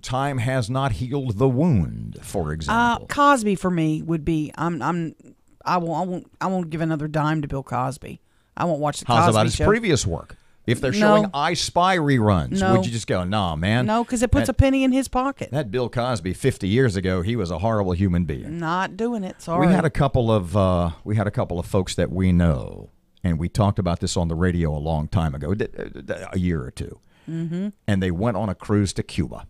time has not healed the wound, for example? Cosby for me would be. I won't give another dime to Bill Cosby. I won't watch the Cosby Show. How's about his previous work? If they're showing I Spy reruns, would you just go, nah, man? No, because it puts a penny in his pocket. That Bill Cosby 50 years ago, he was a horrible human being. Not doing it. Sorry. We had a couple of folks that we know, and we talked about this on the radio a long time ago, a year or two. Mm-hmm. And they went on a cruise to Cuba.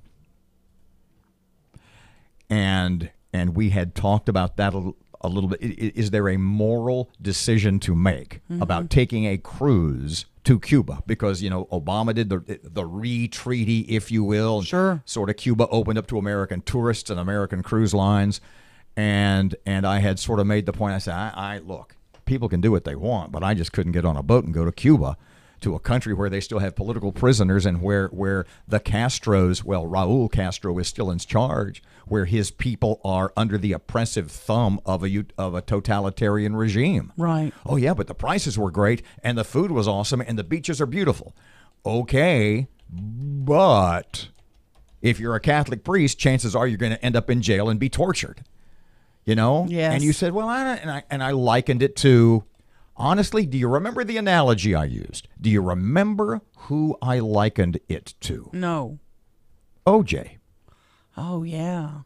And we had talked about that a little bit. Is there a moral decision to make about taking a cruise to Cuba? Because, Obama did the re-treaty, if you will. Sure. Sort of Cuba opened up to American tourists and American cruise lines. And I had sort of made the point. I said, look, people can do what they want, but I just couldn't get on a boat and go to Cuba, to a country where they still have political prisoners and where the Castros, well, Raul Castro is still in charge, where his people are under the oppressive thumb of a totalitarian regime. Right. Oh, yeah, but the prices were great and the food was awesome and the beaches are beautiful. Okay, but if you're a Catholic priest, chances are you're going to end up in jail and be tortured. Yes. And you said, well, I likened it to... Honestly, do you remember the analogy I used? Do you remember who I likened it to? No. OJ. Oh, yeah.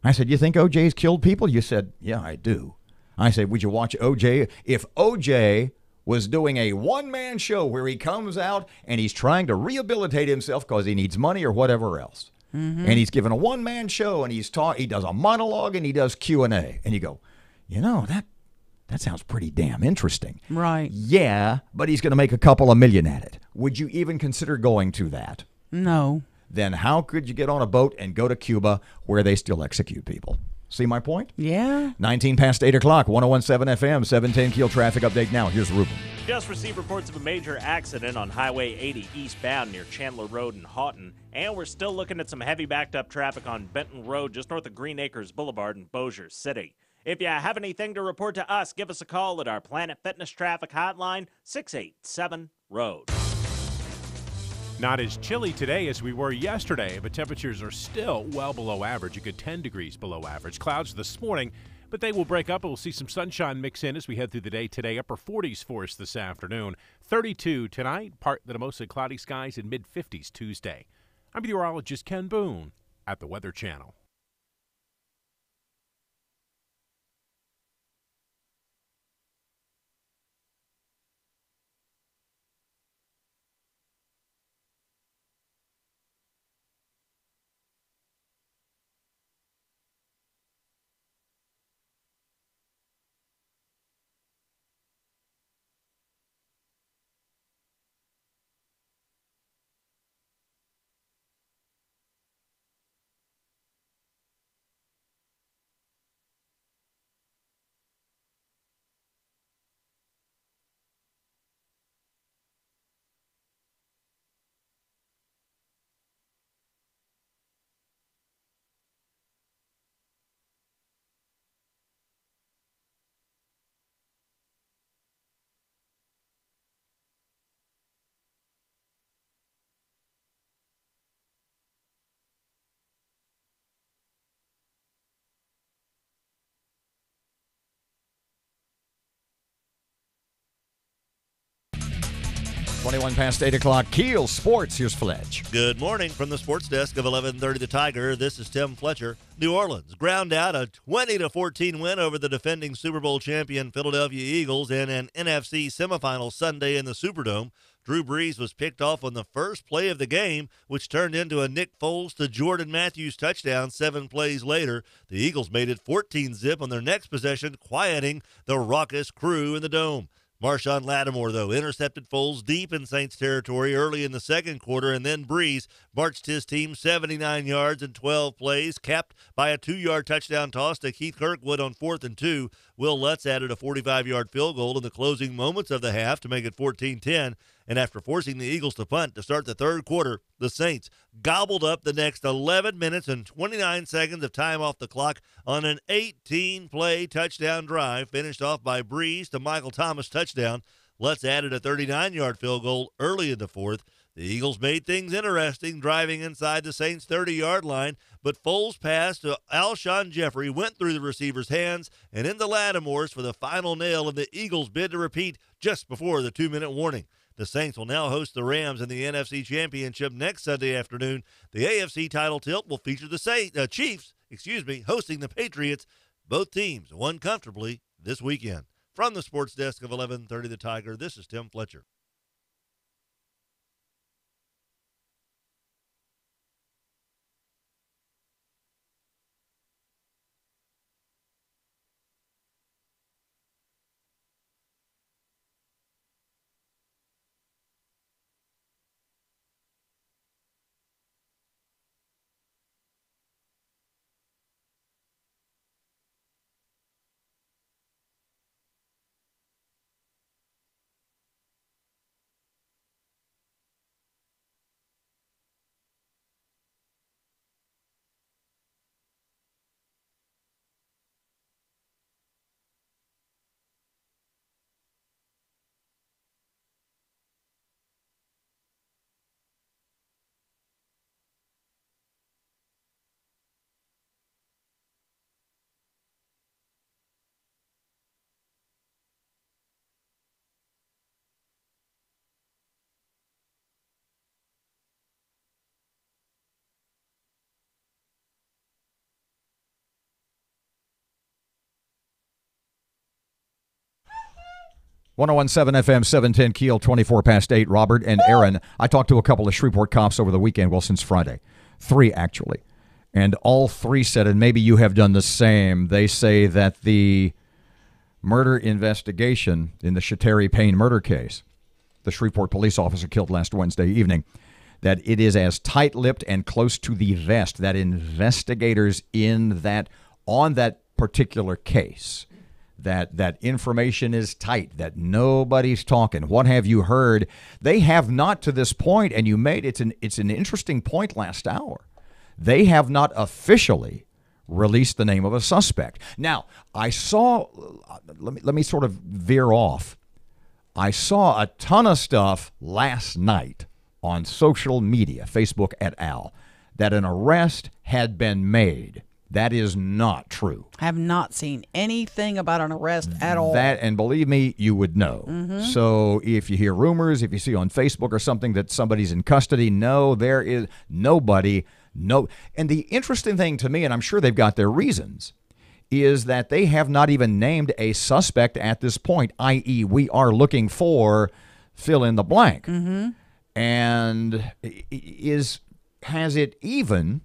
I said, you think OJ's killed people? You said, yeah, I do. I said, would you watch OJ? If OJ was doing a one-man show where he comes out and he's trying to rehabilitate himself because he needs money or whatever else, and he's given a one-man show and he does a monologue and he does Q&A, and you go, that sounds pretty damn interesting. Right. Yeah, but he's going to make a couple of million at it. Would you even consider going to that? No. Then how could you get on a boat and go to Cuba where they still execute people? See my point? Yeah. 19 past 8 o'clock, 101.7 FM, 710 Keel traffic update now. Here's Ruben. Just received reports of a major accident on Highway 80 eastbound near Chandler Road in Houghton. And we're still looking at some heavy backed up traffic on Benton Road just north of Green Acres Boulevard in Bossier City. If you have anything to report to us, give us a call at our Planet Fitness Traffic Hotline, 687-ROAD. Not as chilly today as we were yesterday, but temperatures are still well below average, a good 10 degrees below average. Clouds this morning, but they will break up and we'll see some sunshine mix in as we head through the day today. Upper 40s for us this afternoon. 32 tonight, partly to mostly cloudy skies, and mid-50s Tuesday. I'm meteorologist Ken Boone at the Weather Channel. Twenty-one past 8 o'clock. Keel Sports. Here's Fletch. Good morning from the sports desk of 1130 The Tiger. This is Tim Fletcher. New Orleans ground out a 20-14 win over the defending Super Bowl champion Philadelphia Eagles in an NFC semifinal Sunday in the Superdome. Drew Brees was picked off on the first play of the game, which turned into a Nick Foles to Jordan Matthews touchdown 7 plays later. The Eagles made it 14-zip on their next possession, quieting the raucous crew in the Dome. Marshawn Lattimore, though, intercepted Foles deep in Saints territory early in the second quarter, and then Brees marched his team 79 yards in 12 plays, capped by a 2-yard touchdown toss to Keith Kirkwood on 4th and 2. Will Lutz added a 45-yard field goal in the closing moments of the half to make it 14-10. And after forcing the Eagles to punt to start the third quarter, the Saints gobbled up the next 11 minutes and 29 seconds of time off the clock on an 18-play touchdown drive, finished off by Brees to Michael Thomas touchdown. Lutz added a 39-yard field goal early in the fourth. The Eagles made things interesting, driving inside the Saints' 30-yard line, but Foles' pass to Alshon Jeffrey went through the receiver's hands and into Lattimore's for the final nail of the Eagles' bid to repeat just before the 2-minute warning. The Saints will now host the Rams in the NFC Championship next Sunday afternoon. The AFC title tilt will feature the Chiefs, hosting the Patriots. Both teams won comfortably this weekend. From the sports desk of 1130 The Tiger, this is Tim Fletcher. .101.7 FM, 710 Keel, 24 past 8. Robert and Erin. I talked to a couple of Shreveport cops over the weekend, well, since Friday. 3, actually. And all 3 said, and maybe you have done the same, they say that the murder investigation in the Shateri Payne murder case, the Shreveport police officer killed last Wednesday evening, that it is as tight-lipped and close to the vest that investigators on that particular case, that information is tight, that nobody's talking. What have you heard? They have not to this point, and it's an interesting point last hour. They have not officially released the name of a suspect. Now, I saw, let me sort of veer off. I saw a ton of stuff last night on social media, Facebook et al., that an arrest had been made. That is not true. I have not seen anything about an arrest at all. And believe me, you would know. Mm-hmm. So if you hear rumors, if you see on Facebook or something that somebody's in custody, no, there is nobody. No. And the interesting thing to me, and I'm sure they've got their reasons, is that they have not even named a suspect at this point, i.e. we are looking for fill in the blank. Mm-hmm. And has it even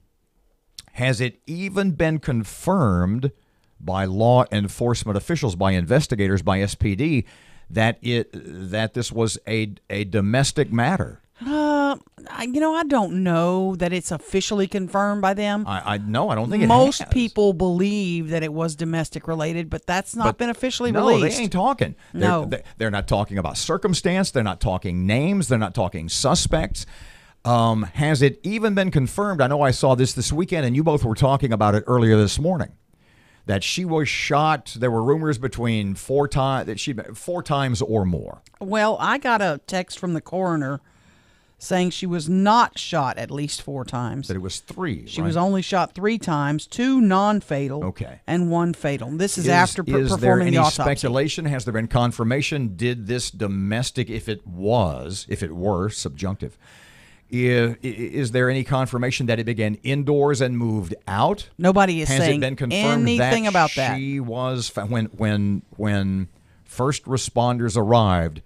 been confirmed by law enforcement officials, by investigators, by SPD, that this was a domestic matter? I don't know that it's officially confirmed by them. I don't think it Most has. people believe that it was domestic related, but that's not been officially released. No, they ain't talking. No. They're not talking about circumstance. They're not talking names. They're not talking suspects. Has it even been confirmed? I know I saw this weekend, and you both were talking about it earlier this morning, that she was shot. There were rumors between 4 times or more. Well, I got a text from the coroner saying she was not shot at least 4 times. That it was 3. She was only shot 3 times, 2 non-fatal, and 1 fatal. This is after performing the autopsy. Is there any speculation? Has there been confirmation? Did this domestic, if it were subjunctive, is there any confirmation that it began indoors and moved out? Nobody is saying saying it been confirmed anything that about that. She was when first responders arrived.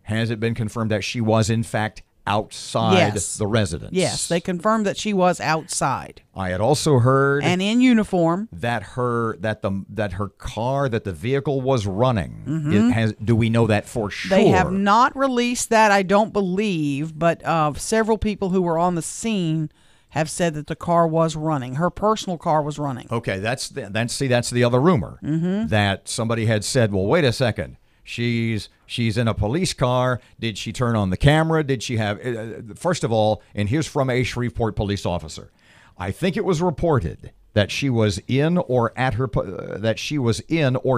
Has it been confirmed that she was in fact outside the residence? Yes, they confirmed that she was outside. I had also heard, and in uniform, that the vehicle was running. Mm-hmm. Do we know that for sure? They have not released that, I don't believe, but several people who were on the scene have said that the car was running. Her personal car was running. Okay, that's the other rumor, that somebody had said, well, wait a second. She's in a police car. Did she turn on the camera? Did she have? First of all, and here's from a Shreveport police officer. I think it was reported that she was in or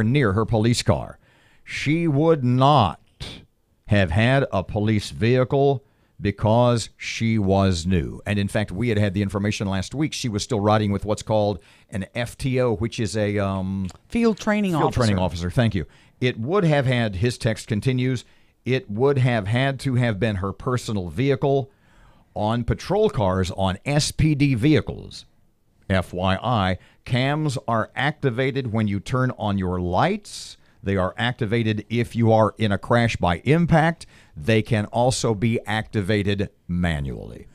near her police car. She would not have had a police vehicle because she was new. And in fact, we had the information last week. She was still riding with what's called an FTO, which is a field training officer. Thank you. It would have had, his text continues, it would have had to have been her personal vehicle. On patrol cars, on SPD vehicles, FYI, cams are activated when you turn on your lights. They are activated if you are in a crash by impact. They can also be activated manually.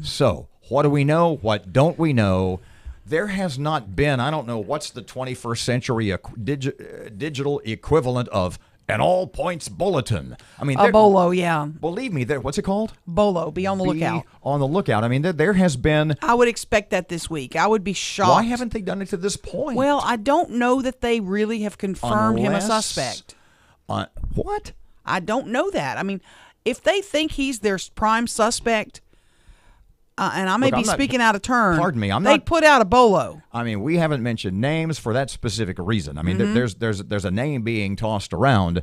So, what do we know? What don't we know? There has not been, I don't know, what's the 21st century digital equivalent of an all points bulletin? I mean, a bolo, yeah. Believe me, what's it called? Bolo. Be on the lookout. On the lookout. I mean, there has been. I would expect that this week. I would be shocked. Why haven't they done it to this point? Well, I don't know that they really have confirmed him a suspect. What? I don't know that. I mean, if they think he's their prime suspect. And I may be speaking out of turn. Pardon me, they'd put out a bolo. I mean, we haven't mentioned names for that specific reason. I mean, there's a name being tossed around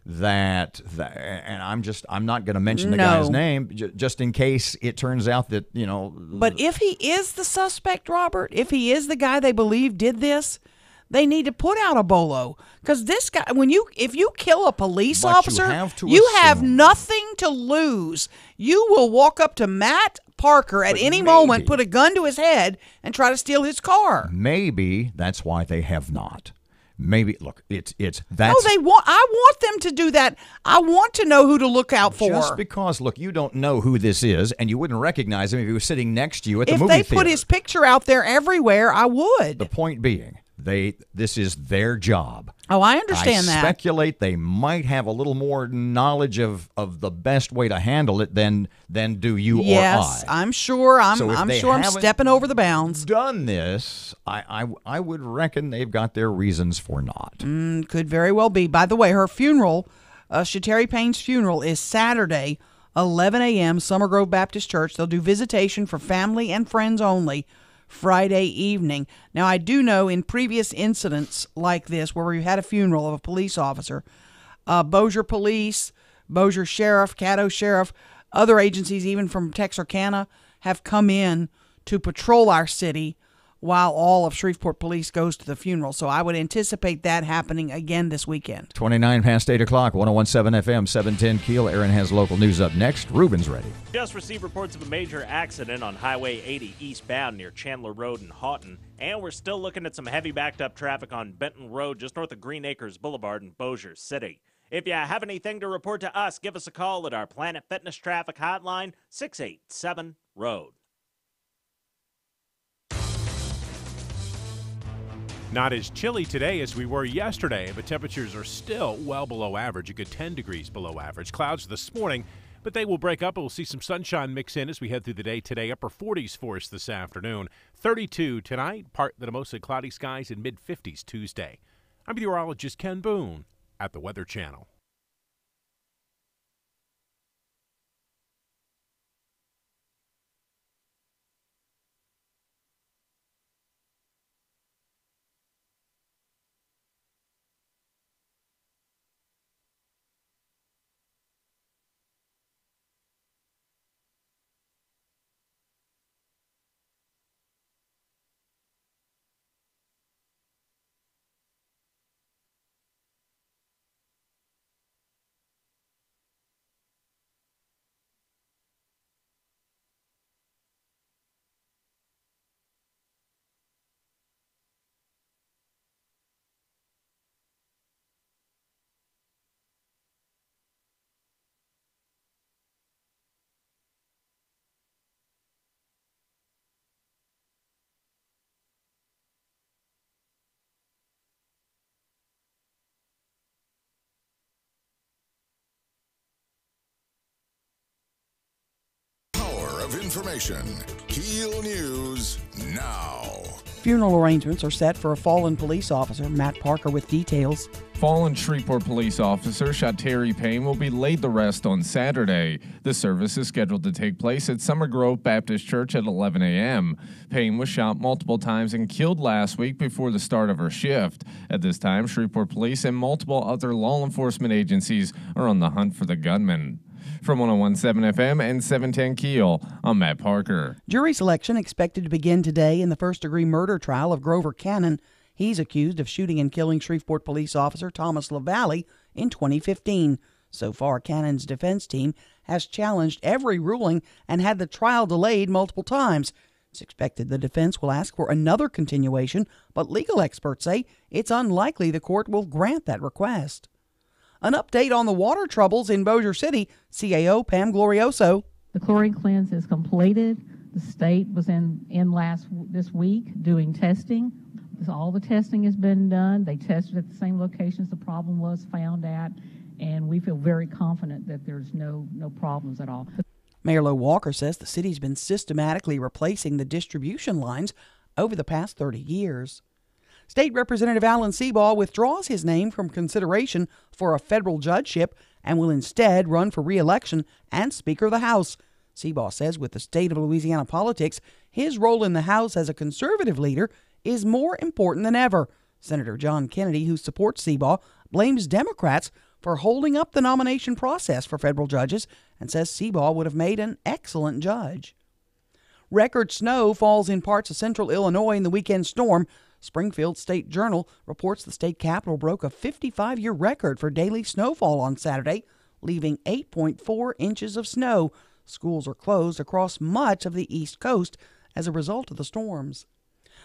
that and I'm not going to mention the guy's name just in case it turns out that, you know. But if he is the suspect, Robert, if he is the guy they believe did this, they need to put out a bolo, because this guy, if you kill a police officer, you have nothing to lose. You will walk up to Matt Parker at any moment, put a gun to his head, and try to steal his car. Maybe that's why they have not. Maybe look, it's that's. No, I want them to do that. I want to know who to look out for. Just because, look, you don't know who this is, and you wouldn't recognize him if he was sitting next to you at the movie theater. If they put his picture out there everywhere, I would. The point being This is their job. Oh, I understand that. I speculate they might have a little more knowledge of the best way to handle it than do you or I. Yes, I'm sure. I'm So if they sure I'm haven't stepping over the bounds. Done this, I would reckon they've got their reasons for not. Could very well be. By the way, her funeral, Shateri Payne's funeral, is Saturday, 11 a.m., Summer Grove Baptist Church. They'll do visitation for family and friends only Friday evening. Now, I do know in previous incidents like this where we've had a funeral of a police officer, Bossier Police, Bossier Sheriff, Caddo Sheriff, other agencies even from Texarkana have come in to patrol our city while all of Shreveport Police goes to the funeral. So I would anticipate that happening again this weekend. 29 past 8 o'clock, 101.7 FM, 710 Keel. Erin has local news up next. Ruben's ready. Just received reports of a major accident on Highway 80 eastbound near Chandler Road in Houghton. And we're still looking at some heavy backed up traffic on Benton Road just north of Green Acres Boulevard in Bossier City. If you have anything to report to us, give us a call at our Planet Fitness Traffic Hotline, 687-ROAD. Not as chilly today as we were yesterday, but temperatures are still well below average, a good 10 degrees below average. Clouds this morning, but they will break up. We'll see some sunshine mix in as we head through the day today. Upper 40s for us this afternoon. 32 tonight, partly to mostly cloudy skies, and mid-50s Tuesday. I'm meteorologist Ken Boone at the Weather Channel. Of information. KEEL News now. Funeral arrangements are set for a fallen police officer. Matt Parker with details. Fallen Shreveport police officer Shateri Payne will be laid to rest on Saturday. The service is scheduled to take place at Summer Grove Baptist Church at 11 a.m. Payne was shot multiple times and killed last week before the start of her shift. At this time, Shreveport police and multiple other law enforcement agencies are on the hunt for the gunman. From 101.7 FM and 710 Keel, I'm Matt Parker. Jury selection expected to begin today in the first-degree murder trial of Grover Cannon. He's accused of shooting and killing Shreveport police officer Thomas LaValle in 2015. So far, Cannon's defense team has challenged every ruling and had the trial delayed multiple times. It's expected the defense will ask for another continuation, but legal experts say it's unlikely the court will grant that request. An update on the water troubles in Bossier City, CAO Pam Glorioso. The chlorine cleanse is completed. The state was in this week doing testing. All the testing has been done. They tested at the same locations the problem was found at, and we feel very confident that there's no problems at all. Mayor Lo Walker says the city's been systematically replacing the distribution lines over the past 30 years. State Representative Alan Seabaugh withdraws his name from consideration for a federal judgeship and will instead run for re-election and Speaker of the House. Seabaugh says with the state of Louisiana politics, his role in the House as a conservative leader is more important than ever. Senator John Kennedy, who supports Seabaugh, blames Democrats for holding up the nomination process for federal judges and says Seabaugh would have made an excellent judge. Record snow falls in parts of central Illinois in the weekend storm. Springfield State Journal reports the state capital broke a 55-year record for daily snowfall on Saturday, leaving 8.4 inches of snow. Schools are closed across much of the East Coast as a result of the storms.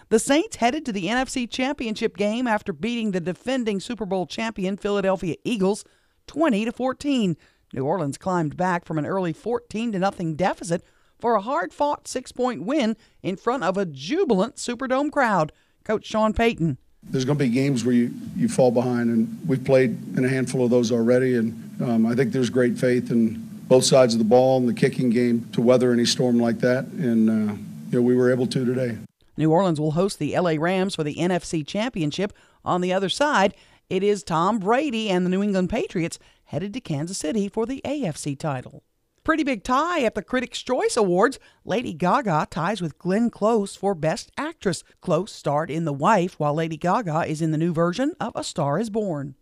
The Saints headed to the NFC Championship game after beating the defending Super Bowl champion Philadelphia Eagles 20-14. New Orleans climbed back from an early 14-0 deficit for a hard-fought 6-point win in front of a jubilant Superdome crowd. Coach Sean Payton. There's going to be games where you fall behind, and we've played in a handful of those already, and I think there's great faith in both sides of the ball and the kicking game to weather any storm like that, and we were able to today. New Orleans will host the LA Rams for the NFC Championship. On the other side, it is Tom Brady and the New England Patriots headed to Kansas City for the AFC title. Pretty big tie at the Critics' Choice Awards. Lady Gaga ties with Glenn Close for Best Actress. Close starred in The Wife, while Lady Gaga is in the new version of A Star is Born.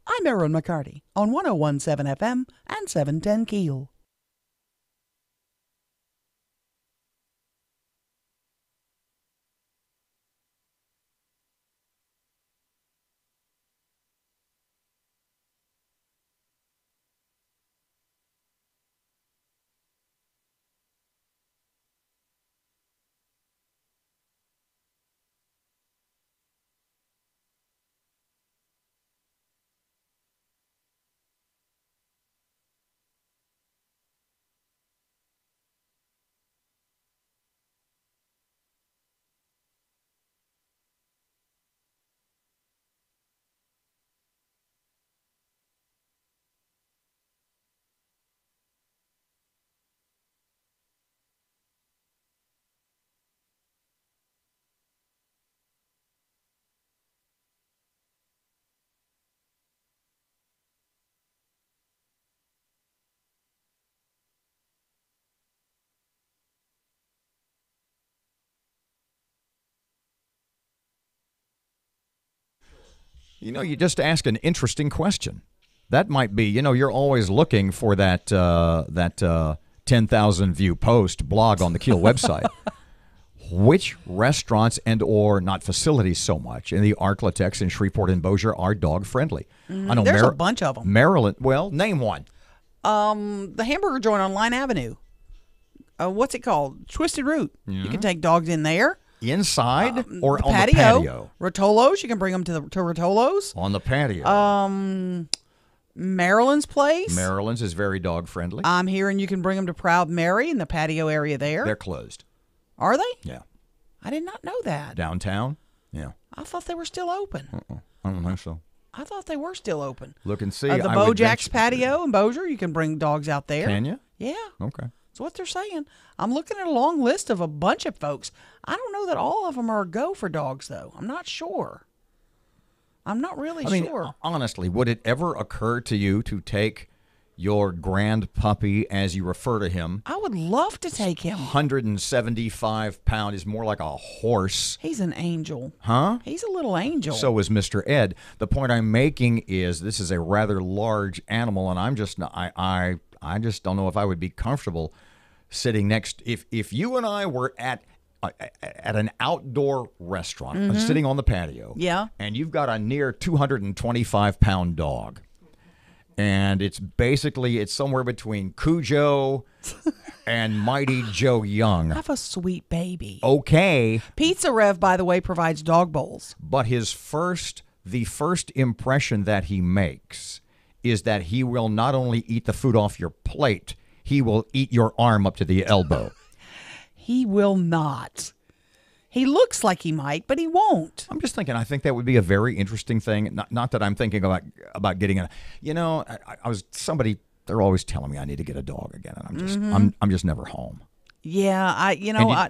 I'm Erin McCarty on 101.7 FM and 710 KEEL. You just ask an interesting question. That might be, you're always looking for that 10,000 view post blog on the KEEL website. Which restaurants and or not facilities so much in the Arklatex in Shreveport and Bossier are dog friendly? I know there's a bunch of them. Maryland, well, name one. The hamburger joint on Line Avenue. What's it called? Twisted Root. Yeah. You can take dogs in there. Inside or the on patio. the patio? Rotolos, you can bring them to Rotolos. On the patio. Maryland's place. Maryland's is very dog friendly. I'm hearing you can bring them to Proud Mary in the patio area there. They're closed. Are they? Yeah. I did not know that. Downtown? Yeah. I thought they were still open. I don't think so. I thought they were still open. Look and see. The Bojack's patio in Bossier, you can bring dogs out there. Can you? Yeah. Okay. That's what they're saying. I'm looking at a long list of a bunch of folks. I don't know that all of them are a go for dogs, though. I'm not sure. I'm not really sure. Honestly, would it ever occur to you to take your grand puppy, as you refer to him? I would love to take him. 175 pound is more like a horse. He's an angel. Huh? He's a little angel. So is Mr. Ed. The point I'm making is this is a rather large animal, and I'm just not, I just don't know if I would be comfortable sitting next. If you and I were at an outdoor restaurant, sitting on the patio, yeah, and you've got a near 225-pound dog, and it's somewhere between Cujo and Mighty Joe Young. Have a sweet baby. Okay. Pizza Rev, by the way, provides dog bowls. But the first impression that he makes is that he will not only eat the food off your plate, he will eat your arm up to the elbow. He will not. He looks like he might, but he won't. I'm just thinking, I think that would be a very interesting thing. Not that I'm thinking about getting a, they're always telling me I need to get a dog again, and I'm just never home. Yeah,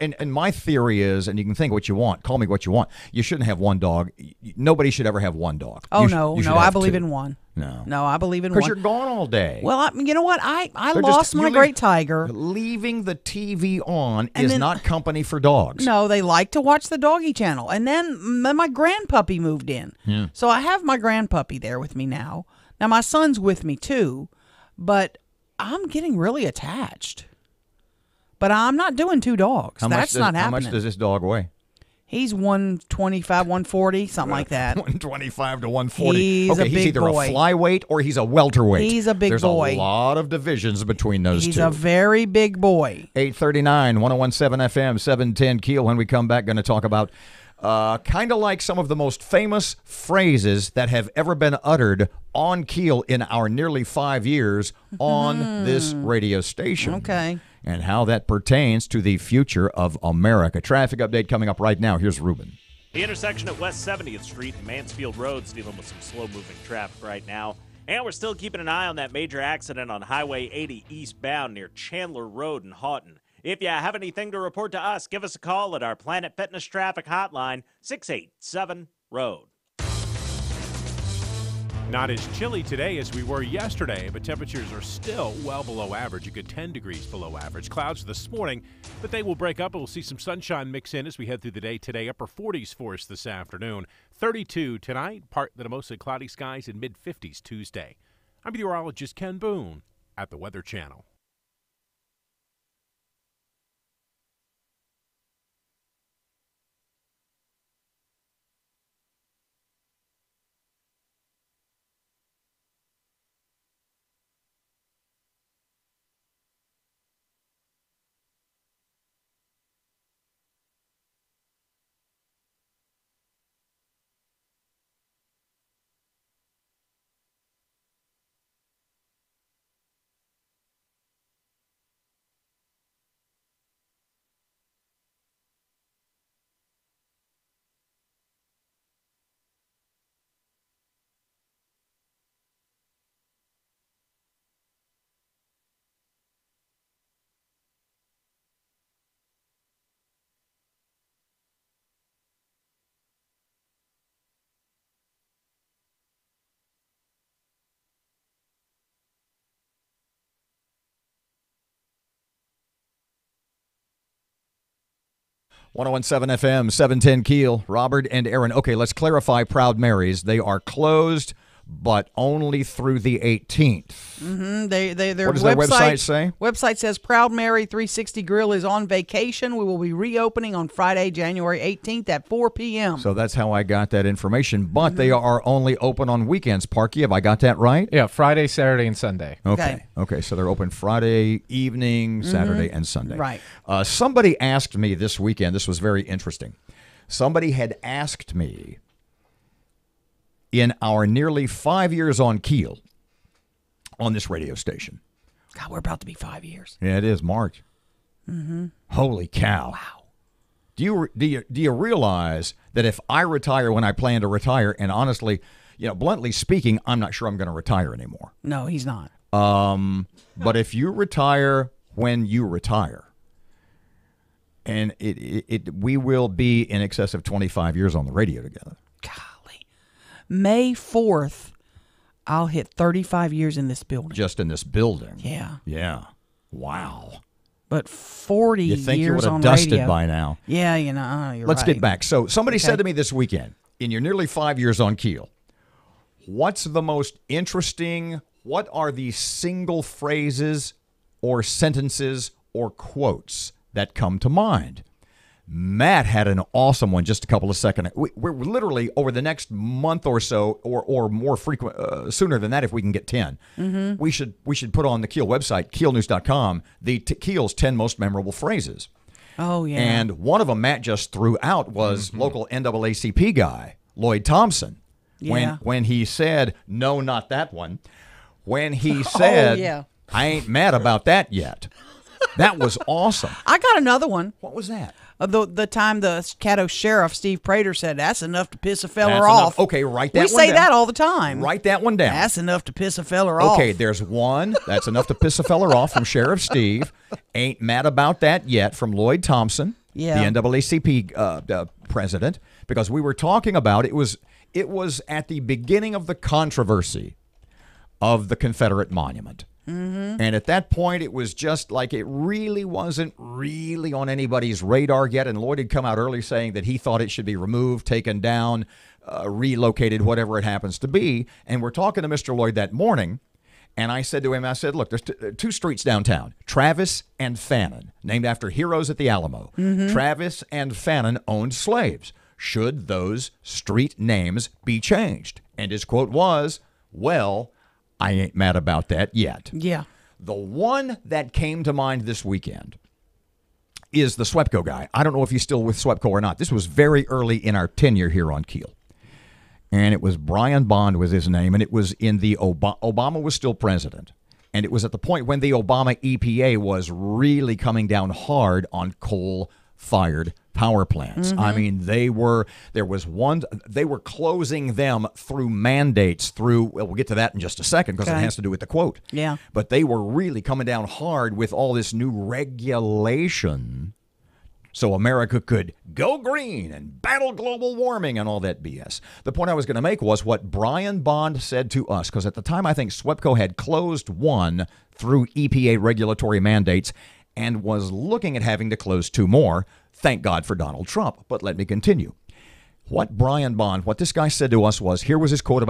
and my theory is, and you can think what you want, call me what you want. You shouldn't have one dog. Nobody should ever have one dog. Oh, no, I believe in one. No, I believe in one. Because you're gone all day. Well, you know what? I lost my great tiger. Leaving the TV on is not company for dogs. No, they like to watch the doggy channel. And then my grandpuppy moved in. Yeah. So I have my grandpuppy there with me now. Now, my son's with me too, but I'm getting really attached. But I'm not doing two dogs. That's not happening. How much does this dog weigh? He's 125, 140, something like that. 125 to 140. He's a big he's either boy. a flyweight or he's a welterweight. He's a big boy. There's a lot of divisions between those two. He's a very big boy. 839, 101.7 FM, 710 KEEL. When we come back, going to talk about kind of like some of the most famous phrases that have ever been uttered on KEEL in our nearly 5 years on this radio station. Okay. And how that pertains to the future of America. Traffic update coming up right now. Here's Ruben. The intersection at West 70th Street and Mansfield Road's dealing with some slow-moving traffic right now. And we're still keeping an eye on that major accident on Highway 80 eastbound near Chandler Road in Houghton. If you have anything to report to us, give us a call at our Planet Fitness Traffic Hotline, 687-ROAD. Not as chilly today as we were yesterday, but temperatures are still well below average, a good 10 degrees below average. Clouds this morning, but they will break up and we'll see some sunshine mix in as we head through the day today. Upper 40s for us this afternoon. 32 tonight, partly to mostly cloudy skies, and mid-50s Tuesday. I'm meteorologist Ken Boone at the Weather Channel. .107 FM, 710 Keel, Robert and Erin. Okay, let's clarify Proud Mary's. They are closed, but only through the 18th. Mm-hmm. Their what does their website say? Website says Proud Mary 360 Grill is on vacation. We will be reopening on Friday, January 18th at 4 p.m. So that's how I got that information. But they are only open on weekends. Parky, have I got that right? Yeah, Friday, Saturday, and Sunday. Okay. So they're open Friday evening, Saturday, and Sunday. Right. Somebody asked me this weekend, this was very interesting. Somebody had asked me, in our nearly 5 years on Keel, on this radio station. God, we're about to be 5 years. Yeah, it is March. Mm-hmm. Holy cow. Wow. Do you realize that if I retire when I plan to retire, and honestly, bluntly speaking, I'm not sure I'm going to retire anymore. No, he's not. But if you retire when you retire, and we will be in excess of 25 years on the radio together. May 4th, I'll hit 35 years in this building. Just in this building? Yeah. Yeah. Wow. But 40 you think years you would have on dusted radio. by now. Yeah, you're Let's right. get back. So somebody said to me this weekend, in your nearly 5 years on Keel, what's the most interesting, what are the single phrases or sentences or quotes that come to mind? Matt had an awesome one just a couple of seconds. We're literally over the next month or so, or more frequent, sooner than that if we can get 10. Mm-hmm. We should put on the Keel website, keelnews.com, the Keel's 10 most memorable phrases. Oh, yeah. And one of them Matt just threw out was local NAACP guy, Lloyd Thompson. Yeah. When he said, no, not that one. When he said, I ain't mad about that yet. That was awesome. I got another one. What was that? The time the Caddo sheriff, Steve Prater, said, that's enough to piss a feller off. Okay, write that one down. We say that all the time. Write that one down. That's enough to piss a feller off. Okay, there's one. That's enough to piss a feller off from Sheriff Steve. Ain't mad about that yet from Lloyd Thompson, the NAACP president, because we were talking about it was at the beginning of the controversy of the Confederate monument. Mm-hmm. And at that point, it was just like it really wasn't really on anybody's radar yet. And Lloyd had come out early saying that he thought it should be removed, taken down, relocated, whatever it happens to be. And we're talking to Mr. Lloyd that morning. And I said to him, look, there's two streets downtown, Travis and Fannin, named after heroes at the Alamo. Mm-hmm. Travis and Fannin owned slaves. Should those street names be changed? And his quote was, well, I ain't mad about that yet. Yeah. The one that came to mind this weekend is the SWEPCO guy. I don't know if he's still with SWEPCO or not. This was very early in our tenure here on Keel. And it was Brian Bond was his name, and it was in the Obama was still president. And it was at the point when the Obama EPA was really coming down hard on coal coal-fired power plants. I mean, they were closing them through mandates we'll get to that in just a second because it has to do with the quote. Yeah. But they were really coming down hard with all this new regulation so America could go green and battle global warming and all that BS. The point I was going to make was what Brian Bond said to us, because at the time I think SWEPCO had closed one through EPA regulatory mandates and was looking at having to close two more. Thank God for Donald Trump. But let me continue. What this guy said to us was, here was his quote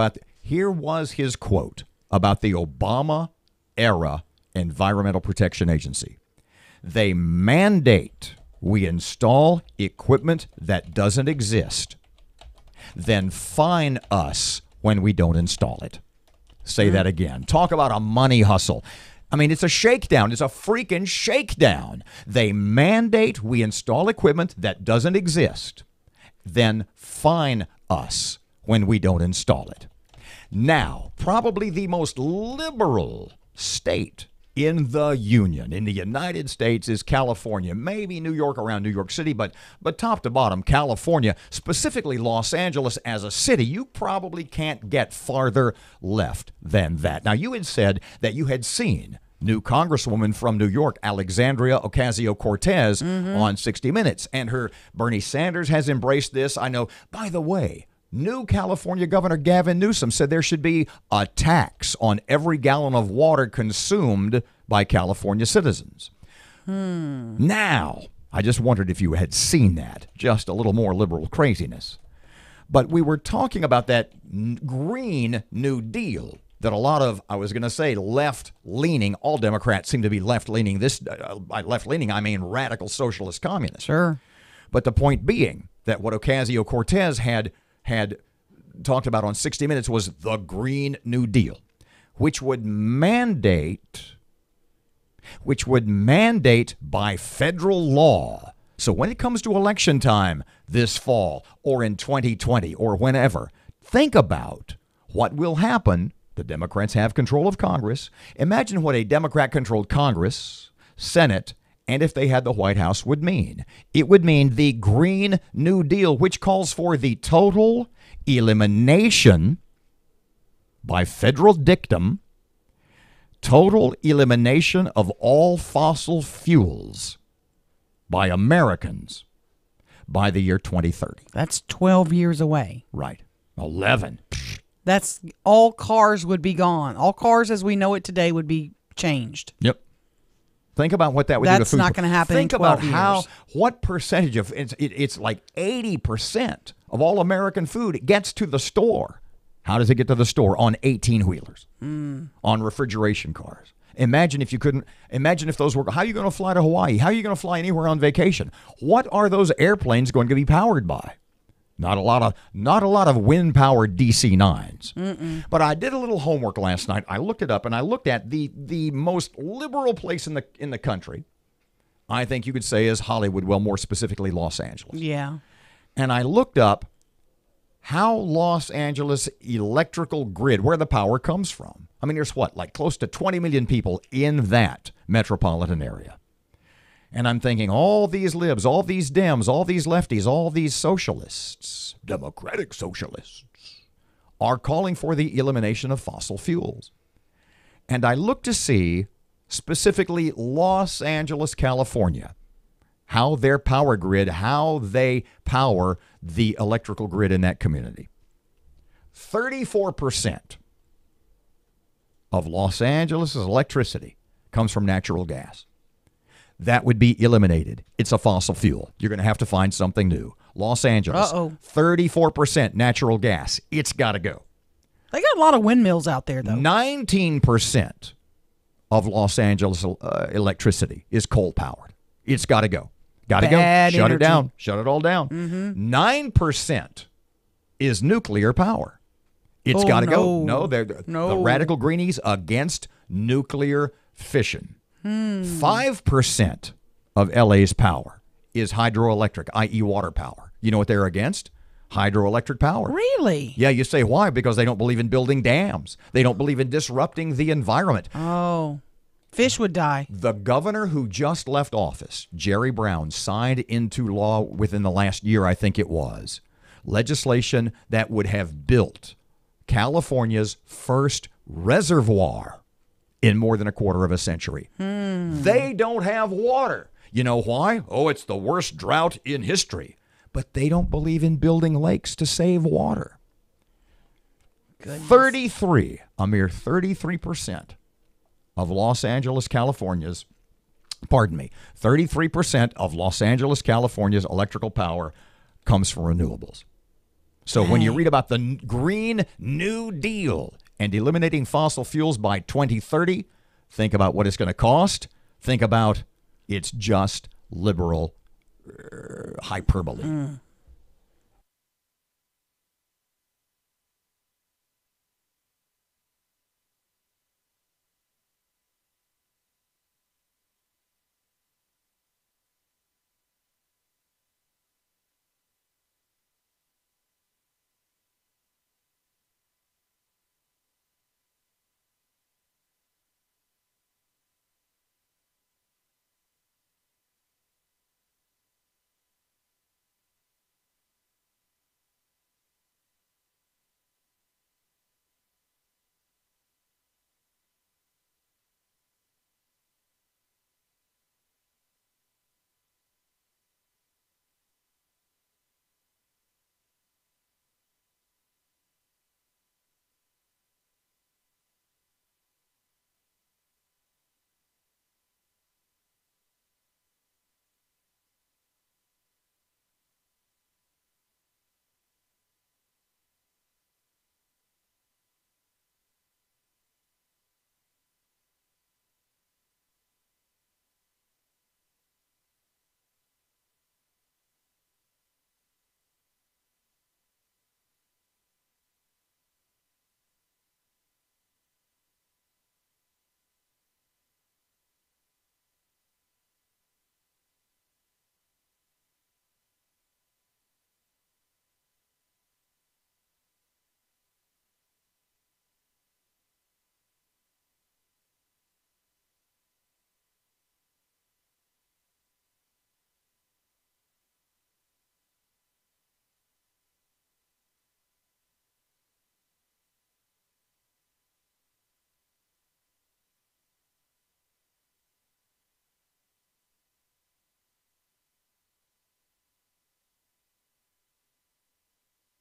about the Obama-era Environmental Protection Agency. They mandate we install equipment that doesn't exist, then fine us when we don't install it. Say that again. Talk about a money hustle. I mean, it's a shakedown. It's a freaking shakedown. They mandate we install equipment that doesn't exist, then fine us when we don't install it. Now, probably the most liberal state in the Union, in the United States, is California. Maybe New York, around New York City, but top to bottom, California, specifically Los Angeles as a city, you probably can't get farther left than that. Now, you had said that you had seen new Congresswoman from New York, Alexandria Ocasio-Cortez, on 60 Minutes, and Bernie Sanders has embraced this. I know, by the way, new California Governor Gavin Newsom said there should be a tax on every gallon of water consumed by California citizens. Now, I just wondered if you had seen that. Just a little more liberal craziness. But we were talking about that Green New Deal that a lot of, I was going to say, left-leaning, all Democrats seem to be left-leaning. By left-leaning, I mean radical socialist communists. Sure. But the point being that what Ocasio-Cortez had talked about on 60 Minutes was the Green New Deal, which would mandate by federal law. So when it comes to election time this fall or in 2020 or whenever, think about what will happen. The Democrats have control of Congress. Imagine what a Democrat-controlled Congress, Senate, and if they had the White House would mean. It would mean the Green New Deal, which calls for the total elimination by federal dictum, total elimination of all fossil fuels by Americans by the year 2030. That's 12 years away. Right. 11. That's all cars would be gone. All cars as we know it today would be changed. Yep. Think about what that would do to food. That's not going to happen in 12 years. What percentage of, it's like 80% of all American food gets to the store. How does it get to the store? On 18-wheelers, on refrigeration cars. Imagine if those were, how are you going to fly to Hawaii? How are you going to fly anywhere on vacation? What are those airplanes going to be powered by? Not a lot of wind-powered DC-9s. But I did a little homework last night. I looked it up, and I looked at the most liberal place in the country. I think you could say is Hollywood, well, more specifically Los Angeles. Yeah. And I looked up how Los Angeles electrical grid, where the power comes from. I mean, there's like close to 20 million people in that metropolitan area. And I'm thinking, all these libs, all these Dems, all these lefties, all these socialists, democratic socialists, are calling for the elimination of fossil fuels. And I look to see, specifically Los Angeles, California, how their power grid, how they power the electrical grid in that community. 34% of Los Angeles' electricity comes from natural gas. That would be eliminated. It's a fossil fuel. You're going to have to find something new. Los Angeles, 34% natural gas. It's got to go. They got a lot of windmills out there, though. 19% of Los Angeles electricity is coal-powered. It's got to go. Got to go. Shut it down. Shut it all down. 9% is nuclear power. It's got to go. No, the radical greenies against nuclear fission. 5% of LA's power is hydroelectric, i.e. water power. You know what they're against? Hydroelectric power. Really? Yeah, you say why? Because they don't believe in building dams. They don't believe in disrupting the environment. Oh. Fish would die. The governor who just left office, Jerry Brown, signed into law within the last year, I think it was, legislation that would have built California's first reservoir in more than a quarter of a century. They don't have water. You know why? Oh, it's the worst drought in history. But they don't believe in building lakes to save water. Goodness. 33, a mere 33% of Los Angeles, California's, 33% of Los Angeles, California's electrical power comes from renewables. So when you read about the Green New Deal and eliminating fossil fuels by 2030, think about what it's going to cost. Think about it's just liberal hyperbole.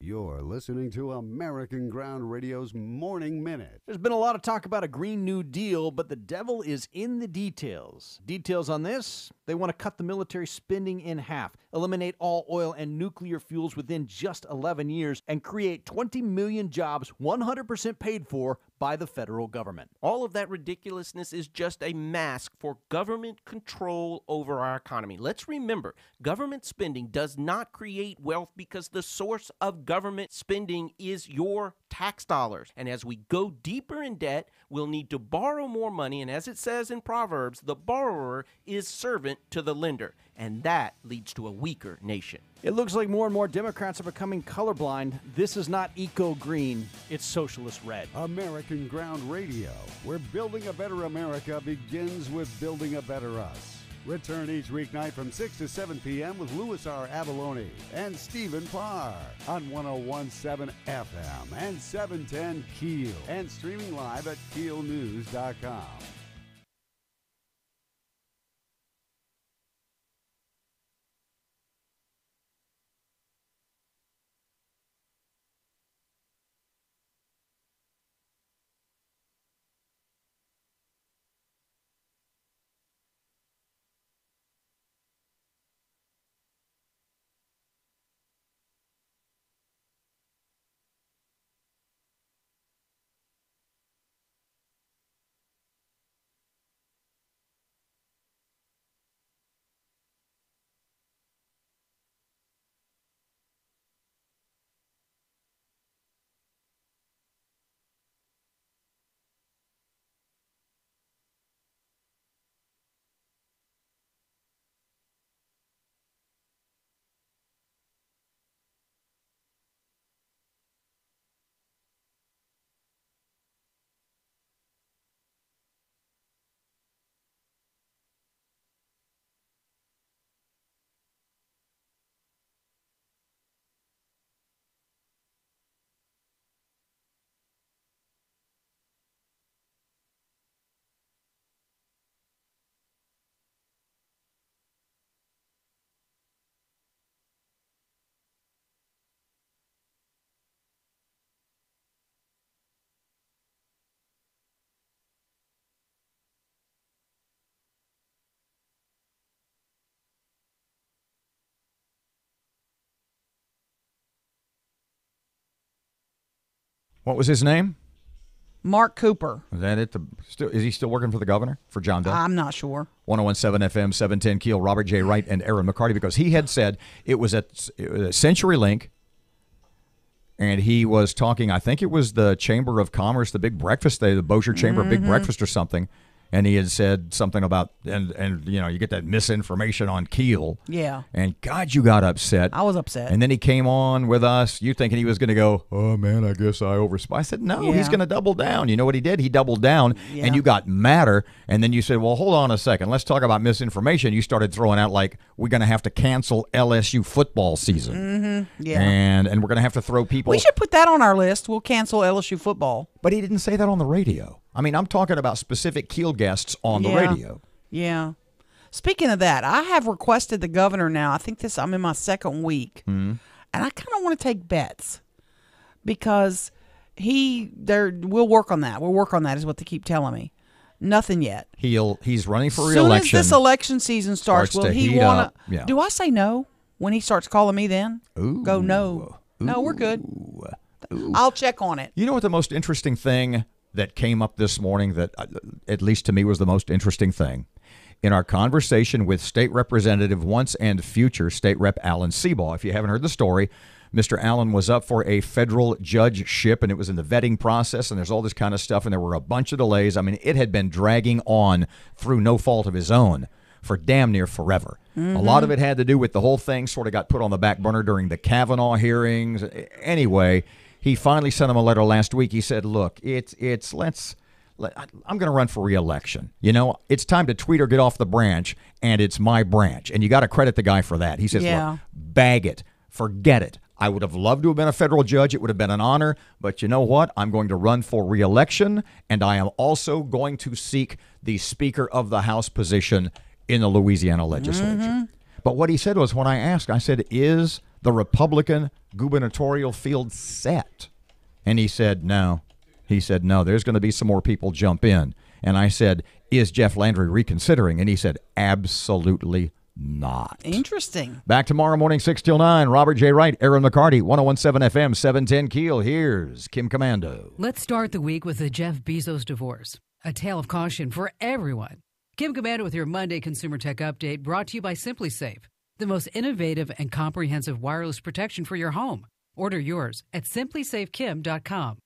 You're listening to American Ground Radio's Morning Minute. There's been a lot of talk about a Green New Deal, but the devil is in the details. Details on this: they want to cut the military spending in half, eliminate all oil and nuclear fuels within just 11 years, and create 20 million jobs 100% paid for by the federal government. All of that ridiculousness is just a mask for government control over our economy. Let's remember, government spending does not create wealth because the source of government spending is your tax dollars. And as we go deeper in debt, we'll need to borrow more money. And as it says in Proverbs, the borrower is servant to the lender. And that leads to a weaker nation. It looks like more and more Democrats are becoming colorblind. This is not eco-green, it's socialist red. American Ground Radio, where building a better America begins with building a better us. Return each weeknight from 6 to 7 p.m. with Louis R. Abalone and Stephen Parr on 101.7 FM and 710 KEEL, and streaming live at KEELnews.com. What was his name? Mark Cooper. Is that it? Is he still working for the governor, for John Doe? I'm not sure. 101.7 FM, 710 Keel, Robert J. Wright, and Erin McCarty, because he had said it was at CenturyLink, and he was talking, I think it was the Chamber of Commerce, the big breakfast, the Bossier Chamber big breakfast or something, and he had said something about, and you know, you get that misinformation on KEEL. Yeah. And God, you got upset. I was upset. And then he came on with us, you thinking he was going to go, oh, man, I guess I overspent. I said, no, he's going to double down. You know what he did? He doubled down, and you got madder. And then you said, well, hold on a second. Let's talk about misinformation. You started throwing out, like, we're going to have to cancel LSU football season. Yeah. And we're going to have to throw people. We should put that on our list. We'll cancel LSU football. But he didn't say that on the radio. I mean, I'm talking about specific KEEL guests on the radio. Yeah. Speaking of that, I have requested the governor now. I think I'm in my second week. And I kind of want to take bets because we'll work on that. We'll work on that is what they keep telling me. Nothing yet. He's running for As re-election. soon as this election season starts, will he want to? Yeah. Do I say no when he starts calling me then? Ooh. Go no. No, we're good. I'll check on it. You know what the most interesting thing that came up this morning, that at least to me was the most interesting thing? In our conversation with State Representative once and future State Rep Alan Seabaugh. If you haven't heard the story, Mr. Allen was up for a federal judgeship, and it was in the vetting process, and there's all this kind of stuff, and there were a bunch of delays. I mean, it had been dragging on through no fault of his own for damn near forever. A lot of it had to do with the whole thing sort of got put on the back burner during the Kavanaugh hearings. Anyway, he finally sent him a letter last week. He said, look, I'm going to run for re-election. You know, it's time to tweet or get off the branch, and it's my branch. And you got to credit the guy for that. He says, look, bag it. Forget it. I would have loved to have been a federal judge. It would have been an honor. But you know what? I'm going to run for re-election, and I am also going to seek the Speaker of the House position in the Louisiana legislature. But what he said was, when I asked, I said, is the Republican gubernatorial field set? And he said, no. He said, no, there's going to be some more people jump in. And I said, is Jeff Landry reconsidering? And he said, absolutely not. Interesting. Back tomorrow morning, 6 till 9. Robert J. Wright, Erin McCarty, 101.7 FM, 710 Keel. Here's Kim Commando. Let's start the week with the Jeff Bezos divorce. A tale of caution for everyone. Kim Commando with your Monday Consumer Tech Update, brought to you by SimpliSafe, the most innovative and comprehensive wireless protection for your home. Order yours at simplysafekim.com.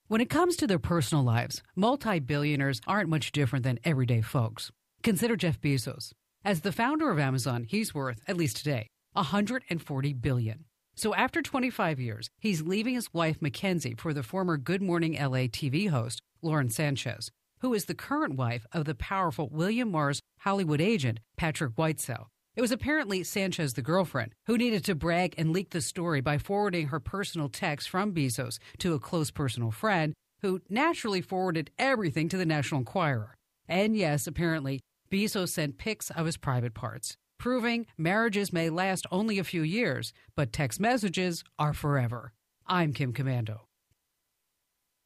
When it comes to their personal lives, multi-billionaires aren't much different than everyday folks. Consider Jeff Bezos. As the founder of Amazon, he's worth, at least today, $140 billion. So after 25 years, he's leaving his wife Mackenzie for the former Good Morning LA TV host, Lauren Sanchez, who is the current wife of the powerful William Morris Hollywood agent, Patrick Whitesell. It was apparently Sanchez, the girlfriend, who needed to brag and leak the story by forwarding her personal text from Bezos to a close personal friend, who naturally forwarded everything to the National Enquirer. And yes, apparently, Bezos sent pics of his private parts, proving marriages may last only a few years, but text messages are forever. I'm Kim Commando.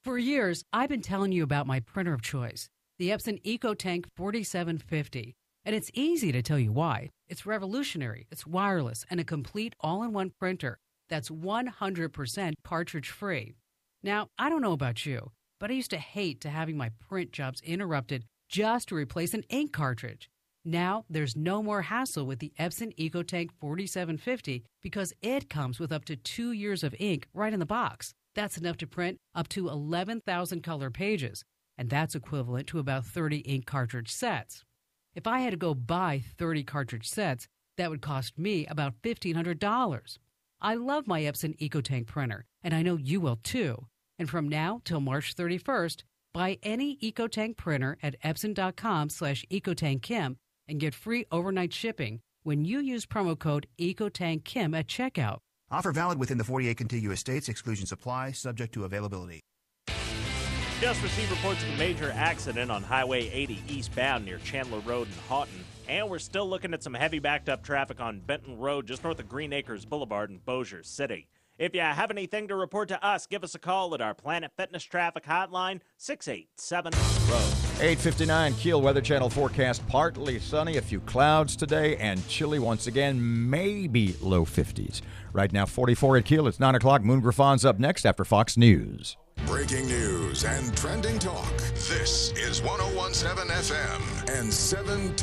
For years, I've been telling you about my printer of choice, the Epson EcoTank 4750. And it's easy to tell you why. It's revolutionary, it's wireless, and a complete all-in-one printer that's 100% cartridge-free. Now, I don't know about you, but I used to hate having my print jobs interrupted just to replace an ink cartridge. Now, there's no more hassle with the Epson EcoTank 4750 because it comes with up to 2 years of ink right in the box. That's enough to print up to 11,000 color pages, and that's equivalent to about 30 ink cartridge sets. If I had to go buy 30 cartridge sets, that would cost me about $1,500. I love my Epson EcoTank printer, and I know you will too. And from now till March 31st, buy any EcoTank printer at epson.com/EcoTankKim and get free overnight shipping when you use promo code EcoTankKim at checkout. Offer valid within the 48 contiguous states. Exclusions apply, subject to availability. Just received reports of a major accident on Highway 80 eastbound near Chandler Road in Houghton. And we're still looking at some heavy backed-up traffic on Benton Road just north of Green Acres Boulevard in Bossier City. If you have anything to report to us, give us a call at our Planet Fitness Traffic Hotline, 687-ROAD. 8:59 Keel Weather Channel forecast. Partly sunny, a few clouds today, and chilly once again, maybe low 50s. Right now, 44 at Keel. It's 9 o'clock. Moon Griffon's up next after Fox News. Breaking news and trending talk. This is 1017 FM and 7